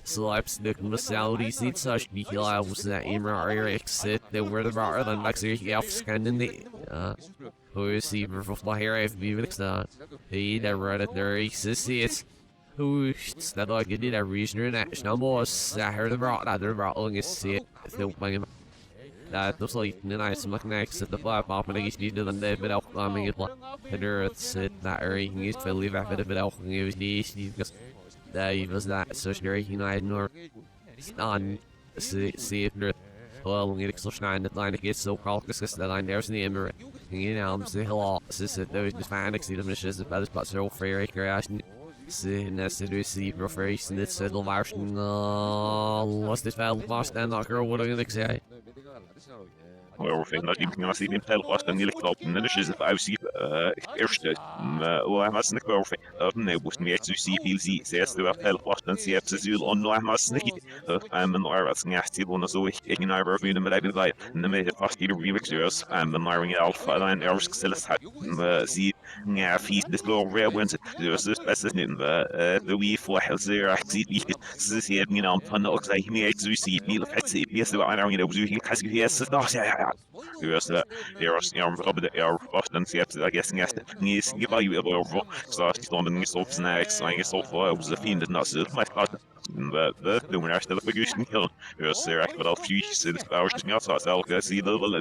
slaps the Saudi seed such be I was that Emir sit they were the bar than Max off scanning the who is he for my hair if we would he never read it there sissy it's who that like it did a reason national boss I heard about other about only see it the that looks like nice and next at the flat pop and I guess you did the bit out climbing it like the earth sit that area he's to leave after a bit out and it was because he was that so scary united nor on see if there's well we get so shine that line it gets so called because the line there's in the emirate you know I'm saying hello this is those just fine see them is about this but so free crash Nästa receiver först, det sätter varsin lost it väl fast den där vad jag vill säga. وفي نجيب ناس يبين تل قاست نيل كتاب ننشز في أوسي إرشد وهم سنك وفي نبوس نيت سي في زي سيست وفي قاست نسيب سزيل أنو هم سنك من أربعة نحتي ونزوي إن أربعة من ملاعب غاية إنما قاست يربي بكسيرس من نارين ألف لاين إرش سلس حد زي نعفيس دسلو ريوانز بس بس نن ذوي فوح زير أحزي زي من أم فنا أكزاي نيت سي في لفتي بيسوا أنا عين أبوزي كاسك هيس ناس Just jag often ser att jag gissar ni skriver ju över så att de ni så snacks så jag så för was the fiend not so my god the when I still figuration kill jag ser att väl fy så det var just jag så jag ser det väl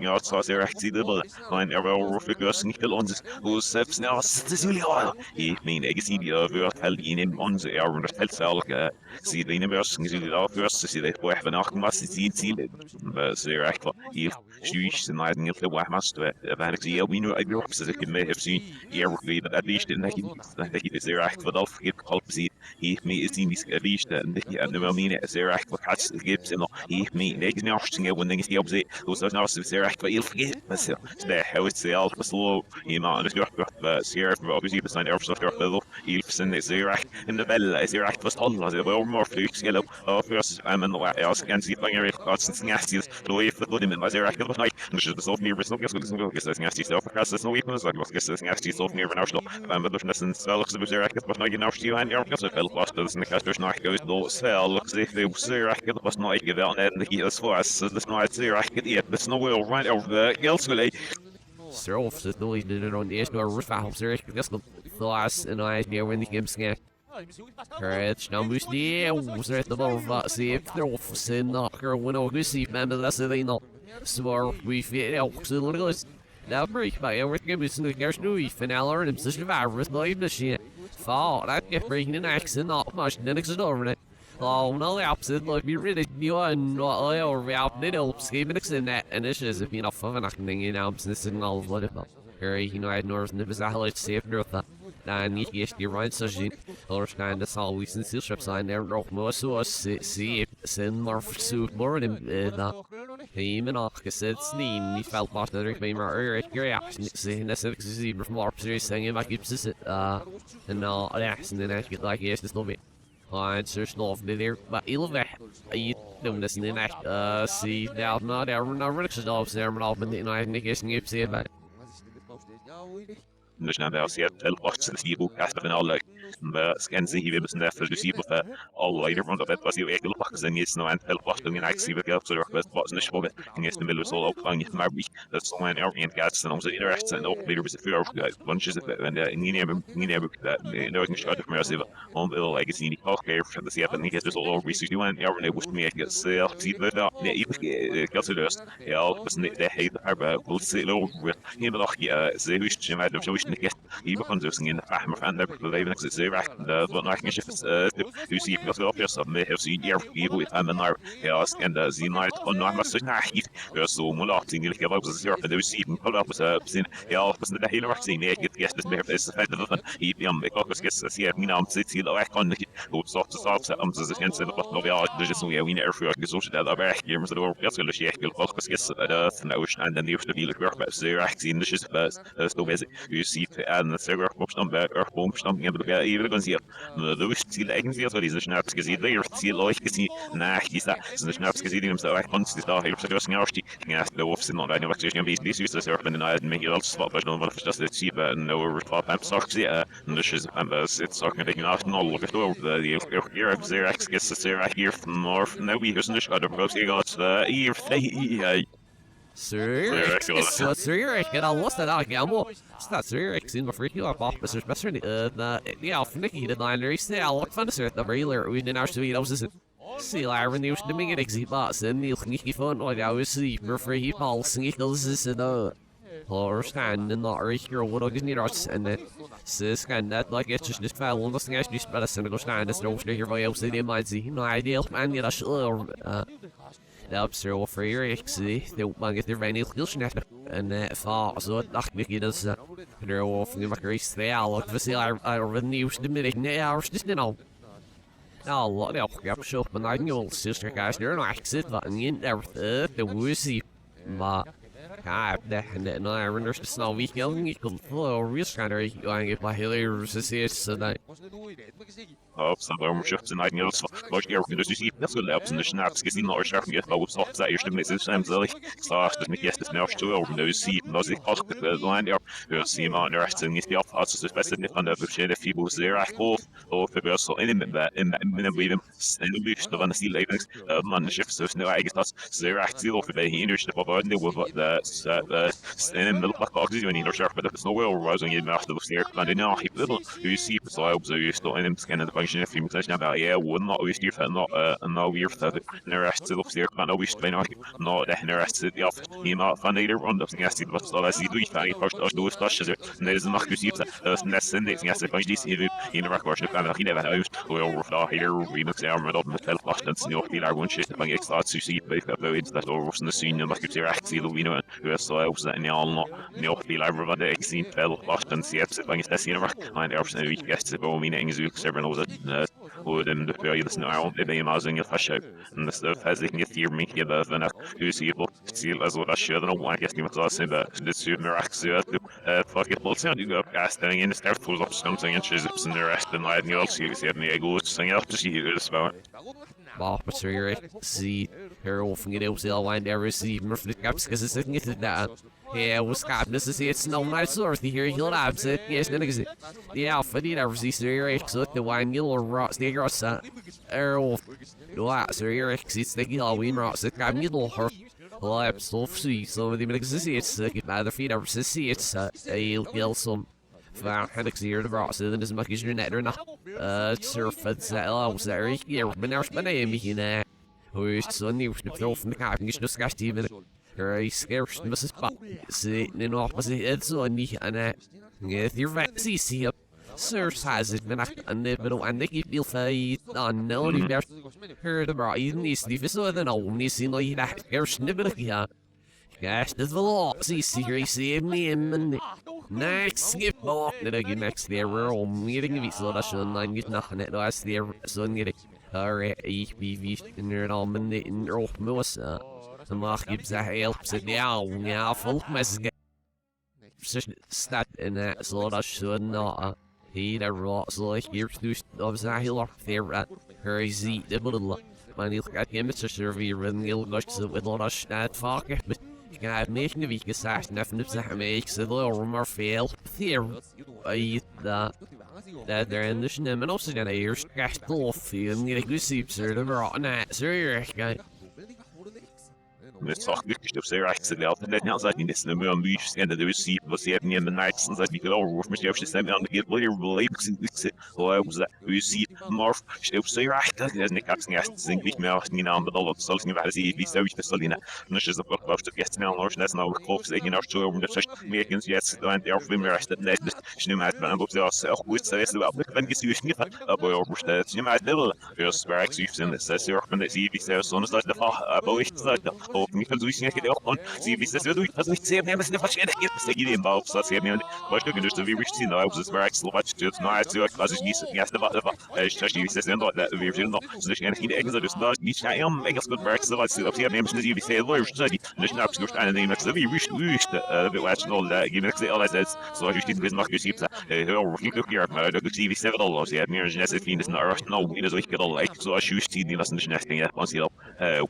jag så ser jag ser det väl men jag var figuration kill on och så snart det skulle jag I mean jag ser det över att hel in on så jag runt helt så jag ser det inne börs ni ser det först så ser det på efter nacht vad det ser så jag I shoes and I think the white master about yeah we know I grew up as a may have seen every but at least in he is there act for the help see he me is in at least and the mean it is there act for cats gives and he me they can now sing when they see opposite those are not there act but you'll forget myself there how it's the alpha slow you know and it's here obviously beside our stuff level you'll send it there act in the bell is there act was all as well more flukes yellow first I'm in the way I can see finger cuts and nasty the way for the limit was there act was night and just so near so guess nasty stuff across the weakness like was guess nasty so near national but the lessons looks the there act was not you know you and your guess fell lost the casters not goes no sell looks if they there act was not give out and the as far as the night there act yet the snow will right over the elsewhere Strof så då är det runt är några rufahopser just the last and I near when the game scan. Correct. Now we see was at the ball see if they're off sin knocker when we see man that's they know. So we feel out so little now break by everything is the gears new finale and position virus live the shit. Fall that get breaking an accent not much then it's over it. Oh no opposite look be really new and or out little scheming in that and this is if you know fun acting in out this is all what about. Very you know I north and was a safe north. Nah, niet eerst die right zo zien. Onderstaan dat zal we zijn zielschap zijn. Er nog maar zoals zie zijn maar verzoek worden dat. Hij nog gezet niet valt maar dat ik ben maar ja zijn dat ik zie maar precies zeggen maar ik zit en nou ja en dan ik like eerst is nog weer. En zo snel weer maar heel weg. Je doen dat niet echt zie nou nou rustig op zijn maar op en nou ik is niet zie bij. مش نعم سيات الوقت سيبو كاسب من الله بس كان زي هي بس نفر سيبو فالله يرفع ضبط بس يو اكل وقت زي يسنو عن الوقت من عكس سيبو كاب صدق بس بس نشبه بس إن يستمر بس الله أقطع يتمر بي بس صوان أرين كاس سنوم زي رأس سنو بير بس في أرف جاي bunches of and إني أبغى that no I can show it from yourself on the legacy ni okay for the سيات إني كاس all research you want أرين وش مية كاس سيد ده لا يبقى كاس درست يا بس ده هي الحرب بس لو يبقى أخي زي وش جماعة وش نكت يبقى نزوسين إن فهم فان ده بليف نكس زي راح ده ضنا كنش في يسيب بس لو في صب ما هو سيد يعرف يبغى يفهم النار يا أسكن زي نايت قلنا ما سوينا حيف يسوع ملاحظين اللي كبار بس يعرف ده يسيب من كل بس يا بس ده هي راح سين يك يس بس بيعرف استفاد ده يبيم بس كيس سير مين عم تسيت لو أكون نك هو صوت أم زي كان سيد بس لو بيعرف ده جسمه يوين يعرف يجوز ده بيعرف يرمز ده بس كل شيء يحكي الفرق بس كيس ده نوش عندنا يوش تبي لك بيعرف بس راح سين نشيس بس تو بس يسيب أن سير بومشتم بومشتم يبقى يبقى نسير ده وش تسيل أكن سير صار يزش نفس كذي ده يرتسيل الله كذي ناحي سا زش نفس كذي دي مسوي كونس ده هي بس جوس نعرفتي ناس لو في سنة ده نوقت يشين بيس يسوي سير بين الناس ميجي الله صفات بس لو ما فيش تسيل تسيب إنه رفاق هم صار كذي نشيز هم بس صار كذي ناس نول كتور ده يرف زير أكس كذي زير أكير نور نبي يسنش قدر بس يقعد يرف Sir, ik al los dat ik allemaal staat Sir, ik zie me freaking op af, dus best niet ja, of Nicky de diner is al wat van de soort dat regular we in our studio is it. See, I renew the ming it boss and Neil Nicky phone or I was sleep for he balls and this is or stand and not reach your what I need us and then sis can that like it's just fell on the thing actually better than go stand as no here by else they might see no ideal man get a Absolut for your exit. The man get the rainy skillsnet and far so dacht ik dat ze er of nu maar is real of we are nieuws de middag now is nou. Nou, lot of gap shop and I know sister guys there no exit but in there the woozy maar ja, en I understand snel wie ik kan voor risk er going if my hilarious is dat Saber ships and I know so much air can just see that's what helps in the snaps because in our sharp get about so that your stimulus is so that me yes now to over no see was it cost the line there see man the rest and the off as especially on the shit if people there I go or if it so in that we them and the boost of the sea labels man ships so no I guess that's there actually off the hindership of the with the in the black boxes when you're sharp but it's no well rising in after the stair and now little you see so I was still in skin of the function if you mention about yeah would not always do for not no weird that the rest of the stair but no we should not the rest of the off you know fun later on the gas but so as you do you find first those touches and there is not you see that that's in the gas if you see in the record of that he never knows well here we mix our middle of the telephone and you feel our one shit when it starts to see about that over in the scene and like you actually you know so I was that not no feel over the scene fell lost and see it when it's the and the we guess to go meaning is several knows it would and the fair this now if they amazing if I show and the stuff as they can get here me here than who see it see as what I should know why I guess you must say that the super axio fuck it well sound you go casting in the start full of something and she's in the rest and I you also see the ego sing up to see this about Bopper see her often get out to wind every see the caps because it's getting it that yeah was cap this is it's no nice source here he'll have it yes then is it the alpha did ever see Sir so the wine you'll rot the gross errol lots or your exits the Halloween rots the cab middle her lap so see so the because it's the feet ever see it's a kill some Fan headaches here the rots and as much as your net or not surf that allows there here but now my name here who's so new to throw from the car and just discussed even very scarce Mrs. Pop sitting in opposite it's on the and get your vaccine see up Sir has it been a nibble and they feel fade on no heard about you need to so then only see no you that scarce nibble here Gosh, the velocity series me and next skip ball that I get next there we're meeting if so that's online get nothing at last there so get it alright HPV in there all minute in roll most the mark gives a help sit down yeah full message stat in that so that should not he the rocks like here to of the hill up there at crazy the little man you got him to survey and you'll go to with all that stat fuck but God, making the week gesagt, nothing to make so little more fail. Here, that they're in the cinema, and also gonna hear scratch off and get a good sleep, sir. The rotten that, sir. Med sakligt så är det så att det är så att det är mer mycket än det du ser på serien i den night så att vi kan över med det system och det blir relate och så vi ser morf så är det att det kan nästan inte mer ni namn på alla så ni vad det vi så vi så lina nu så att vad det gäst med alla nästan alla kops det är så om det så mycket yes då inte jag vill mer att det snö med men också så och så är det väl men det är ju inte att på över så det med det är så verkligen så in det så är det men det är så så det är på inte så не подзвучник он себе следует позвольте мне на фашке стегидим бал со всеми важно конечно вы вышли на аузы сбрать слова что знает все класс не оставаться что не все равно да вы же но слышно не экзодус да не шаем экспорт брать слова все мне не себе все ловишь сзади начинаю обсуждать на нем что вы вышли бывает но да гимнак все alles so ich steht bis nach gesipsa hör ich doch hier mal da gibt es sehr alles ja mir ist nicht viel das nach no wie das ich gerade like so ich stehe die lassen nicht nach ja was hier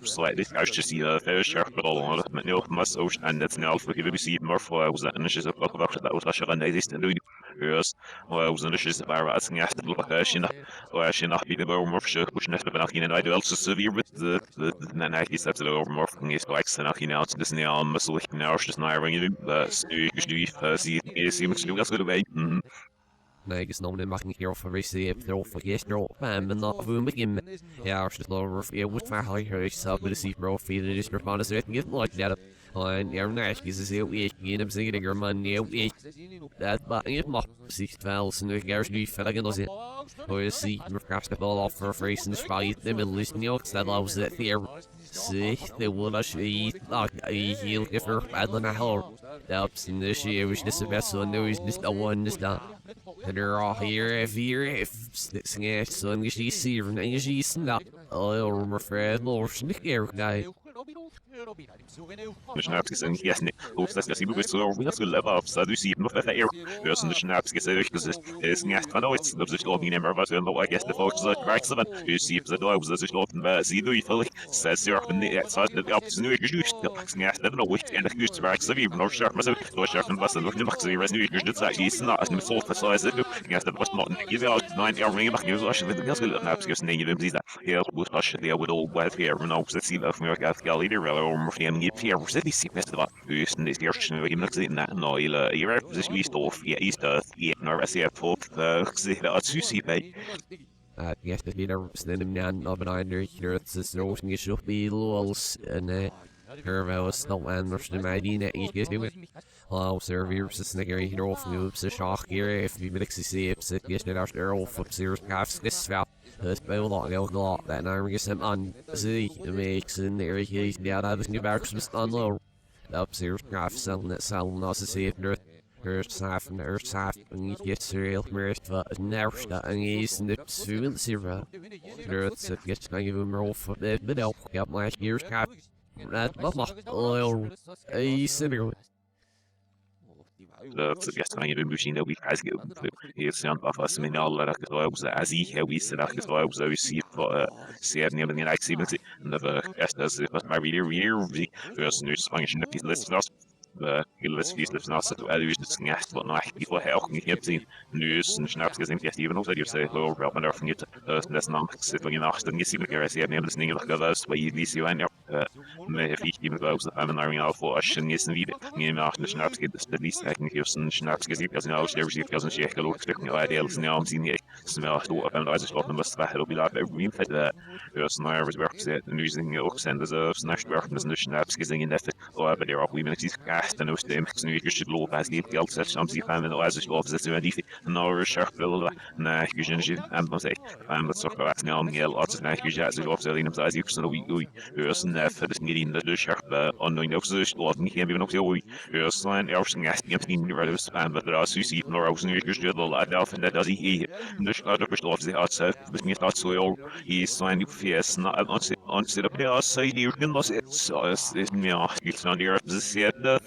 so this I just see sharp all on it no must ocean and that's now for you see more for was that and it's a book about that was actually an exist and doing yes well was and it's about asking after the location or she not be the more sure which never been in I do also severe with the 90 steps over more from is like so now it's this now muscle now it's just not ringing but you see much that's good away Nej, snart maken hier of receive er of gisteren men nog voor begin. Ja, als het lover of je moet maar hier is op de receive bro feed is er van de zet niet like that. En er næskis is heel week in hem zeggen er man heel week. Dat maar je mag zich wel zijn we gers nu verder gaan zien. Hoe je ziet me kast de bal af voor vrees in de spijt de middel is niet ook dat als het hier. Zeg de wil als je dag heel gever badlen naar hel. Dat in de shit is de best so no is this the one is done. And er al hier if snit so en je ziet er en je ziet snap. Oh maar Fred los niet keer guy. Schnapsgesen jasne of das sie bist so wie das level up so du sie noch der air person the Schnapsgesen ist nicht von euch das ist auch nicht mehr was und I guess the folks that right so you see the dog was das laufen weil sie du völlig says you're up in the outside the ups new geschützt das nicht da noch nicht der geschützt war so wie noch scharf so scharf was noch nicht so wie geschützt sagt ist not as so size du ja das was not give out 9 hour ring machen so schon das Schnapsgesen nicht wie sie ja was was der would all well here no so see that from your gas gallery or from the PR was this festival Houston is eerst we hebben gezien nou hier is wie stof ja is dat ja nou was je op gezien dat sushi bij Yes, the leader standing down up and under here. It's this notion you should be lols and her was not one of the Medina each get to it. Hello, servers, the snigger here off moves the shock here if you mix the sips, it gets it after off of serious half this fell. That's by a lot that now gets him on see it makes in there he's down out of new barracks was unload. Up serious half selling that selling us to see if there Earth half and Earth half and you get serial merit but never start and he's in the civil zero. Earth gets kind of a roll for the middle got my year's cap. That mama oil a similar. Så jag ska ju machine vi has go here sound of us min alla att det var så as he we said att det var så vi ser för ser ni den like 70 and the as it was my really first news function of these listeners let's now set to elevate the snast but not people help me here seen news and snaps gesehen jetzt even also you say hello about my from you das nam sitting in nacht und sie mir sehr nehmen das nicht gewusst weil ich sie ein mehr ich eben so auf einem neuen auf vor schon jetzt wieder mir nach den snaps geht das least eigentlich hier sind snaps gesehen also auch sehr sehr ganz sehr gelockt stecken weil die alles namen sie nicht smell so auf einem also noch was war hello like every fit first now was represent the news in your send reserves national reference snaps gesehen in that aber der auch wie man sich dan is de nu je lopen als niet geld zet soms die gaan we nou eens lopen zetten we die nou sharp willen nee je zin je en dan zeg en dat zorgt wel snel om heel als nee je zet zich op ze in als je zo wie dus net het is niet in de sharp on ook zo lopen niet hebben nog zo wie zijn eerst gas niet in de rode span maar als je ziet nou als nu je wil af en dat is hier dus dat bestond ze had ze dus niet dat zo is zijn die fees on zit op de als zij die kunnen los zo is meer iets aan die zit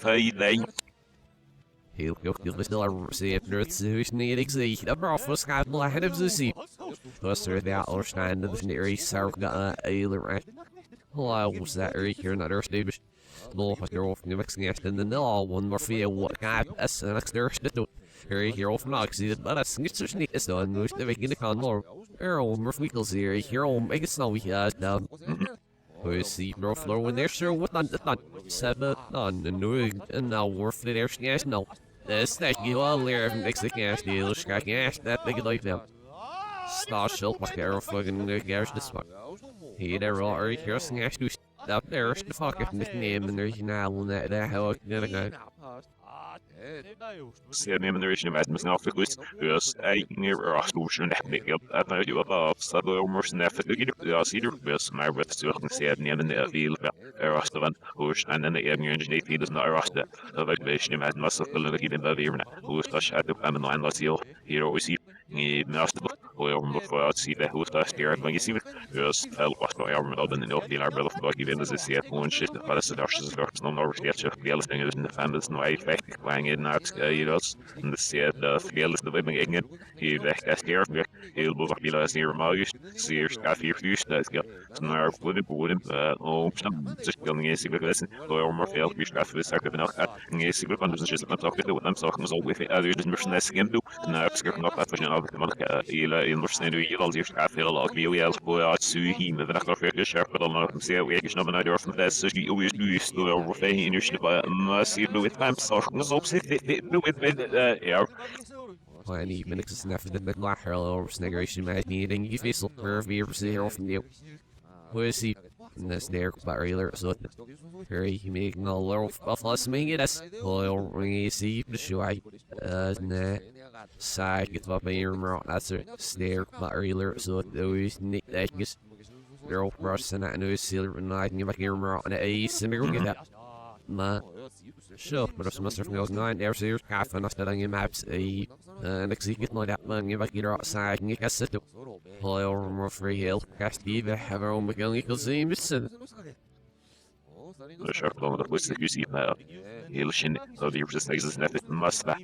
Heel veel bestiller zeep nurts niet ik zie dat braf was gaat maar het is zie was er daar oorstaan dat is neer is zou eiler hello was that here not earth davis no was er of niks niet en dan al one more feel what gaat as an extra to here of not see that but as niet niet is dan moest we in de kan more more weekels here make it snow we down we see no floor when they're sure what not seven on the new and now worth the air gas no this that you all there makes the gas deal gas that big like them star shell my care fucking the gas this one he there are here gas to stop there the fuck if nickname and there's now that how gonna ser nemen er is een met snel verkoest dus neer afsluiten ik heb dat je wat staat er moest net ja zie er best maar wat zo ser nemen de veel restaurant hoes en dan de eerste niet die dus naar rasten dat ik weet niet met massa kunnen we in beweren hoe dat gaat op een andere ziel hier ook zie niet naast de hoe we voor zie de hoe dat hier maar je ziet dus veel was nou ja maar dan in ook die naar wel of ik weet dat is het gewoon shit dat is dat is nog nog steeds veel dingen in de families nou eigenlijk in het Euros en de zeer de verdeelders de wibbing ingen die weg is hier weer heel veel van is hier maar juist zeer schaaf hier vuur dat is naar bodem om staan dus kan niet eens gewesen door maar veel vuur schaaf is ook nog niet eens van dus is het ook dat dan zorgen zo with others dus misschien is geen doen en ik zeg nog dat we nou maar hele in verstaan nu hier al zeer schaaf heel al wie wel voor uit su hier met nog weer scherp dan nog zeer weer is nog naar door van dat dus die is nu is door over in je maar zie je met hem zorgen zo yeah. Well, any minutes is enough that McLaughlin or Sniggeration might need and you face for a beer for from you. Where is he? Nes der barrier so very making a little of us making it as oil ring see the show I ne side get up here more that's it snare barrier so those nick that gets girl rush and I know silver and I can back here more on a similar get that ma sure but if semester from goes 9 there serious half and after in maps a next get no that man back here outside and get sit oil more free hill cast even have our own mechanical seams Шахтом допустим юсипа Елшин вирусный знает масса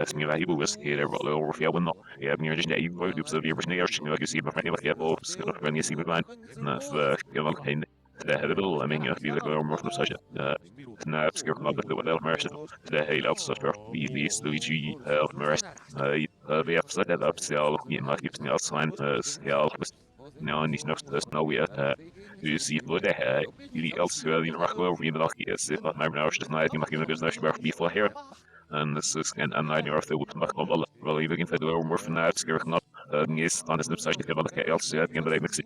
смева его вескер вало фиабно я мне же не его дубс вирусный яршин юсипа фанива фиабо скоро не сибан на в кеван ده هذا بالله من يفي ذا كلام مرة مساجد أنا أفكر ما بدي ولا مرشد ده هي لا تصفر بي سويجي مرشد بيفصل هذا بسيال ما في بسيال صان سيال بس نعم نفس نوعية يصير وده يلي ألسوا ذي نرخوا ويملاك يصير ما بنعرفش نسمع ما كنا نقدر نعرف بيفلا here and this is and I know if they would not come well even if they do more from that scare not is on this website to about the else at the end of the mix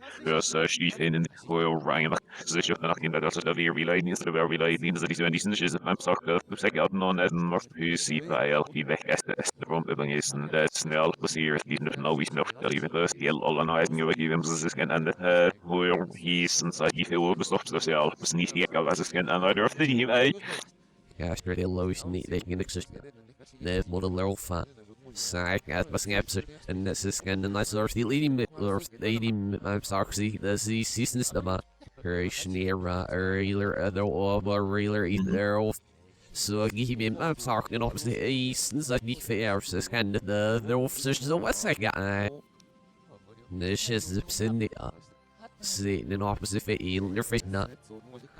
she in oil rang so she not in that also the relay needs to be relay means that he's when he's is I'm sorry the second on as more who see by LP back as the from the is and that's now was here even if no we know even first the all on I knew even this can and oil he's inside he will be stopped the cell was need to get as can and I don't think yeah, straight lowest neat they can exist. There's more than little fun. Sack at passing episode, and this is kind of nice or the leading or leading I'm sorry, the seasons about creation era earlier other over realer either of so give me I'm talking opposite east I need fair so kind of the officers the west I got this is the vicinity sitting in opposite for in your face not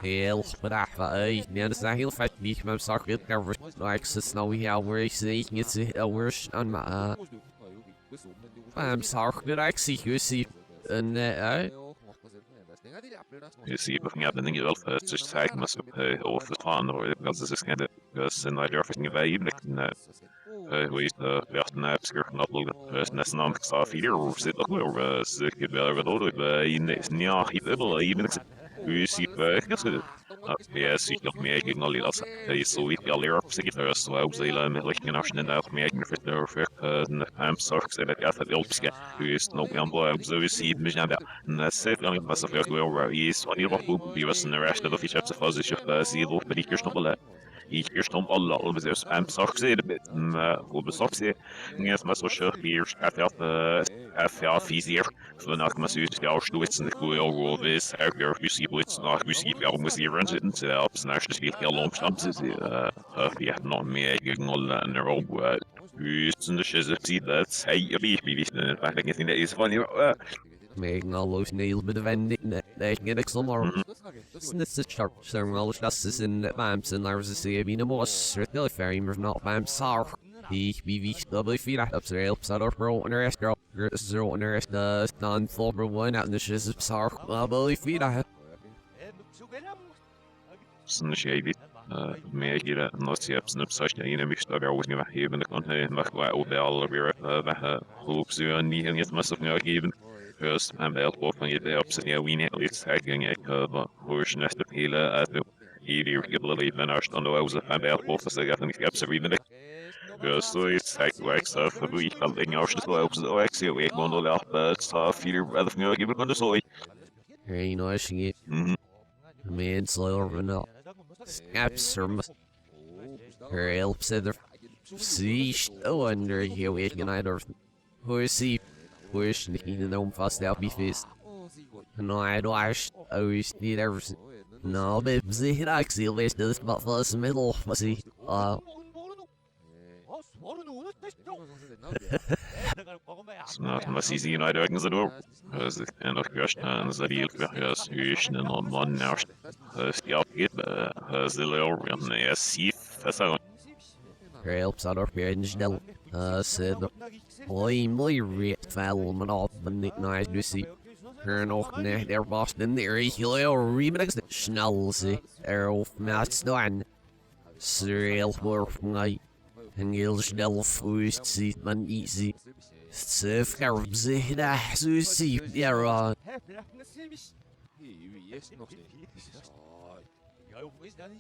hell but I understand he'll fight me I'm sorry cover like snowy hour saying it's a worse on my I'm sorry that I see and you see looking at the thing itself just tag must off the plan or because this is kind of because in the office in even we werden abskriven upload nästan så fyra år sedan och så det var då i nästan ja even vi ser på ja sikkert meg egen all altså det så vidt jeg lærer på sikkert det så også i med like national meg egen for I'm sorry så det er for alt skal vi er nok en boy så vi ser med den der så jeg passe for at we is så ni var på vi var sen rest of the features of us så då på ikke snart ich gestorben alle aber selbst beim Sachse wo besachse jetzt mal so schön wie FA Physik so nach mal so die Ausstutzen die wo bis er Physik nach Physik auch muss ihr renten zu abs nach das wird ja langsam wir hatten noch mehr gegen alle in der Robo ist das sieht das hey wie ich in der ist von making all those nails with the vending they can get some more it's a sharp thermal justice in vamps and there's a sea being a more certainly fair not vamps are he double feet up to helps out of bro and the rest girl zero and the rest non full bro one out in the shiz of sar double feet I Snashady med gira nosiap snapsach ina mixta var wasnga even the content makwa och all vara hopes you ni en jet massor nu given first I'm the help van je helps ja we net least tagging a curve horse nest of hela at the either get little even arst on the was a fan help for så jag tänker absolut even first so it's like stuff we something arst så också så actually we går då lätt så feeder rather from you given under så very nice it man slower no absurd helps either see under here we can either who see push in the fast out be fist no I don't always need everything no but see actually list this but first middle see snart was easy in either things door as and of course and the real yes huge and on one now ja geht as the little and see that's how helps out of here in the said boy reet fall man off the nice to see her nog net der was den der heel remix snel see erf maats dan serial for night en heel snel voest ziet man easy surf carb zich daar zo zie ja E esse não sei. Sai. Eu vou estar em